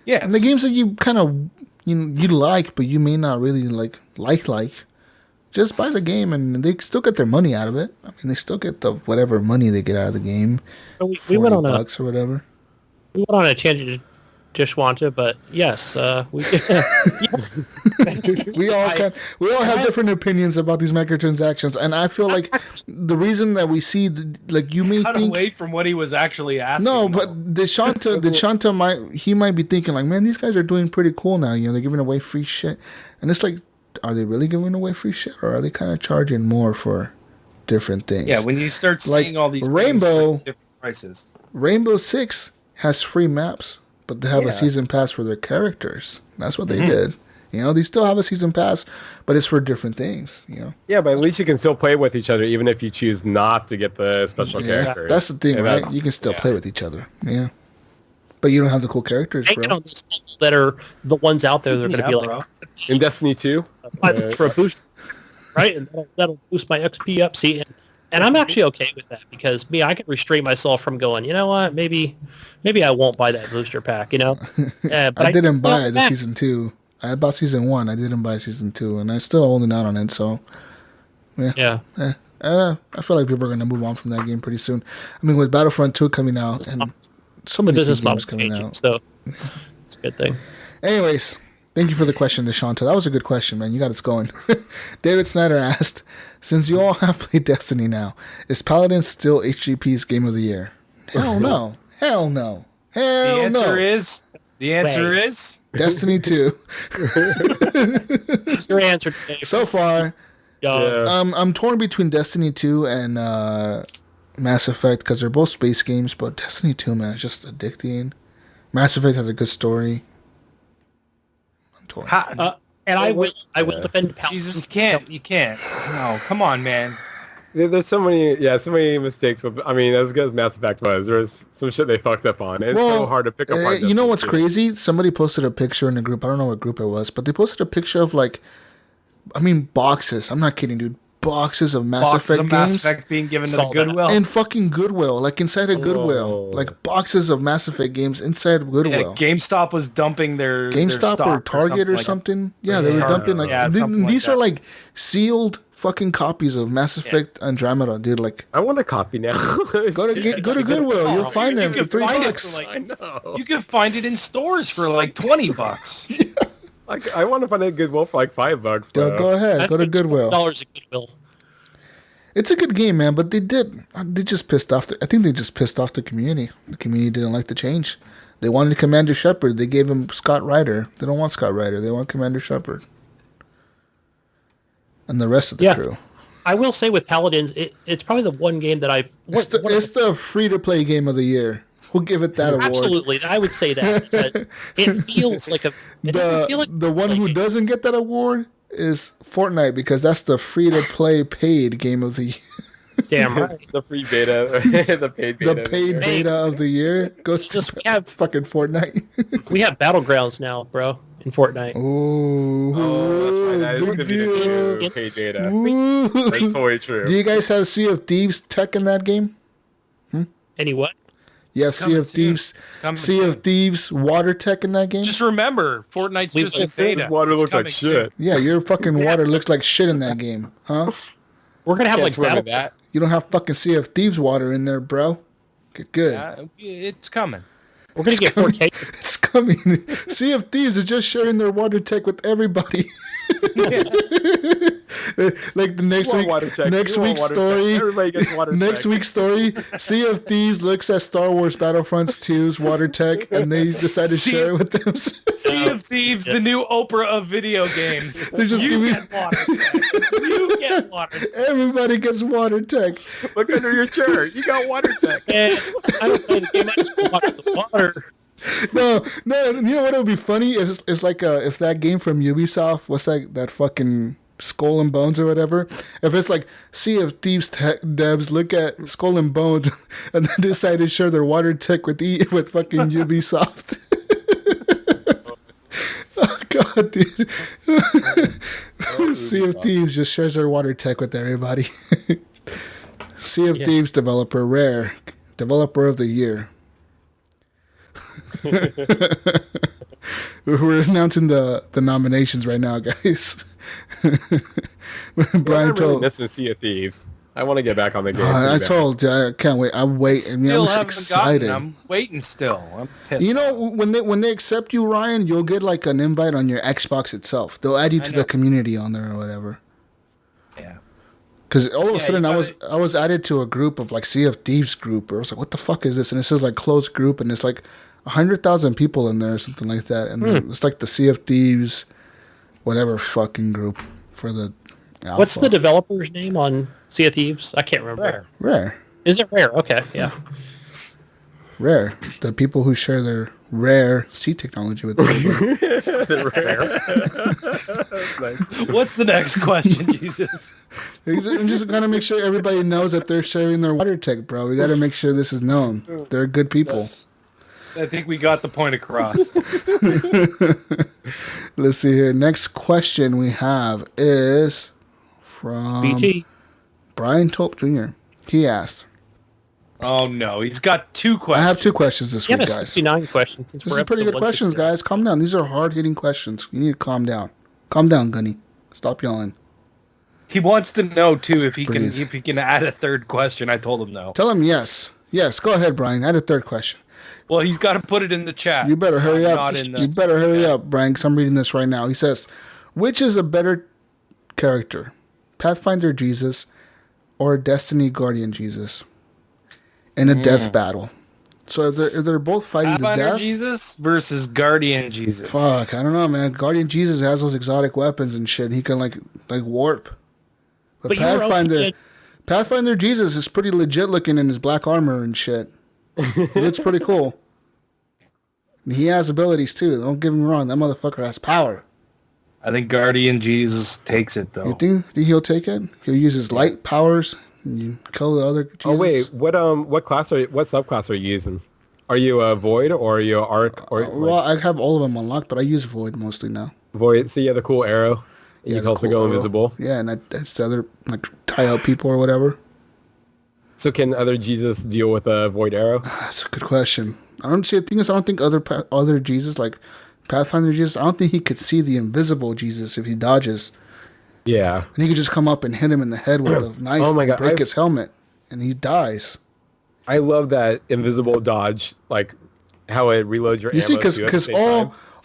F: Yes.
C: And the games that you kind of you like but you may not really like just buy the game and they still get their money out of it. I mean, they still get the whatever money they get out of the game.
D: We went on
C: $40 or whatever.
D: We went on a tangent. Joshwanta, but yes, we
C: we all have different opinions about these microtransactions, and I feel like the reason that we see you may
F: think away from what he was actually asking.
C: No, but Deshanta might be thinking like, man, these guys are doing pretty cool now. They're giving away free shit, and it's like, are they really giving away free shit, or are they kind of charging more for different things?
F: Yeah, when you start seeing all these
C: Rainbow
F: different prices,
C: Rainbow Six has free maps. But they have a season pass for their characters. That's what they did. They still have a season pass, but it's for different things.
E: Yeah, but at least you can still play with each other, even if you choose not to get the special characters.
C: That's the thing, right? You can still play with each other. Yeah, but you don't have the cool characters, bro.
D: That are the ones out there that are going to be like
E: in Destiny 2
D: for a boost, right? And that'll boost my XP up. See. And I'm actually okay with that because I can restrain myself from going, you know what, maybe I won't buy that booster pack, But
C: I didn't buy the season 2. I bought season 1. I didn't buy season 2, and I'm still holding out on it. So, yeah. I feel like people are going to move on from that game pretty soon. I mean, with Battlefront 2 coming out and so many games coming out,
D: so it's a good thing.
C: Anyways. Thank you for the question, Deshanta. That was a good question, man. You got us going. David Snyder asked, since you all have played Destiny now, is Paladin still HGP's Game of the Year? Hell no. Hell no. Hell no.
F: The answer is
C: Destiny 2.
D: Your answer, Dave.
C: So far, I'm torn between Destiny 2 and Mass Effect because they're both space games, but Destiny 2, man, is just addicting. Mass Effect had a good story.
D: And I will defend Paladin.
F: Jesus, you can't. No, come on, man.
E: There's so many mistakes. I mean, as good as Mass Effect was, there was some shit they fucked up on. It's so hard to pick up.
C: You know what's crazy? Somebody posted a picture in the group. I don't know what group it was, but they posted a picture of boxes. I'm not kidding, dude. boxes of Mass
F: Boxes
C: Effect
F: of Mass
C: games.
F: Effect being given to
D: Saw
F: the Goodwill.
C: In fucking Goodwill, like inside a Goodwill, like boxes of Mass Effect games inside
F: Yeah,
C: Goodwill.
F: GameStop was dumping their
C: GameStop
F: their
C: or
F: stock
C: Target or
F: like that.
C: something. Yeah, they were dumping like
F: Yeah, something like
C: these
F: that.
C: are like sealed fucking copies of Mass Effect Andromeda, dude. Like,
E: I want a copy now.
C: go to Goodwill, you'll find them for
F: You can find it
C: $3.
F: for, like,
E: I know.
F: You can find it in stores for like $20.
E: I want to find a Goodwill for like $5.
C: Go ahead, go to Goodwill.
D: $12 at Goodwill.
C: It's a good game, man, but they just pissed off. I think they just pissed off the community. The community didn't like the change. They wanted Commander Shepard. They gave him Scott Ryder. They don't want Scott Ryder. They want Commander Shepard. And the rest of the crew.
D: I will say with Paladins, it's probably the one game that
C: It's the free-to-play game of the year. We'll give it that award.
D: Absolutely, I would say that. But it feels like
C: The one who doesn't get that award is Fortnite, because that's the free-to-play paid game of the year.
D: Damn right.
E: The free beta, the paid beta.
C: The paid beta of the year goes to fucking Fortnite.
D: We have Battlegrounds now, bro, in Fortnite.
C: Ooh.
E: Oh, that's right. That is
C: big
E: going to be the
C: deal.
E: new paid beta.
C: Ooh.
E: That's totally true.
C: Do you guys have Sea of Thieves tech in that game?
D: Any what?
C: You have Sea of Thieves, water tech in that game?
F: Just remember, Fortnite's just in beta.
E: This water
F: It's
E: looks like
F: coming
E: shit.
C: Yeah, your fucking water looks like shit in that game, huh?
D: We're gonna have
E: Can't
D: like
E: swim in
D: battle.
E: that.
C: You don't have fucking Sea of Thieves water in there, bro. Get good.
F: It's coming.
D: We're gonna get 4K.
C: It's coming. Sea of Thieves is just sharing their water tech with everybody. Like the next
E: You want
C: week,
E: water tech.
C: next
E: You want
C: week's
E: water
C: story.
E: tech. Everybody gets water
C: Next
E: tech.
C: week's story. Sea of Thieves looks at Star Wars Battlefronts 2's water tech, and they decide to share it with them.
F: Sea of Thieves, the new Oprah of video games.
C: They're just
F: you
C: giving-
F: get water. You get water.
C: Everybody gets water tech.
E: Look under your chair. You got water tech.
D: And I don't play the game. I just water the water.
C: No. You know what would be funny? It's like if that game from Ubisoft, what's that fucking Skull and Bones or whatever? If it's like Sea of Thieves tech devs look at Skull and Bones and then decide to share their water tech with fucking Ubisoft. Oh god, dude. Sea of Thieves just shares their water tech with everybody. Sea of Thieves developer, Rare, developer of the year. We're announcing the nominations right now, guys. Brian
E: I'm really
C: told.
E: missing Sea of Thieves. I want to get back on the game.
C: I told you, I can't wait. I'm waiting. I mean,
F: Still
C: I'm
F: haven't
C: excited.
F: gotten. I'm waiting still. I'm pissed.
C: You know, when they accept you, Ryan, you'll get like an invite on your Xbox itself. They'll add you to the community on there or whatever.
F: Yeah.
C: Because all of a
F: Yeah,
C: sudden
F: you
C: I was added to a group of like Sea of Thieves group. Or I was like, what the fuck is this? And it says like closed group, and it's like 100,000 people in there or something like that. And it's like the Sea of Thieves, whatever fucking group for the. Alpha.
D: What's the developer's name on Sea of Thieves? I can't remember.
C: Rare?
D: Is it Rare? Okay, yeah.
C: Rare. The people who share their rare sea technology with everybody.
E: Nice.
F: What's the next question, Jesus?
C: I'm just gonna make sure everybody knows that they're sharing their water tech, bro. We gotta make sure this is known. They're good people.
F: I think we got the point across.
C: Let's see here. Next question we have is from
D: BT.
C: Brian Tulp Jr. He asked,
F: Oh no, he's got two
C: I
F: questions.
C: have 2 questions this
D: Yeah,
C: week,
D: that's
C: guys.
D: 69 questions. Since
C: This
D: we're
C: is pretty
D: episode
C: good questions,
D: 169.
C: guys. Calm down. These are hard-hitting questions. You need to calm down. Calm down, Gunny. Stop yelling.
F: He wants to know too if he
C: Breathe.
F: can add a third question. I told him no.
C: Tell him yes. Yes, go ahead, Brian. Add a 3rd question.
F: Well, he's got to put it in the chat.
C: You better hurry up.
F: Not in the-
C: You better hurry up, Brian, 'cause I'm reading this right now. He says, which is a better character, Pathfinder Jesus or Destiny Guardian Jesus in a death battle? So if they're both fighting to
F: Pathfinder
C: death,
F: Jesus versus Guardian Jesus.
C: fuck, I don't know, man. Guardian Jesus has those exotic weapons and shit. He can like warp. But
D: you were okay.
C: Pathfinder Jesus is pretty legit looking in his black armor and shit. He looks pretty cool. And he has abilities too. Don't get me wrong. That motherfucker has power.
F: I think Guardian Jesus takes it though.
C: You think he'll take it? He'll use his light powers and you kill the other Jesus?
E: Oh wait, what subclass are you using? Are you a Void or are you a Arc or
C: Well, I have all of them unlocked, but I use Void mostly now.
E: Void? So you have the cool arrow. You can also go invisible.
C: Yeah, and that's the other, like, tie out people or whatever.
E: So can other Jesus deal with a void arrow?
C: That's a good question. I don't see. The thing is, I don't think other Jesus, like Pathfinder Jesus, I don't think he could see the invisible Jesus if he dodges.
E: Yeah.
C: And he could just come up and hit him in the head with a knife and break his helmet, and he dies.
E: I love that invisible dodge, like how it reloads your ammo.
C: You see, because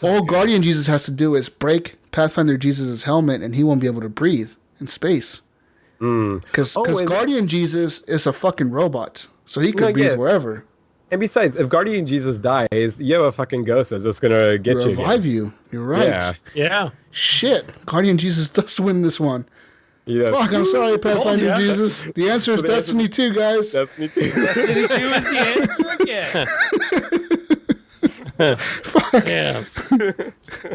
C: all Guardian Jesus has to do is break Pathfinder Jesus' helmet, and he won't be able to breathe in space. Because Guardian Jesus is a fucking robot, so he could breathe wherever.
E: And besides, if Guardian Jesus dies, you have a fucking ghost that's just gonna get you.
C: Revive you. You're right.
D: Yeah.
C: Shit. Guardian Jesus does win this one.
E: Yeah.
C: Fuck, I'm sorry, Pathfinder Jesus. The answer is Destiny 2, guys.
E: Destiny 2.
F: Destiny 2 is the answer again.
C: Fuck.
D: Yeah.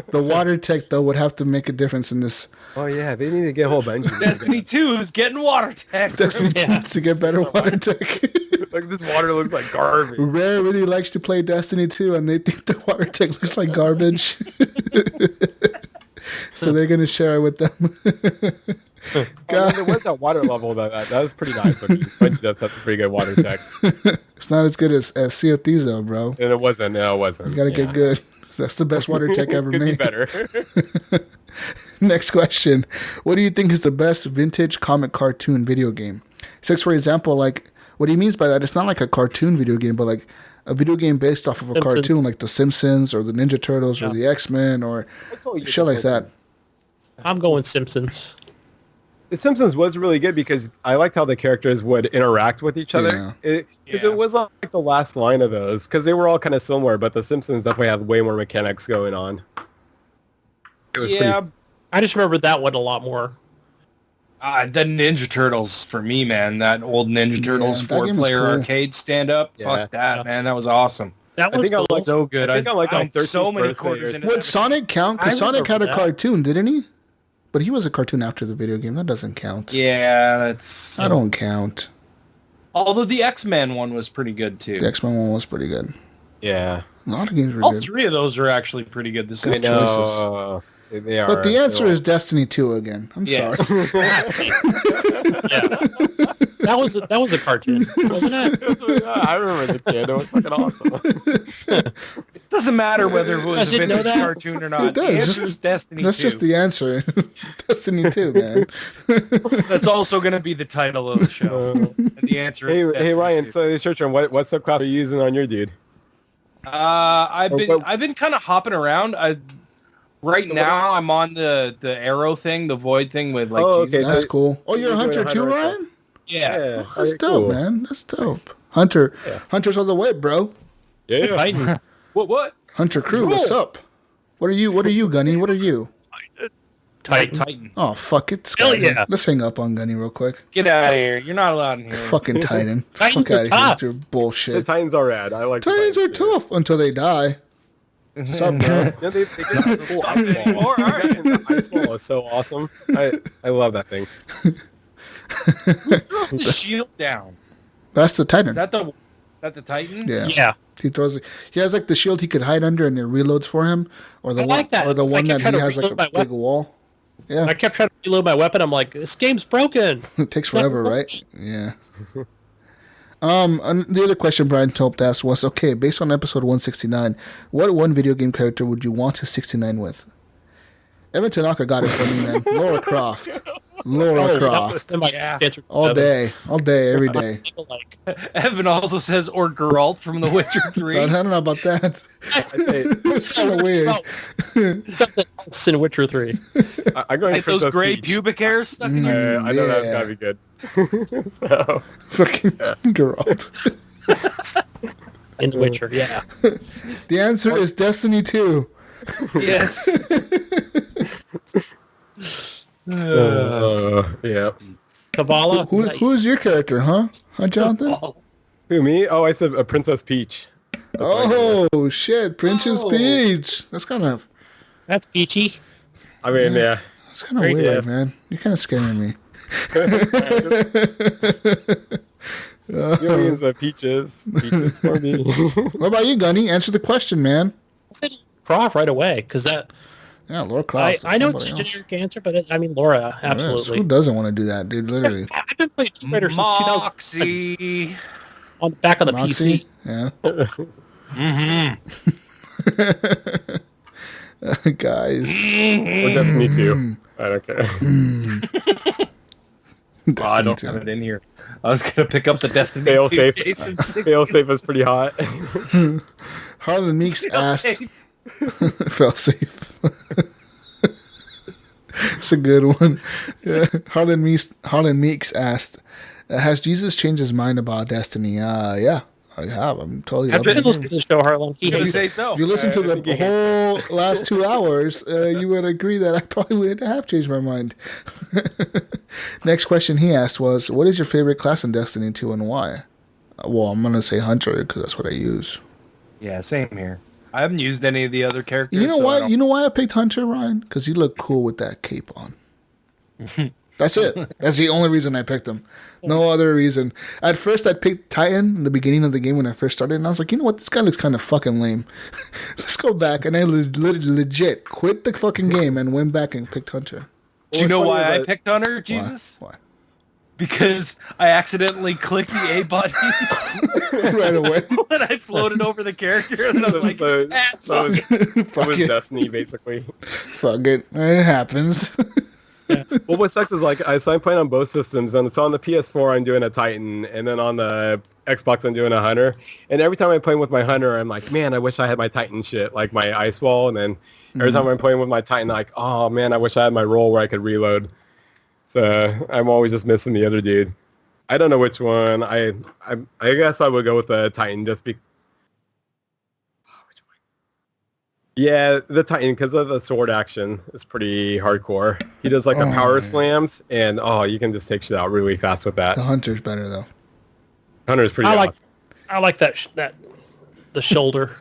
C: The water tech, though, would have to make a difference in this.
E: Oh, yeah. They need to get a whole bunch of
F: Destiny 2 is getting water tech.
C: Destiny 2 needs to get better water tech.
E: Like, this water looks like garbage.
C: Rare really likes to play Destiny 2, and they think the water tech looks like garbage. So they're going to share it with them.
E: There was that water level that was pretty nice looking. Bungie does have some pretty good water tech.
C: It's not as good as Sea of Thieves, though, bro.
E: And it wasn't. No, it wasn't.
C: You got to get good. That's the best water tech ever
E: Could
C: made.
E: be better.
C: Next question. What do you think is the best vintage comic cartoon video game? Says, for example, like, what he means by that, it's not like a cartoon video game, but like a video game based off of a cartoon, like The Simpsons or the Ninja Turtles or the X-Men or shit like that.
D: I'm going Simpsons.
E: The Simpsons was really good because I liked how the characters would interact with each other. It was like the last line of those because they were all kind of similar, but The Simpsons definitely had way more mechanics going on. It was pretty...
D: I just remember that one a lot more.
F: The Ninja Turtles for me, man. That old Ninja Turtles 4-player arcade stand-up.
E: Yeah.
F: Fuck that, man. That was awesome.
D: That was
F: So good.
E: I think I'm like on 13th
F: so many
E: birthday
F: quarters
E: or
F: in it.
C: Would Sonic count? Because Sonic had a
D: that.
C: cartoon, didn't he? But he was a cartoon after the video game. That doesn't count.
F: Yeah, that's...
C: I don't count.
F: Although the X-Men one was pretty good, too.
C: The X-Men one was pretty good.
E: Yeah.
C: A lot of games were
F: All
C: good.
F: three of those are actually pretty good. The
E: I
F: Simpsons.
E: know. They are.
C: But the answer is Destiny 2 again. I'm sorry.
D: That was a cartoon, wasn't it?
E: I remember the kid. It was fucking awesome.
F: It doesn't matter whether it was a
D: didn't know
F: vintage
D: that.
F: cartoon or not.
C: It does.
F: The answer is Destiny 2.
C: That's just the answer. Destiny 2, man.
F: That's also going to be the title of the show. And the answer is Destiny
E: Hey Ryan,
F: 2.
E: so it's your turn. What subclass are you using on your dude?
F: I've been kind of hopping around. Right now I'm on the arrow thing, the void thing with like Jesus.
C: That's cool. Oh, you're a hunter too,
E: right
C: Ryan?
F: Yeah.
C: That's dope, man. That's dope. Hunter.
E: Yeah.
C: Hunter's on the way, bro.
E: Yeah.
D: Titan.
F: What?
C: Hunter crew, what's up? What are you, Gunny? What are you?
D: Titan.
C: Oh, fuck it.
D: Hell yeah.
C: Let's hang up on Gunny real quick.
F: Get out of here. You're not allowed in here.
C: Fucking Titan.
D: Titans
C: Fuck
D: are
C: out of here
D: tough.
C: with your
E: The
C: bullshit.
E: Titans are rad. I like
C: Titans are
E: too.
C: tough until they die. What's up, bro?
E: Yeah, they get this cool ice wall. The ice wall is so awesome. I love that thing.
F: Who throws the shield down?
C: That's the Titan.
F: Is that the Titan?
C: Yeah.
D: Yeah.
C: He throws it. He has like the shield he could hide under and it reloads for him. Or the
D: I
C: one,
D: like that.
C: Or the
D: It's
C: one
D: like
C: that
D: you're
C: he
D: trying to
C: has like a
D: reload my
C: big wall. Yeah.
D: I kept trying to reload my weapon. I'm like, this game's broken.
C: It takes forever, right? Yeah. And the other question Brian Tope asked was, okay, based on episode 169, what one video game character would you want to 69 with? Evan Tanaka got it for me, man. Laura Croft. Laura Croft. All day, every day.
F: Evan also says, or Geralt from The Witcher 3.
C: I don't know about that. It's kind of weird.
D: Something else in Witcher 3.
E: I'm going
F: Like those
E: Princess
F: gray
E: Peach.
F: pubic hairs stuck in your...
E: I know that's
C: Yeah.
E: gotta be good. So,
C: Fucking Geralt.
D: In The Witcher, yeah.
C: The answer is Destiny 2.
F: Yes.
E: yeah.
D: Kabbalah?
C: Who's your character, huh? Huh, Jonathan?
E: Who, me? Oh, I said a Princess Peach.
C: Oh, shit. Princess Peach. That's kind of...
D: That's peachy.
E: I mean, yeah.
C: That's kind of weird,
E: yes.
C: man. You're kind of scaring me.
E: Your means peaches. Peaches for me.
C: What about you, Gunny? Answer the question, man.
D: I said Croft right away, because that
C: Yeah, Laura Croft.
D: I know it's a generic answer, but I mean, Laura, absolutely.
C: Who doesn't want to do that, dude? Literally.
D: I've been playing Tomb Raider since 2000.
F: Moxie.
D: On the back of the
C: Moxie?
D: PC.
C: Yeah. Guys.
E: Or Destiny 2. I don't care.
F: I don't have it in here. I was gonna pick up the Destiny
E: Fail
F: 2
E: safe.
F: case and
E: Fail safe is pretty hot.
C: Harlan Meeks asked.
F: safe.
C: Fell safe. It's a good one. Yeah. Harlan Meeks asked, has Jesus changed his mind about Destiny? Yeah, I have. I'm totally
D: I've been listening to the show, Harlan. He
F: You
D: hates
F: say
D: it.
F: so.
C: If you listen to the whole last 2 hours, you would agree that I probably would have changed my mind. Next question he asked was, what is your favorite class in Destiny 2 and why? Well, I'm going to say Hunter because that's what I use.
F: Yeah, same here. I haven't used any of the other characters.
C: You know
F: so
C: why? You know why I picked Hunter, Ryan? Because you look cool with that cape on. That's it. That's the only reason I picked him. No other reason. At first, I picked Titan in the beginning of the game when I first started, and I was like, you know what? This guy looks kind of fucking lame. Let's go back. And I legit quit the fucking game and went back and picked Hunter.
F: Do you know why I picked Hunter, Jesus?
C: Why?
F: Because I accidentally clicked the A button
C: Right away.
F: when I floated over the character, and I was like,
E: So it was
C: it.
E: Destiny, basically.
C: Fuck it. It happens.
E: Well, what sucks is so I'm playing on both systems, and so on the PS4 I'm doing a Titan, and then on the Xbox I'm doing a Hunter. And every time I'm playing with my Hunter, I'm like, man, I wish I had my Titan shit, like my ice wall. And then every time I'm playing with my Titan, like, oh man, I wish I had my roll where I could reload. So I'm always just missing the other dude. I don't know which one. I guess I would go with the Titan just because. Yeah, the Titan, because of the sword action, is pretty hardcore. He does like the power slams, and you can just take shit out really fast with that.
C: The Hunter's better, though.
E: Hunter's pretty awesome.
D: I like that the shoulder.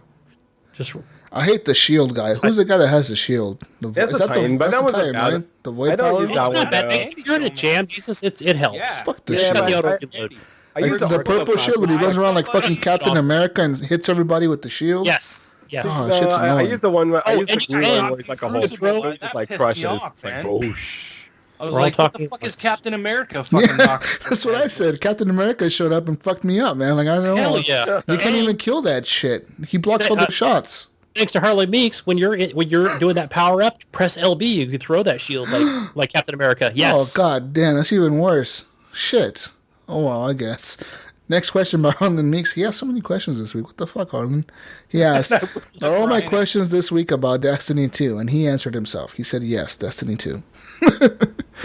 D: Just
C: I hate the shield guy. Who's the guy that has the shield?
E: That's a Titan, but that was a bad.
C: right? The void
E: I don't
C: power?
E: use
D: it's
E: that
D: not
E: one.
D: bad.
E: though.
D: If you're in a jam, Jesus, it helps.
F: Yeah.
C: Fuck the
E: Yeah,
C: shield.
E: but
D: The auto
E: I
D: reload.
C: Like
E: use
C: the purple shield when he runs around like fucking Captain America and hits everybody with the shield?
D: Yes. Yes.
C: Oh,
E: No,
C: shit's
E: I
C: annoying.
E: use the one where I use the
D: and
E: green
D: you
E: one
D: can-
E: where it's like a whole
F: Cruise
D: throw-
E: it just like
F: that
E: crushes.
F: pissed me off,
E: It's like
F: man.
E: whoosh.
F: I was
D: We're all
F: like, what
D: talking
F: the fuck is
D: about-
F: Captain America fucking
C: Yeah,
F: knocking?
C: that's what I said. Captain America showed up and fucked me up, man. Like, I don't know.
D: Hell yeah.
C: You can't even kill that shit. He blocks all the shots.
D: Thanks to Harley Meeks, when you're doing that power up, press LB. You can throw that shield like Captain America. Yes.
C: Oh, god damn. That's even worse. Shit. Oh, well, I guess. Next question by Harlan Meeks. He has so many questions this week. What the fuck, Harlan? He asked, are all my questions this week about Destiny 2? And he answered himself. He said, yes, Destiny 2.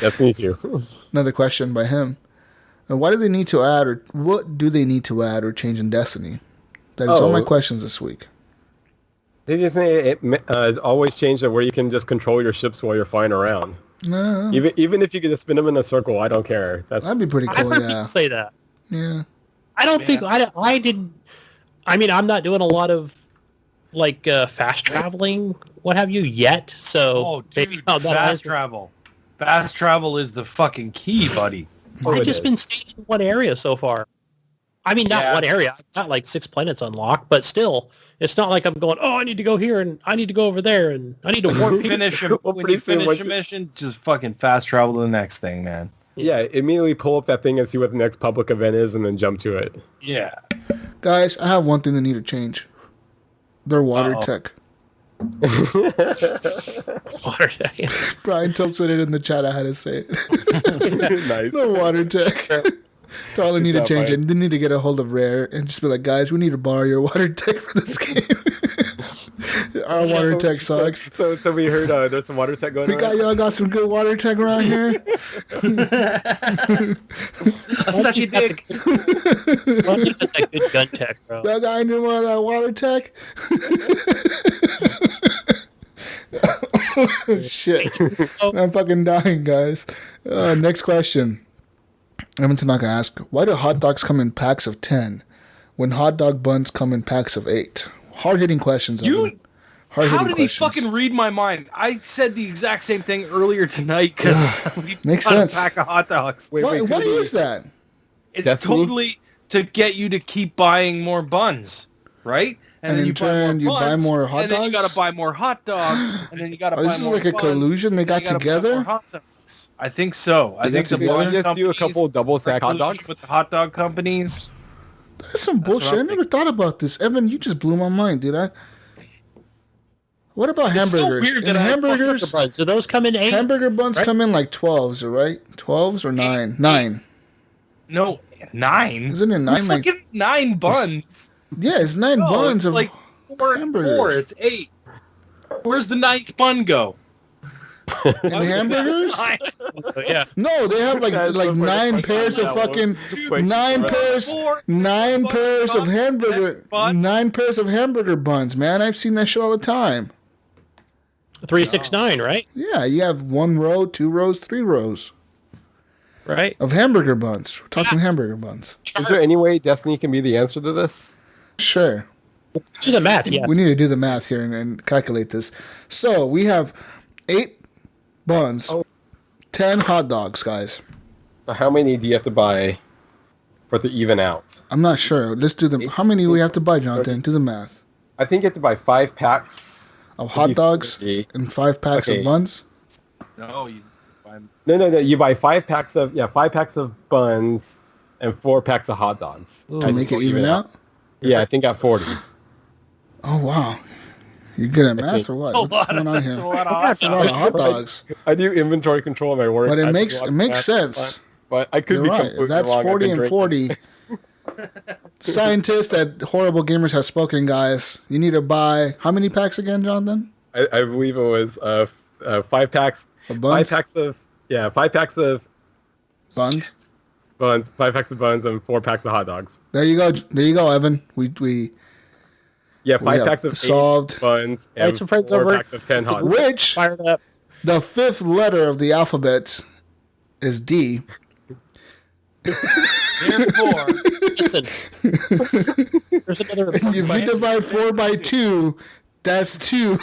E: Destiny 2.
C: Another question by him. Why do they need to add, or what do they need to add or change in Destiny? That is all my questions this week.
E: They just always change it where you can just control your ships while you're flying around.
C: No,
E: Even if you could just spin them in a circle, I don't care.
C: that'd be pretty
D: I've
C: cool,
D: heard
C: yeah.
D: people say that.
C: Yeah.
D: I don't think I didn't. I mean, I'm not doing a lot of like fast traveling, what have you, yet. So
F: Oh,
D: maybe
F: dude,
D: that'll
F: fast
D: answer.
F: travel. Fast travel is the fucking key, buddy.
D: I've just been staying in one area so far. I mean, not
F: Yeah.
D: one area. I've got like 6 planets unlocked, but still, it's not like I'm going, oh, I need to go here and I need to go over there and I need to warp people.
F: Finish a,
E: Well,
F: when
E: pretty
F: you
E: soon,
F: finish
E: once
F: a
E: you-
F: mission, just fucking fast travel to the next thing, man.
E: Yeah, immediately pull up that thing and see what the next public event is and then jump to it.
F: Yeah.
C: Guys, I have one thing that need to change. Their water tech.
D: Water tank.
C: Brian Thompson it in the chat. I had to say it.
E: Nice.
C: The water tech. That's all I need to
E: job,
C: change
E: Brian.
C: it. They need to get a hold of Rare and just be like, guys, we need to borrow your water tech for this game. Our water tech sucks.
E: So we heard there's some water tech going
C: We
E: on.
C: got y'all got some good water tech around here.
F: Suck your dick.
D: Well, you got that good gun tech, bro.
C: Y'all got any more of that water tech? Shit. I'm fucking dying, guys. Next question. Evan Tanaka asked, why do hot dogs come in packs of 10 when hot dog buns come in packs of 8? Hard-hitting questions, Evan.
F: How
C: Hard-hitting
F: did
C: questions.
F: he fucking read my mind? I said the exact same thing earlier tonight because we
C: Makes
F: bought
C: sense.
F: a pack of hot dogs.
C: Why is that?
F: It's
E: Destiny?
F: totally to get you to keep buying more buns, right?
C: And in turn, you buy more hot
F: and then you
C: dogs?
F: gotta buy more hot dogs, and then you gotta buy
C: This is
F: more
C: like a
F: buns,
C: collusion they
F: and then
C: got
F: you gotta buy more
C: together?
F: hot dogs. I think so. I think
C: got
F: the
C: together?
F: bun
E: Just do a
F: companies
E: couple double
F: are
E: stack hot
F: collusion
E: dogs?
F: with the hot dog companies.
C: That's some
F: what
C: bullshit.
F: I'm
C: I never thought about this. Evan, you just blew my mind, dude. What about
D: It's so
C: hamburgers?
D: weird
C: In
D: that I have
C: hamburgers,
D: hamburger buns. Do those come in 8?
C: hamburger buns
D: right?
C: come in like 12s, right? 12s or 9? 9.
F: No, 9.
C: Isn't it 9? Like,
F: Fucking 9 buns.
C: yeah, it's 9
F: No,
C: buns
F: it's
C: of
F: like 4 and
C: hamburgers.
F: 4. It's 8. Where's the 9th bun go?
C: in hamburgers.
D: Yeah.
C: No, they have like
E: Guys,
C: like
E: look for the
C: 9
E: question
C: pairs
E: on
C: of
E: that
C: fucking
E: one.
C: 9 pairs, 9 pairs of hamburger,
F: Bun.
C: 9 pairs of hamburger buns. Man, I've seen that shit all the time.
D: 369, right?
C: Yeah, you have 1 row, 2 rows, 3 rows
D: Right.
C: of hamburger buns. We're talking hamburger buns.
E: Is there any way Destiny can be the answer to this?
C: Sure.
D: Do the math, yes.
C: We need to do the math here and calculate this. So we have 8 buns, 10 hot dogs, guys.
E: So how many do you have to buy for it to even out?
C: I'm not sure. Let's do the. How many we have to buy, Jonathan? Do the math.
E: I think you have to buy 5 packs
C: Of hot dogs
E: 40.
C: and 5 packs
E: Okay.
C: of buns.
F: No, you buy
E: No. You buy 5 packs of 5 packs of buns and 4 packs of hot dogs.
C: To make it even out?
E: Yeah, I think at 40.
C: Oh, wow. You good at math
E: think-
C: or what?
F: a
C: What's
F: lot
C: going
F: of,
C: on
F: that's
C: here?
F: a lot of hot
C: That's a lot of
F: dogs.
C: hot dogs.
E: I do inventory control at my work.
C: But it
E: I
C: makes
E: do a lot
C: it
E: of
C: makes
E: math,
C: sense.
E: But I could
C: You're
E: be
C: right.
E: completely
C: If that's
E: wrong. I've
C: 40
E: been
C: and
E: drinking.
C: 40. Scientists at Horrible Gamers have spoken, guys. You need to buy how many packs again, Jonathan?
E: I believe it was 5 packs.
C: Of buns?
E: 5 packs of 5 packs of
C: Buns.
E: buns, 5 packs of buns, and 4 packs of hot dogs.
C: There you go. There you go, Evan. We
E: Yeah, 5
C: have
E: packs of 8
C: solved.
E: buns
D: Right,
E: and
D: some friends
E: 4
D: over.
E: packs of 10 hot dogs.
C: which
D: Fired up.
C: the 5th letter of the alphabet is D.
F: Therefore,
D: Listen. There's another.
C: And if you divide 4 by 2, that's 2.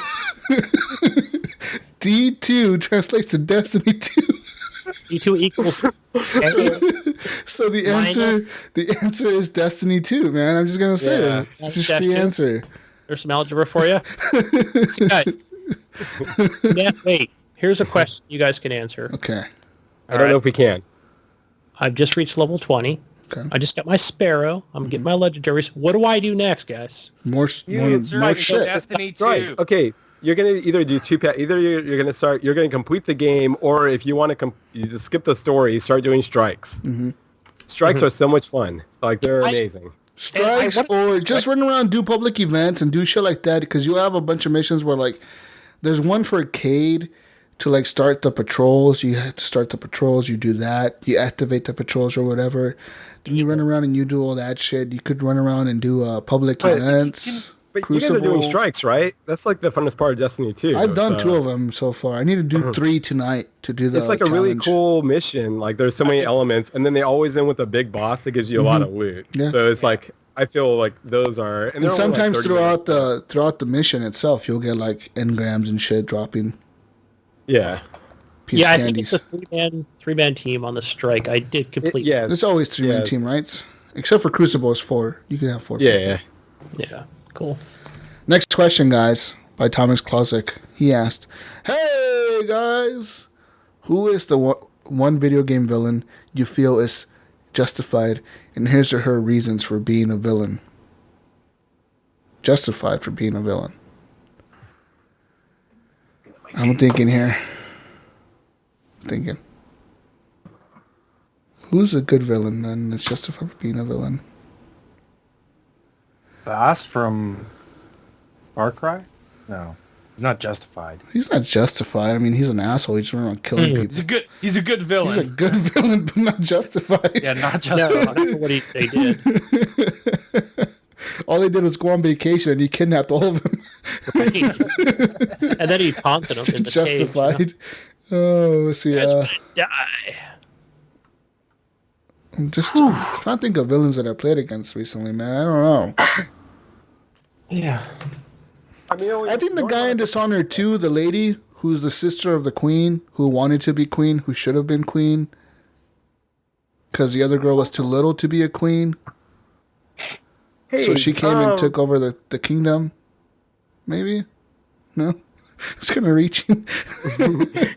C: D2 translates to Destiny 2.
D: E2 equals.
C: So the
D: Minus-
C: answer is Destiny 2, man. I'm just gonna say
E: Yeah.
C: that. It's just the
D: Destiny.
C: answer.
D: There's some algebra for you. So guys. Now, wait. Here's a question you guys can answer.
C: Okay.
E: I don't know if we can.
D: I've just reached level 20.
C: Okay.
D: I just got my Sparrow. I'm getting my legendaries. What do I do next, guys?
C: More shit.
F: Destiny 2.
E: Right. Okay. You're gonna either do 2 packs. Either you're gonna start. You're gonna complete the game, or if you want to, you just skip the story. Start doing strikes.
C: Mm-hmm.
E: Strikes are so much fun. Like they're amazing.
C: Strikes
D: And
C: or just run around, do public events and do shit like that, because you'll have a bunch of missions where like there's one for Cade to like start the patrols. You have to start the patrols, you do that, you activate the patrols or whatever. Then you run around and you do all that shit. You could run around and do public
E: But
C: events.
E: But you guys are doing
C: Crucible.
E: strikes, right? That's like the funnest part of Destiny 2.
C: I've done
E: so-
C: 2 of them so far. I need to do 3 tonight to do the
E: It's like a really
C: challenge.
E: cool mission. Like there's so many elements, and then they always end with a big boss that gives you a lot of loot.
C: Yeah.
E: So it's like I feel like those are. And
C: And
E: they're only, like,
C: sometimes
E: 30 minutes.
C: throughout the mission itself, you'll get like engrams and shit dropping.
E: Yeah.
C: Piece
D: Yeah,
C: of
D: I think
C: candies.
D: it's a three-man team on the strike. I did complete.
E: Yeah.
C: There's always 3-man
E: Yeah.
C: team, right? Except for Crucible is 4. You can have 4.
E: Yeah.
D: Yeah. Cool.
C: Next question, guys, by Thomas Klosik. He asked, "Hey guys, who is the one video game villain you feel is justified, and his or her reasons for being a villain? Justified for being a villain." I'm thinking here. Who's a good villain and it's justified for being a villain?
F: Boss from Far Cry? No, he's not justified.
C: He's not justified. I mean, he's an asshole. He's running around killing people.
F: He's a good villain.
C: He's a good villain, but not justified.
F: Yeah, not
D: No,
F: justified.
D: I don't know what they did.
C: All they did was go on vacation and he kidnapped all of them.
D: And then he taunted him in the
C: Justified. Oh, let's see.
D: Cage. Die.
C: I'm just trying to think of villains that I played against recently, man. I don't know.
D: Yeah.
C: I think the guy in Dishonored 2, the lady who's the sister of the queen, who wanted to be queen, who should have been queen, because the other girl was too little to be a queen.
E: Hey,
C: So she came and took over the kingdom? Maybe? No? It's kind of reaching.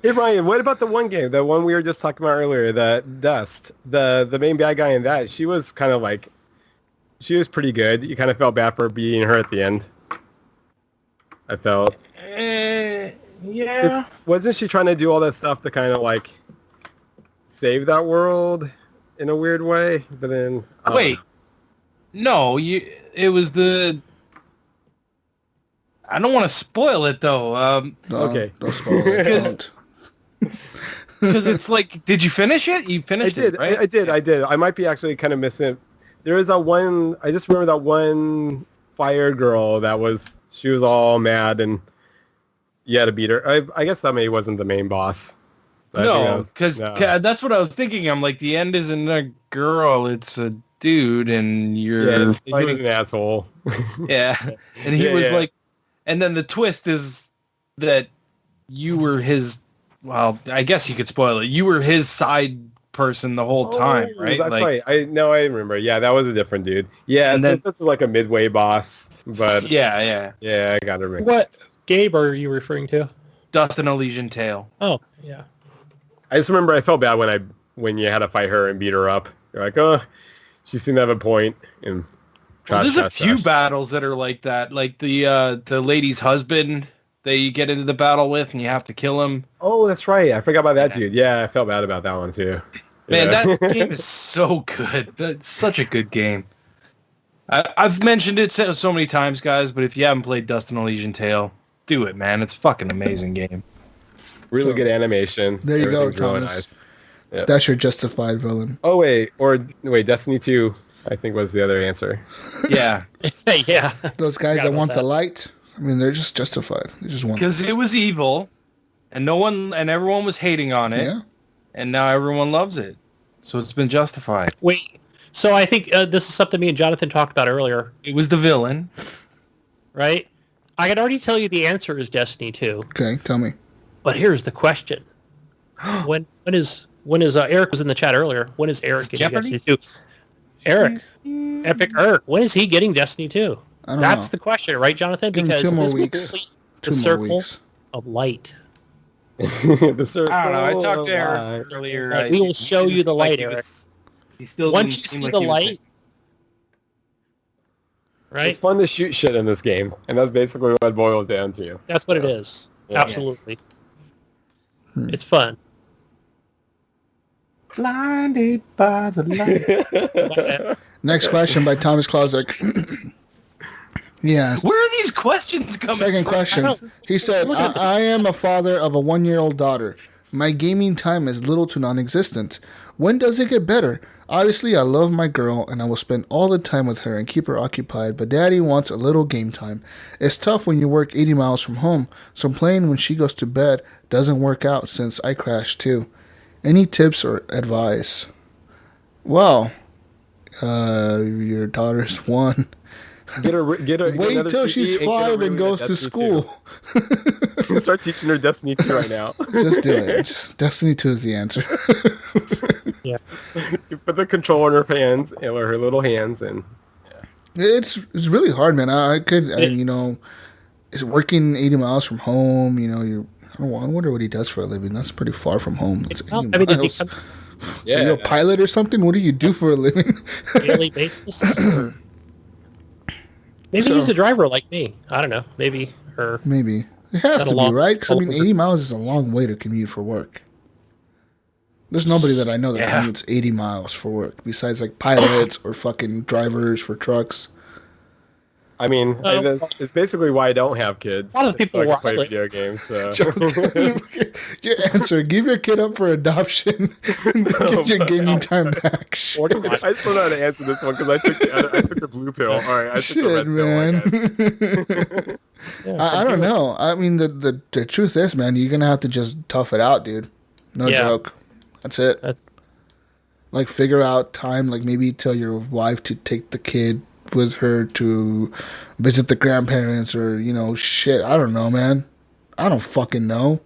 E: Hey, Ryan, what about the one game, the one we were just talking about earlier, the Dust? The main bad guy in that, she was kind of like, she was pretty good. You kind of felt bad for beating her at the end. I felt.
D: Yeah.
E: Wasn't she trying to do all that stuff to kind of like save that world in a weird way? But then...
F: Wait. No, it was the... I don't want to spoil it, though.
E: Okay.
C: Don't spoil it.
F: Because it's like, did you finish it? You finished it, right?
E: I did. I might be actually kind of missing it. There was that one... I just remember that one fire girl that was... She was all mad and you had to beat her. I guess that maybe wasn't the main boss.
F: No, because that's what I was thinking. I'm like, the end isn't a girl, it's a dude, and you're
E: he was an asshole.
F: Yeah, and he was like, and then the twist is that you were his. Well, I guess you could spoil it. You were his side person the whole time, right?
E: That's right. I remember. Yeah, that was a different dude. Yeah, and this is like a midway boss, but yeah, I got it.
D: What game are you referring to?
F: Dust and Elysian Tale.
D: Oh, yeah.
E: I just remember I felt bad when you had to fight her and beat her up. You're like, oh, she seemed to have a point. And
F: there's a few battles that are like that, like the lady's husband that you get into the battle with and you have to kill him.
E: Oh, that's right. I forgot about that dude. Yeah, I felt bad about that one too.
F: Man, that game is so good. That's such a good game. I've mentioned it so many times, guys, but if you haven't played Dust and Elysian Tale, do it, man. It's a fucking amazing game.
E: Really good animation.
C: There you go, Thomas.
E: Really nice. Yep.
C: That's your justified villain.
E: Oh, wait. Destiny 2, I think was the other answer.
F: Yeah.
D: Yeah.
C: Those guys that want the light, I mean, they're just justified. They just want...
F: Because it was evil, and everyone was hating on it, and now everyone loves it. So it's been justified.
D: Wait. So I think this is something me and Jonathan talked about earlier.
F: It was the villain.
D: Right? I can already tell you the answer is Destiny 2.
C: Okay, tell me.
D: But here's the question. When is Eric was in the chat earlier, when is Eric getting
F: Jeopardy?
D: Destiny 2? Eric. Epic Eric. When is he getting Destiny 2? That's the question, right, Jonathan?
C: Give
D: because
C: him 2 more
D: this
C: weeks.
D: will complete
C: 2
D: the
C: more
D: circle
C: weeks.
D: of light.
E: The circle.
F: I don't know. I talked to Eric earlier.
D: We will show you the light, Eric.
F: He still
D: once you see the light, right?
E: It's fun to shoot shit in this game, and that's basically what it boils down to.
D: That's what it is.
E: Yeah.
D: Absolutely. It's fun.
F: Blinded by the light.
C: Next question by Thomas Klosik. Yes.
F: Where are these questions coming
C: Second
F: from?
C: question. He said, I am a father of a 1-year-old daughter. My gaming time is little to non-existent. When does it get better? Obviously, I love my girl, and I will spend all the time with her and keep her occupied, but Daddy wants a little game time. It's tough when you work 80 miles from home, so playing when she goes to bed doesn't work out since I crash too. Any tips or advice? Well, your daughter's 1. Wait till she's 5 and goes to school.
E: Start teaching her Destiny 2 right now.
C: Just do it. Just Destiny 2 is the answer.
D: Yeah.
E: You put the controller in her hands, or her little hands, and
C: it's really hard, man. It's working 80 miles from home. I wonder what he does for a living. That's pretty far from home. That's 80 miles. Are you a pilot or something? What do you do for a living?
D: Daily basis? Maybe he's a driver like me. I don't know. Maybe her.
C: Maybe. It has to be, right? Because, 80 miles is a long way to commute for work. There's nobody that I know that commutes 80 miles for work, besides, pilots or fucking drivers for trucks.
E: I mean, it's basically why I don't have kids.
D: A lot of people
E: so I can play video games. So.
C: Your answer: give your kid up for adoption. Get your gaming time back.
E: I still know how to answer this one because I took the blue pill. All right, I took the red pill.
C: I don't know. I mean, the truth is, man, you're gonna have to just tough it out, dude. No joke. That's it. Figure out time. Maybe tell your wife to take the kid with her to visit the grandparents or, shit. I don't know, man. I don't fucking know.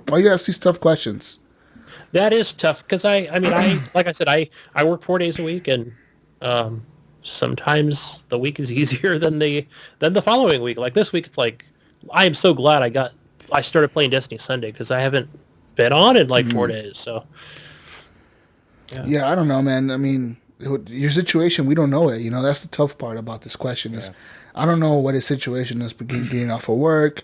C: Why you ask these tough questions? That
D: is tough because I like I said, I work 4 days a week and sometimes the week is easier than the following week. Like this week, it's like I am so glad I started playing Destiny Sunday because I haven't been on in like 4 days. So
C: yeah, I don't know, man. I mean, your situation, we don't know it. You know, that's the tough part about this question is I don't know what his situation is getting off of work.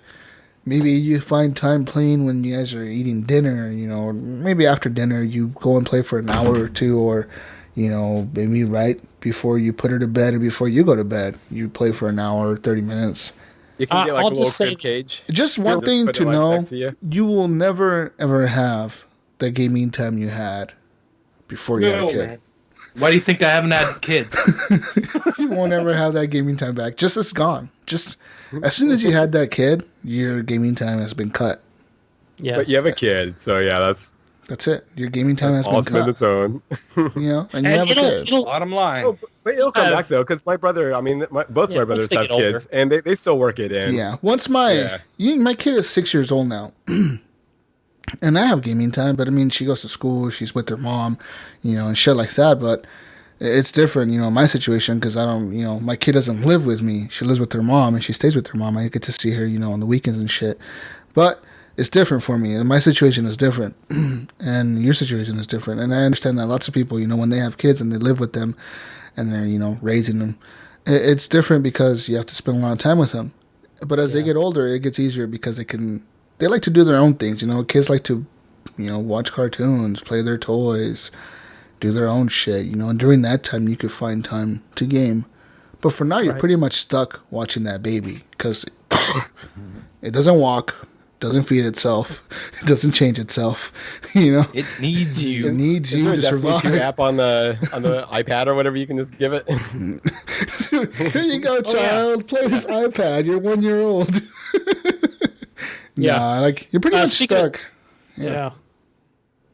C: Maybe you find time playing when you guys are eating dinner, you know, or maybe after dinner you go and play for an hour or two, or, you know, maybe right before you put her to bed or before you go to bed, you play for an hour or 30 minutes.
E: You can get like
D: I'll
E: a little
D: just say-
E: crib cage.
C: Just one thing
E: put
C: to
E: it right
C: know,
E: next to you.
C: will never, ever have the gaming time you had before you had a kid.
F: Man. Why do you think I haven't had kids?
C: You won't ever have that gaming time back. Just it's gone. Just as soon as you had that kid, your gaming time has been cut.
D: yeah,
E: But you have a kid, so yeah,
C: That's it. Your gaming time has been
E: awesome in
C: cut.
E: its own.
C: You know, and you
D: and
C: have a kid.
F: Bottom line.
E: Oh, but it'll come
D: Uh,
E: back though, because my brother, I mean, both
D: Yeah,
E: my
D: once
E: brothers
D: they
E: have
D: get older.
E: kids, and they still work it in.
C: Yeah. Once my kid is 6 years old now, and I have gaming time, but I mean, she goes to school, she's with her mom, you know, and shit like that. But it's different, you know, in my situation because I don't, you know, my kid doesn't live with me. She lives with her mom, and she stays with her mom. I get to see her, you know, on the weekends and shit. But it's different for me, and my situation is different, and your situation is different. And I understand that lots of people, you know, when they have kids and they live with them, and they're, you know, raising them, it's different because you have to spend a lot of time with them. But as they get older, it gets easier because they like to do their own things. You know, kids like to, you know, watch cartoons, play their toys, do their own shit. You know, and during that time, you could find time to game. But for now, you're pretty much stuck watching that baby because it doesn't walk, doesn't feed itself, it doesn't change itself. You know,
F: It needs you.
C: it needs
E: Is there
C: you
E: a
C: to
E: Destiny 2
C: survive.
E: app on the iPad or whatever you can just give it?
C: Here you go, child. Play this iPad. You're 1 year old.
D: Yeah.
C: Nah, like you're pretty much
D: speaking of-
C: stuck.
D: yeah.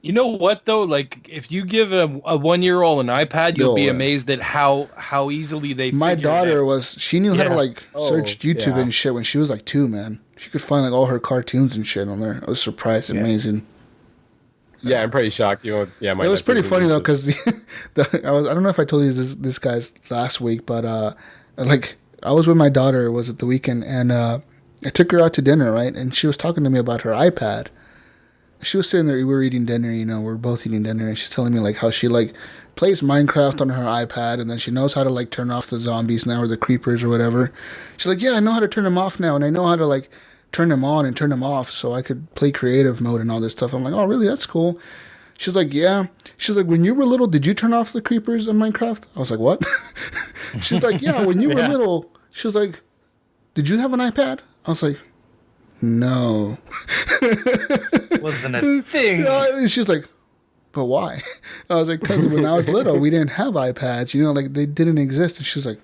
F: You know what though? Like if you give a 1-year-old an iPad, you'll be
C: Yeah.
F: amazed at how easily they.
C: My
F: figure it
C: daughter
F: out.
C: she knew how to
D: Yeah.
C: like search YouTube
E: yeah.
C: and shit when she was like 2, man. She could find like all her cartoons and shit on there. I was surprised, amazing.
E: Yeah, I'm pretty shocked. You know, yeah,
C: It was pretty funny though, because I don't know if I told you this guy's last week, but like I was with my daughter, was it the weekend, and I took her out to dinner, right? And she was talking to me about her iPad. She was sitting there, we were eating dinner, you know, we were both eating dinner, and she's telling me like how she like plays Minecraft on her iPad, and then she knows how to like turn off the zombies now or the creepers or whatever. She's like, yeah, I know how to turn them off now, and I know how to like turn them on and turn them off so I could play creative mode and all this stuff. I'm like, oh, really? That's cool. She's like, yeah. She's like, when you were little, did you turn off the creepers in Minecraft? I was like, what? She's like, yeah, when you were little. She was like, did you have an iPad? I was like, no.
F: wasn't a thing.
C: And she's like, but why? I was like, because when I was little, we didn't have iPads. You know, like they didn't exist. And she's like,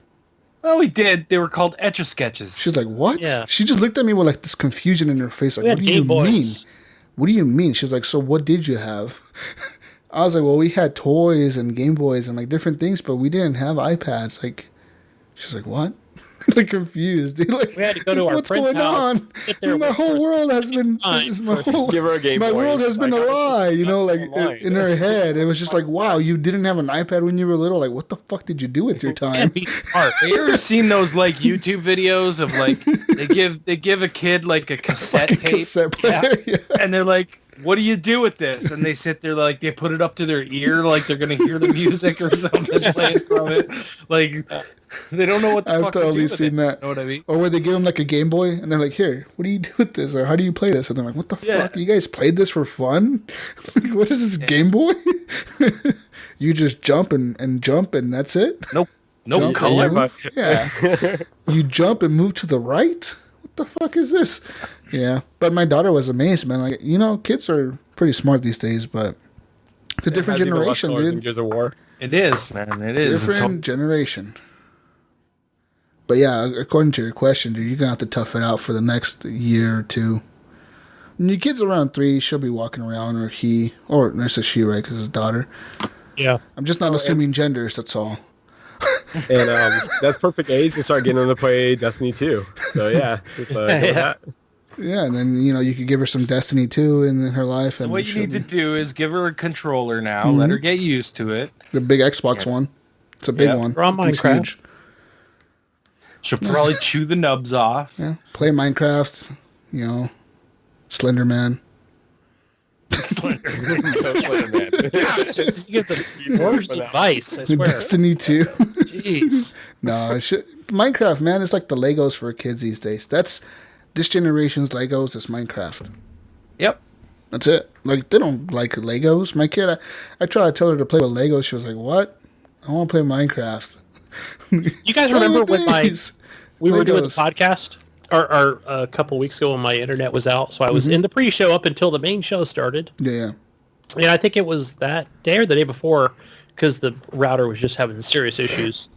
F: Well, we did. They were called Etch-a-Sketches.
C: she's like, what?
D: Yeah.
C: She just looked at me with like this confusion in her face. Like,
D: We
C: what
D: had
C: do you
D: Game Boys.
C: mean? What do you mean? She's like, so what did you have? I was like, well, we had toys and Game Boys and like different things, but we didn't have iPads. Like, she's like, what? Like confused, dude. Like,
D: We had to go to our
C: what's
D: friend's
C: going
D: house,
C: on?
D: sit there
C: My
D: with
C: whole
D: her
C: world has been
D: time.
C: my whole
E: Give her a Game
C: my
E: Boy.
C: world has been
E: Like,
C: a lie. You know, like
E: online.
C: in her head, it was just like, wow, you didn't have an iPad when you were little. Like, what the fuck did you do with your time?
D: Be smart.
F: Have you ever seen those like YouTube videos of like they give a kid like a cassette
C: Fucking
F: tape
C: cassette player. Yeah.
F: and they're like, what do you do with this? And they sit there like they put it up to their ear like they're gonna hear the music or something playing from it. Like they don't know what the
C: I've
F: fuck to do
C: totally
F: with
C: seen
F: it.
C: that.
F: You know what I mean?
C: Or where they give them like a Game Boy and they're like, here, what do you do with this? Or how do you play this? And they're like, what the
F: Yeah.
C: fuck? You guys played this for fun? Like, what is this, Game Boy? You just jump and jump and that's it?
F: Nope. No
C: Jump
F: color.
C: and move? Yeah. You jump and move to the right? What the fuck is this? Yeah. But my daughter was amazed, man. Like, you know, kids are pretty smart these days, but it's a different
E: Has even less
C: generation,
E: colors than
C: dude.
E: Gears of War.
F: It is, man. It is.
C: Different generation. But yeah, according to your question, dude, you're gonna have to tough it out for the next year or two. And your kid's around 3, she'll be walking around, or he, or there's a she, right? Because it's a daughter.
D: Yeah.
C: I'm just not assuming genders. That's all.
E: And that's perfect age to start getting them to play Destiny 2. So yeah, just, go with that.
C: Yeah, and then you know you could give her some Destiny 2 in her life.
F: So
C: and
F: what you
C: she'll
F: need to
C: be-
F: do is give her a controller now, let her get used to it.
C: the big Xbox one. It's a big one.
D: We're on
C: It's
D: Minecraft.
C: huge.
F: She'll probably chew the nubs off.
C: Yeah. Play Minecraft, Slender Man.
E: Slenderman.
D: You get the worst advice, I swear.
C: Destiny 2.
D: Jeez.
C: No, Minecraft, man, it's like the Legos for kids these days. That's this generation's Legos is Minecraft.
F: Yep.
C: That's it. Like, they don't like Legos. My kid, I tried to tell her to play with Legos. She was like, what? I want to play Minecraft.
D: You guys remember when we were doing the
C: Legos.
D: podcast or a couple weeks ago when my internet was out? So I was in the pre-show up until the main show started.
C: Yeah.
D: And I think it was that day or the day before because the router was just having serious issues.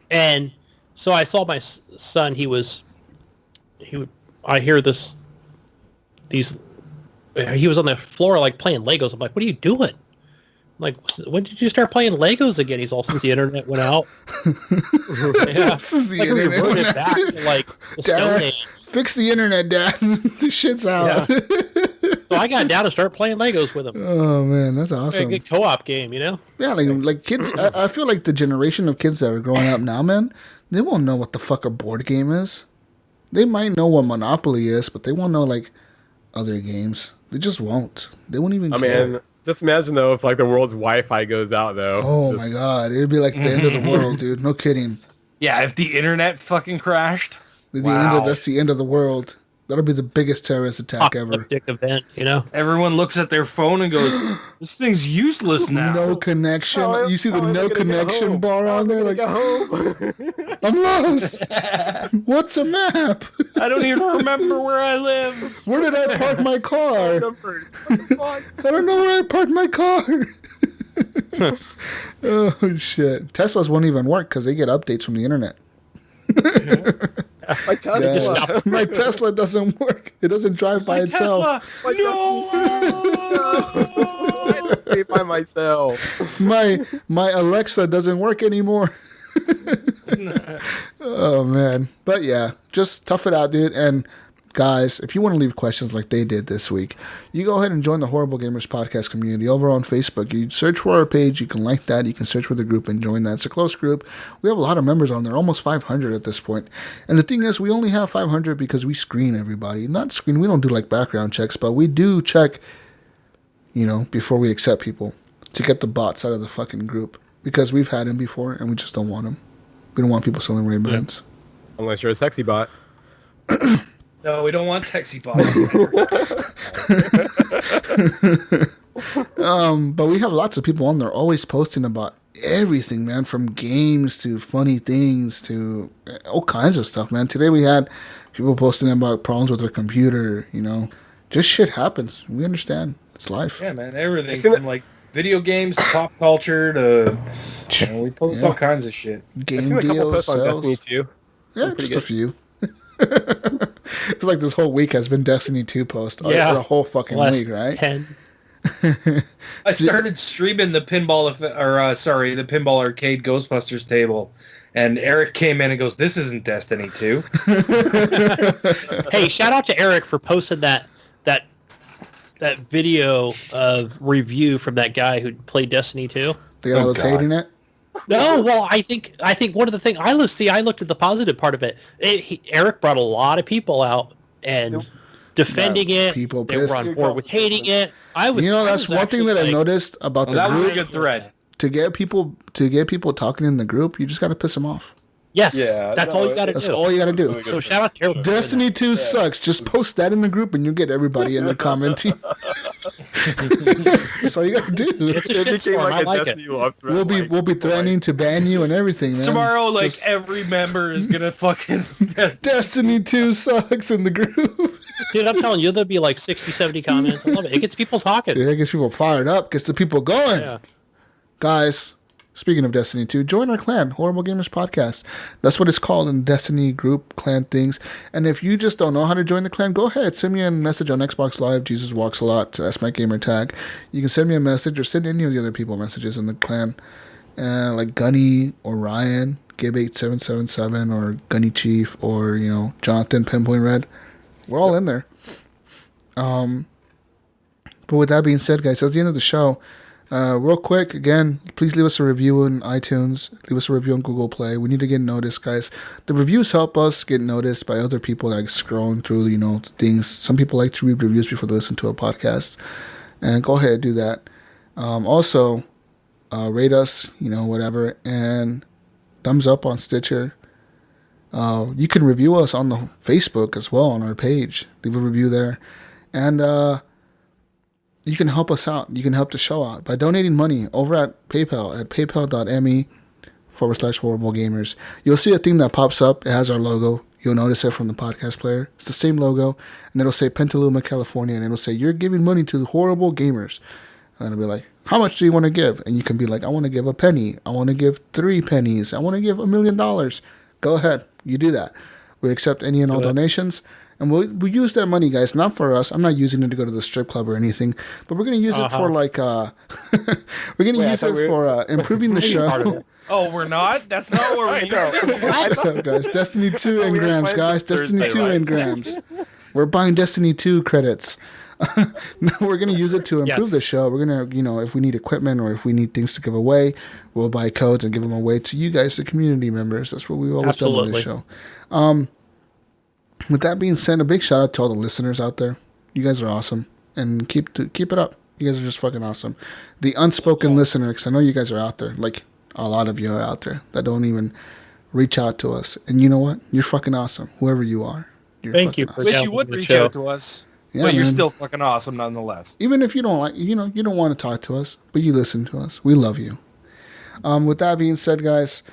D: And so I saw my son. I hear he was on the floor like playing Legos. I'm like, what are you doing? I'm like, when did you start playing Legos again? He's all, since the internet went out. Yeah.
C: Since the
D: like
C: internet
D: we reverted
C: went
D: back
C: out.
D: to like the Stone
C: Dad,
D: Age.
C: fix the internet, Dad. The shit's out.
D: Yeah. So I got down and started playing Legos with him.
C: Oh, man, that's
D: Like a
C: awesome.
D: good co-op game,
C: Yeah, like kids, I feel like the generation of kids that are growing up now, man, they won't know what the fuck a board game is. They might know what Monopoly is, but they won't know, like, other games. They just won't. They won't even care.
E: mean, just imagine, though, if, like, the world's Wi-Fi goes out, though.
C: Oh, my God. It'd be like the end of the world, dude. No kidding.
F: Yeah, if the internet fucking crashed.
C: That's the end of the world. That'll be the biggest terrorist attack ever.
D: apocalyptic event,
F: Everyone looks at their phone and goes, this thing's useless now.
C: No connection. You see the
E: how am I
C: no
E: gonna get
C: connection
E: home?
C: bar
E: How
C: on
E: am I
C: there?
E: gonna
C: Like,
E: get home?
C: I'm lost. What's a map?
F: I don't even remember where I live.
C: Where did I park my car?
E: Numbers. What the fuck?
C: I don't know where I parked my car. Oh, shit. Teslas won't even work because they get updates from the internet.
E: My Tesla.
C: Yeah. My Tesla doesn't work. It doesn't drive by itself.
F: Tesla, no!
E: I had to pay by myself.
C: My Alexa doesn't work anymore. Oh, man. But yeah, just tough it out, dude. And guys, if you want to leave questions like they did this week, you go ahead and join the Horrible Gamers podcast community over on Facebook. You search for our page. You can like that. You can search for the group and join that. It's a close group. We have a lot of members on there, almost 500 at this point. And the thing is, we only have 500 because we screen everybody. Not screen. We don't do like background checks, but we do check, before we accept people to get the bots out of the fucking group because we've had them before and we just don't want them. We don't want people selling Ray-Bans.
E: Unless you're a sexy bot.
F: No, we don't want sexy bots.
C: But we have lots of people on there always posting about everything, man, from games to funny things to all kinds of stuff, man. Today we had people posting about problems with their computer, Just shit happens. We understand. It's life.
F: Yeah, man, everything from like video games to pop culture to we post all kinds of shit.
C: Game
E: I've seen a couple
C: deals,
E: posts on
C: sales.
E: Destiny 2.
C: Yeah, just a few. It's like this whole week has been Destiny 2 post.
D: Yeah.
C: The whole fucking
D: Last
C: week, right?
D: 10.
F: I started streaming the Pinball Arcade Ghostbusters Table, and Eric came in and goes, "This isn't Destiny 2."
D: Hey, shout out to Eric for posting that video of review from that guy who played Destiny 2.
C: The guy that was hating it.
D: No, well, I think one of the things I looked at the positive part of it. Eric brought a lot of people out and defending it.
C: People
D: they were
C: pissed.
D: on board with hating it.
C: That's one thing that I noticed about the
F: That was a
C: group.
F: good thread.
C: To get people talking in the group, you just got to piss them off.
D: Yes,
E: Yeah,
D: that's all you got to do.
C: That's all you got to do.
D: So shout out to Eric.
C: Destiny 2 sucks. Just post that in the group and you get everybody in there commenting. That's all you got to do.
D: It's a
E: It became
D: shitstorm. I
E: like a
D: like it.
E: Destiny love thread.
C: We'll be threatening to ban you and everything, man.
F: Tomorrow,
C: Just,
F: every member is gonna fucking.
C: Destiny 2 sucks in the group.
D: Dude, I'm telling you, there'll be like 60, 70 comments. I love it. It gets people talking.
C: Yeah, it gets people fired up, gets the people going.
D: Yeah.
C: Guys, speaking of Destiny 2, join our clan, Horrible Gamers Podcast. That's what it's called in Destiny group clan things. And if you just don't know how to join the clan, go ahead. Send me a message on Xbox Live, Jesus Walks a Lot. That's my gamer tag. You can send me a message or send any of the other people messages in the clan. Like Gunny or Ryan, Gib8777 or Gunny Chief or, Johnathan Penpointred. We're all in there. But with that being said, guys, that's the end of the show. Real quick, again, please leave us a review on iTunes. Leave us a review on Google Play. We need to get noticed, guys. The reviews help us get noticed by other people that are scrolling through, things. Some people like to read reviews before they listen to a podcast. And go ahead and do that. Also, rate us, whatever. And thumbs up on Stitcher. You can review us on the Facebook as well, on our page. Leave a review there. And you can help us out. You can help the show out by donating money over at PayPal at paypal.me/horriblegamers. You'll see a thing that pops up. It has our logo. You'll notice it from the podcast player. It's the same logo. And it'll say Petaluma, California. And it'll say, you're giving money to Horrible Gamers. And it'll be like, how much do you want to give? And you can be like, I want to give a penny. I want to give 3 pennies. I want to give $1 million. Go ahead. You do that. We accept any and all donations. And we'll use that money, guys, not for us. I'm not using it to go to the strip club or anything. But we're going to use it for, we're going to use it for improving the show.
F: Oh, we're not? That's not where we go.
C: What? Guys, Destiny 2 engrams, guys. Destiny 2 engrams. We're buying Destiny 2 credits. No, we're going to use it to improve the show. We're going to, if we need equipment or if we need things to give away, we'll buy codes and give them away to you guys, the community members. That's what we've always done with this show. With that being said, a big shout out to all the listeners out there. You guys are awesome. And keep it up. You guys are just fucking awesome. The unspoken listener, because I know you guys are out there. Like, a lot of you are out there that don't even reach out to us. And you know what? You're fucking awesome. Whoever you are.
D: Thank you.
C: Awesome.
F: Wish you would reach out to us. Yeah, but you're still fucking awesome nonetheless.
C: Even if you don't you don't want to talk to us, but you listen to us. We love you. With that being said, guys,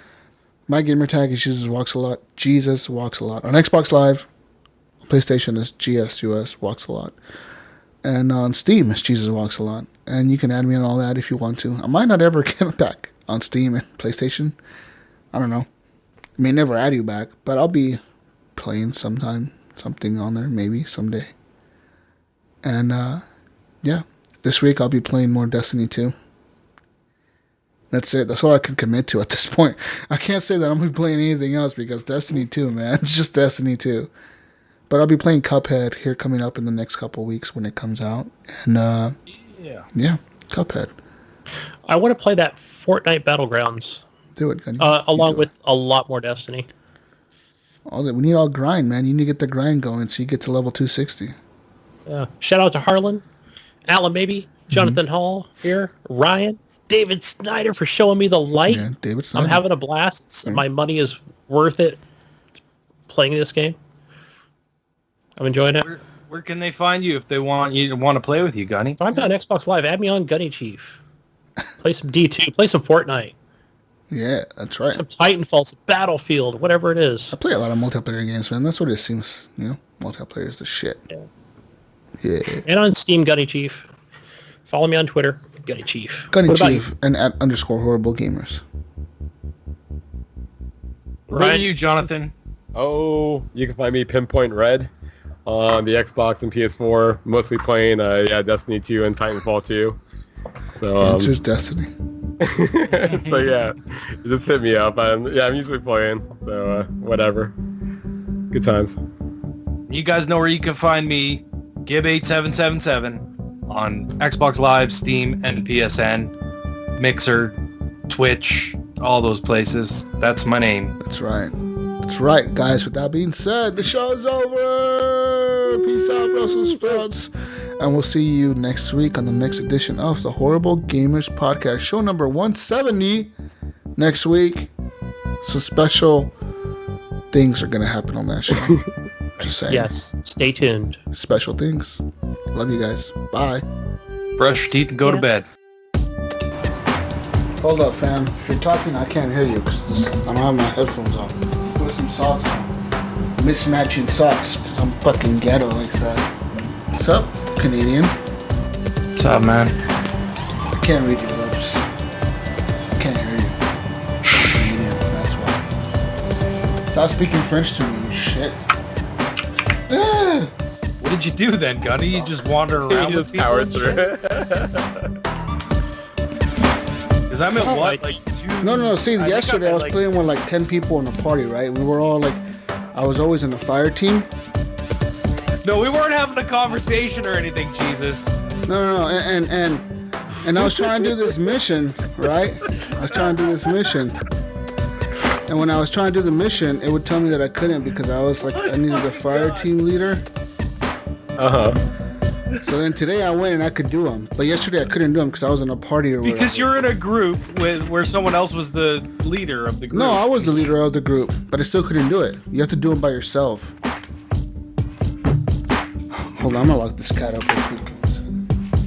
C: my gamer tag is Jesus Walks a Lot. Jesus Walks a Lot. On Xbox Live, PlayStation is GSUS Walks a Lot. And on Steam, it's Jesus Walks a Lot. And you can add me on all that if you want to. I might not ever get back on Steam and PlayStation. I don't know. I may never add you back, but I'll be playing something on there, maybe someday. And, this week I'll be playing more Destiny 2. That's it. That's all I can commit to at this point. I can't say that I'm going to be playing anything else because Destiny 2, man. It's just Destiny 2. But I'll be playing Cuphead here coming up in the next couple weeks when it comes out. And, yeah, Cuphead.
D: I want to play that Fortnite Battlegrounds.
C: Do it, Gunny.
D: Along with a lot more Destiny.
C: We need all grind, man. You need to get the grind going so you get to level 260.
D: Shout out to Harlan, Alan, maybe Johnathan Hall here, Ryan, David Snyder for showing me the light.
C: Yeah, David Snyder.
D: I'm having a blast. My money is worth it playing this game. I'm enjoying it.
F: Where can they find you if they want to play with you, Gunny?
D: If I'm on Xbox Live, add me on Gunny Chief. Play some D2. Play some Fortnite.
C: Yeah, that's right.
D: Some Titanfall, some Battlefield, whatever it is.
C: I play a lot of multiplayer games, man. That's what it seems. Multiplayer is the shit. Yeah.
D: And on Steam, Gunny Chief. Follow me on Twitter, Gunny Chief.
C: Gunny Chief and at _horrible gamers.
F: Where are you, Jonathan?
E: Oh, you can find me Penpointred on the Xbox and PS4. Mostly playing Destiny 2 and Titanfall 2. So
C: the answer's Destiny.
E: So yeah, just hit me up. I'm usually playing. So whatever. Good times.
F: You guys know where you can find me. Gib8777 on Xbox Live, Steam, and PSN, Mixer, Twitch, all those places. That's my name.
C: That's right. That's right, guys. With that being said, the show's over. Peace out, Brussels sprouts. And we'll see you next week on the next edition of the Horrible Gamers Podcast. Show number 170 next week. So special things are going to happen on that show. Just saying.
D: Yes. Stay tuned.
C: Special things. Love you guys. Bye.
F: Brush your teeth and go to bed.
C: Hold up, fam. If you're talking, I can't hear you because I don't have my headphones on. Put some socks on. Mismatching socks because I'm fucking ghetto like that. What's up, Canadian?
F: What's up, man?
C: I can't read your lips. I can't hear you. Canadian, that's why. Stop speaking French to me, you shit.
F: What did you do then, Gunny? You just wander around
E: You
F: with
E: just
F: people
E: power
F: and
E: through.
F: Because I'm at what? Like 2?
C: No. See, yesterday I was playing with like 10 people in a party, right? We were all like, I was always in the fire team.
F: No, we weren't having a conversation or anything, Jesus.
C: No. And And I was trying to do this mission, right? And when I was trying to do the mission, it would tell me that I couldn't because I was like, I needed a fire team leader. So then today I went and I could do them. But yesterday I couldn't do them because I was in a party or whatever.
F: Because you're in a group where someone else was the leader of the group.
C: No, I was the leader of the group, but I still couldn't do it. You have to do them by yourself. Hold on, I'm gonna lock this cat up real quick.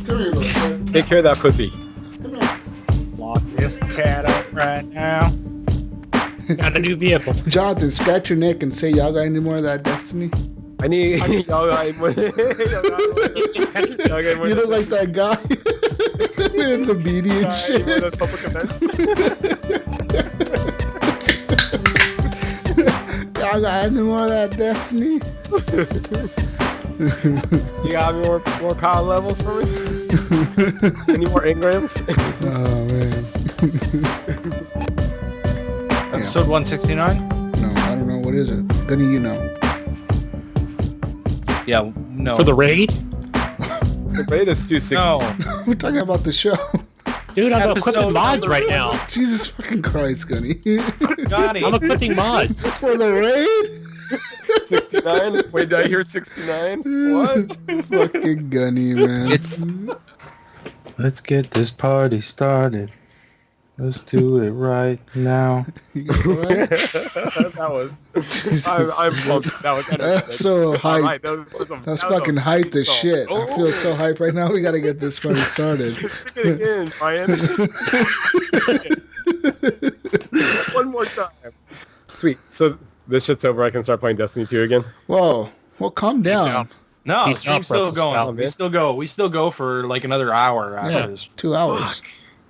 C: Come here, little cat.
E: Take care of that pussy.
F: Lock this cat up right now.
D: Got a new vehicle.
C: Jonathan, scratch your neck and say, y'all got any more of that Destiny?
E: I need y'all got more.
C: You look like that guy in the beanie and shit. Y'all got any more of that Destiny?
E: You got any more power levels for me? Any more engrams?
C: Oh, man.
F: Episode 169?
C: No, I don't know. What is it? Gunny, you know.
F: Yeah, no.
D: For the raid?
E: The raid is 260.
F: No.
C: We're talking about the show.
D: Dude, I'm
F: Episode
D: equipping mods
F: number-
D: right now.
C: Jesus fucking Christ, Gunny.
F: Johnny.
D: I'm equipping mods.
C: For the raid?
E: 69? Wait, did I hear 69? What?
C: Fucking Gunny, man.
F: Let's get this party started. Let's do it right now.
C: You guys all right?
E: That was. I'm pumped. That was kind of
C: So hyped.
E: Right,
C: That's fucking hyped as shit. I feel so hyped right now. We gotta get this party started.
E: Pick it again, Brian. One more time. Sweet. So this shit's over. I can start playing Destiny 2 again.
C: Whoa. Well, calm down.
F: No,
D: He's
F: stream's
D: not
F: still going.
E: out,
F: We
E: man.
F: still go. We still go for like another hour after
C: Yeah,
F: this.
C: 2 hours.